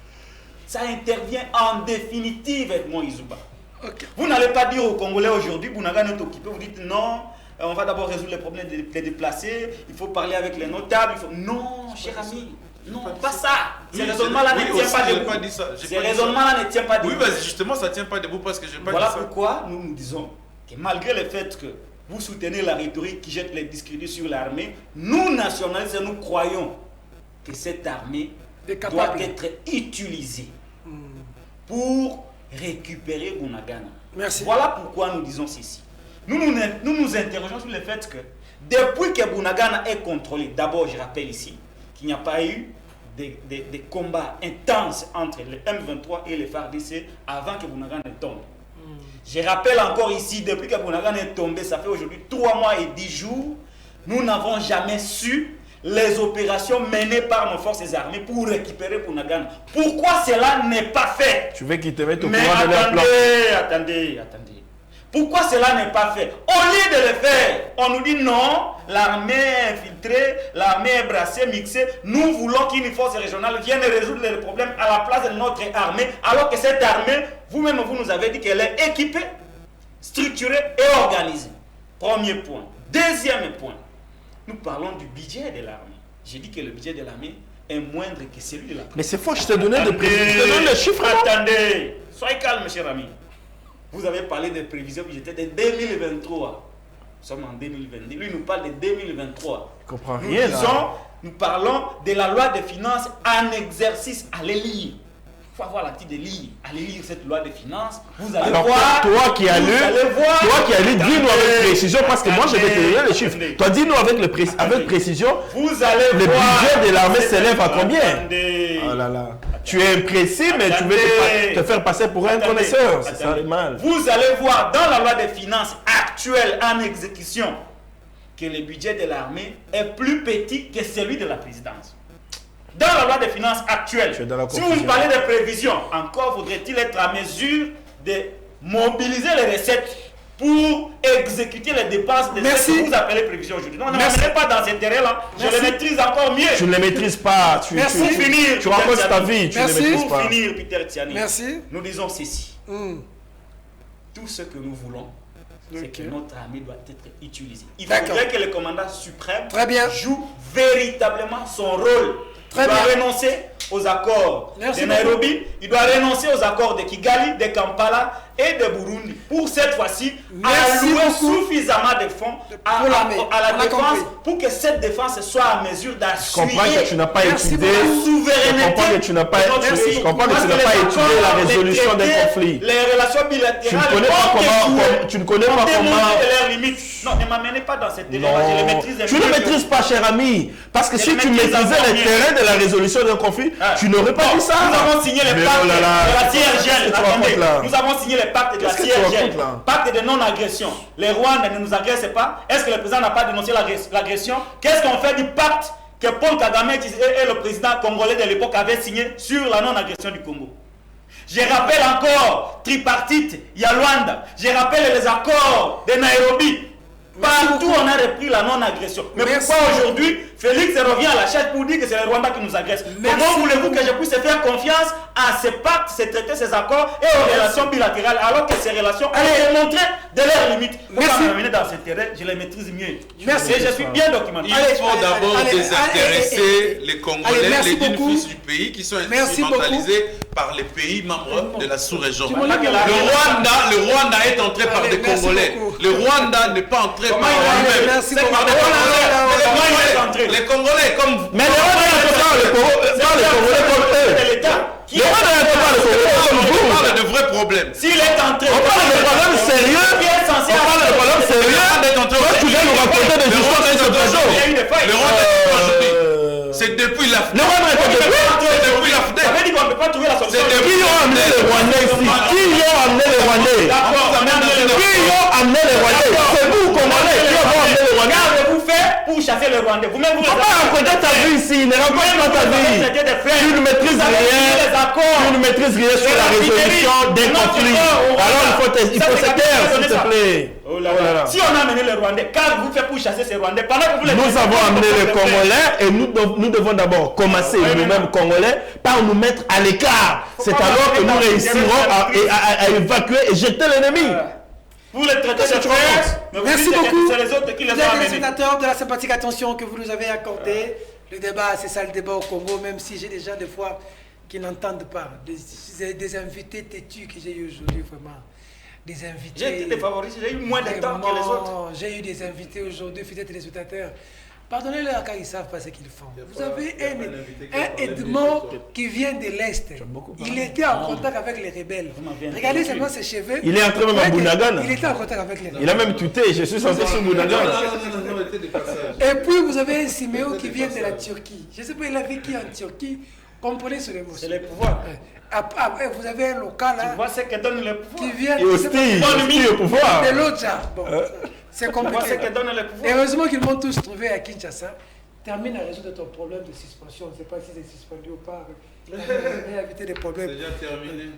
ça intervient en définitive avec Moïse Ouba. Okay. Vous n'allez pas dire aux Congolais aujourd'hui, Bunagana est occupé, vous dites non, on va d'abord résoudre les problèmes des déplacés, il faut parler avec les notables. Non, cher ami, non, pas ça. Ces raisonnements-là ne tiennent pas debout. Ces raisonnements-là ne tiennent pas debout. Oui, mais justement, ça ne tient pas debout parce que je n'ai pas dit ça. Voilà pourquoi nous nous disons que malgré le fait que vous soutenez la rhétorique qui jette les discrédits sur l'armée, nous, nationalistes, nous croyons que cette armée doit être utilisée pour récupérer Bunagana. Merci. Voilà pourquoi nous disons ceci. Nous nous interrogeons sur le fait que depuis que Bunagana est contrôlé, d'abord je rappelle ici qu'il n'y a pas eu des combats intenses entre les M23 et les FARDC avant que Bunagana tombe. Je rappelle encore ici, depuis que Bunagana est tombé, ça fait aujourd'hui 3 mois et 10 jours, nous n'avons jamais su les opérations menées par nos forces armées pour récupérer Bunagana. Pourquoi cela n'est pas fait? Tu veux qu'ils te mettent au courant de leur plan? Attendez. Pourquoi cela n'est pas fait? Au lieu de le faire, on nous dit non, l'armée est infiltrée, l'armée est brassée, mixée. Nous voulons qu'une force régionale vienne résoudre les problèmes à la place de notre armée, alors que cette armée, vous-même, vous nous avez dit qu'elle est équipée, structurée et organisée. Premier point. Deuxième point, nous parlons du budget de l'armée. J'ai dit que le budget de l'armée est moindre que celui de la police. Mais c'est faux, je te donnais de précisions. Je te donne les chiffres. Attendez, soyez calme, cher ami. Vous avez parlé des prévisions budgétaires de 2023. Nous sommes en 2022. Lui nous parle de 2023. Je comprends rien. Nous parlons de la loi des finances en exercice. Allez lire. Il faut avoir l'habitude de lire. Allez lire cette loi de finances. Vous allez Alors, voir. toi qui as lu, dis-nous avec précision, parce que moi je vais te donner les chiffres. Toi, dis-nous avec précision, Vous allez le voir. budget de l'armée s'élève à combien? Attendez. Oh là là. Tu es imprécis, mais tu veux te faire passer pour un connaisseur. C'est ça le mal. Vous allez voir dans la loi des finances actuelle en exécution que le budget de l'armée est plus petit que celui de la présidence. Dans la loi des finances actuelle, si vous me parlez de prévisions, encore faudrait-il être à mesure de mobiliser les recettes pour exécuter les dépenses de ce que vous appelez prévision aujourd'hui. Non, ne m'amenez pas dans ce terrain-là. Je le maîtrise encore mieux. Tu ne les maîtrises pas. Tu racontes ta vie. Tu ne les maîtrises pas. Pour finir, Peter Tiani, nous disons ceci. Tout ce que nous voulons, c'est que notre armée doit être utilisée. Il faudrait que le commandant suprême joue véritablement son rôle. Il doit renoncer aux accords de Nairobi, il doit renoncer aux accords de Kigali, de Kampala et de Burundi. Pour cette fois-ci, allouer suffisamment de fonds à la défense pour que cette défense soit à mesure d'assurer Je comprends que tu n'as pas étudié la souveraineté. Je comprends que tu n'as pas étudié la résolution d'un conflit. Les relations bilatérales. Tu ne connais pas comment. Leurs limites. Non, ne m'amenez pas dans cette terrain. Je le maîtrise. Tu ne maîtrises pas, cher ami. Parce que si tu maîtrisais les terrains de la résolution d'un conflit, tu n'aurais pas dit ça. Nous avons signé le pacte de la CIRGL. Attendez, nous avons signé le pacte de la CIRGL. Pacte de non-agression. Les Rwandais ne nous agressent pas. Est-ce que le président n'a pas dénoncé l'agression? Qu'est-ce qu'on fait du pacte que Paul Kagame et le président congolais de l'époque avaient signé sur la non-agression du Congo? Je rappelle encore tripartite, Yalwanda. Je rappelle les accords de Nairobi. Partout on a repris la non-agression. Mais pourquoi aujourd'hui Félix revient à la chaise pour dire que c'est le Rwanda qui nous agresse? Comment voulez-vous que je puisse faire confiance à ces pactes, ces traités, ces accords et aux relations bilatérales alors que ces relations ont démontré de leurs limites? Pourquoi m'amener dans ce terrain? Je les maîtrise mieux. Merci. Et je suis bien documenté. Il faut d'abord désintéresser les Congolais, les dignes fils du pays qui sont instrumentalisés par les pays membres de la sous-région. Le Rwanda est entré par des Congolais. Le Rwanda n'est pas entré par lui-même. C'est par des Congolais. Les Congolais comme... Mais le Rwanda n'est pas les Congolais comme eux. Le Rwanda n'est pas les Congolais comme vous. On parle de vrais problèmes. S'il est entré... On parle de problèmes sérieux. On parle de problèmes sérieux. Toi, tu viens nous raconter des histoires d'un seul jour. Le Rwanda est aujourd'hui. C'est depuis la FDE. Le Rwanda est C'est depuis la FDE. Ça veut dire qu'on ne peut pas trouver la solution. Qui ont amené les Rwandais ici? Qui ont amené les Rwandais? Qui ont amené les Rwandais? C'est vous, Congolais, qui ont amené les Rwandais? Qu'avez-vous fait pour chasser les Rwandais? Vous-même, vous ne pas raconter ta vie ici, ne raconte pas ta vie. Tu ne maîtrises rien. Tu ne maîtrises rien sur la résolution des conflits. Alors il faut se taire, s'il te plaît. Oh là là. Si on a amené les Rwandais, qu'avez-vous fait pour chasser ces Rwandais? Pendant que vous les Nous avons amené les Congolais et nous devons d'abord commencer nous-mêmes Congolais par nous mettre à l'écart. C'est alors que nous réussirons à évacuer et jeter l'ennemi. Vous les traitez de frères. Merci beaucoup. C'est les autres qui les ont Les amenés. sénateurs de la sympathique attention que vous nous avez accordée. Le débat, c'est ça le débat au Congo, même si j'ai des gens des fois qui n'entendent pas. Des invités têtus que j'ai eu aujourd'hui, vraiment. Des invités. J'ai été défavorisé, j'ai eu moins de temps que les autres. J'ai eu des invités aujourd'hui, fidèles téléspectateurs. Pardonnez-leur car ils ne savent pas ce qu'ils font. Vous avez un Edmond qui vient de l'Est. Il était en contact avec les rebelles. Regardez seulement ses cheveux. Il est entré même à Bounagan. Il était en contact avec les rebelles. Il a même tuté, je suis censé sur Bounagan. Et puis vous avez un Siméo qui vient de la Turquie. Je ne sais pas, il a vécu en Turquie. Comprenez ce mot. C'est le pouvoir. Vous avez un local là. Tu vois ce que donne le pouvoir. Qui vient au pouvoir. De l'autre genre. Bon. C'est compliqué. Et heureusement qu'ils m'ont tous trouvé à Kinshasa. Termine à résoudre ton problème de suspension. Je ne sais pas si c'est suspendu ou pas. Il a évité des problèmes. C'est déjà terminé.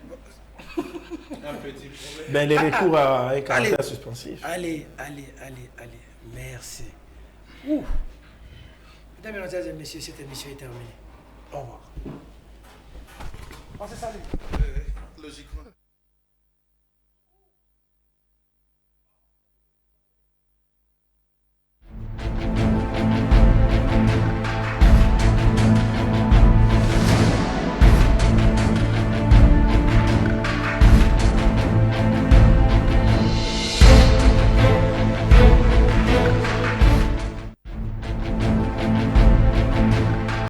Un petit problème. Ben, les recours à un caractère suspensif. Allez. Merci. Mesdames, Mesdemoiselles et Messieurs, cette émission est terminée. Au revoir. On se salue. Logiquement.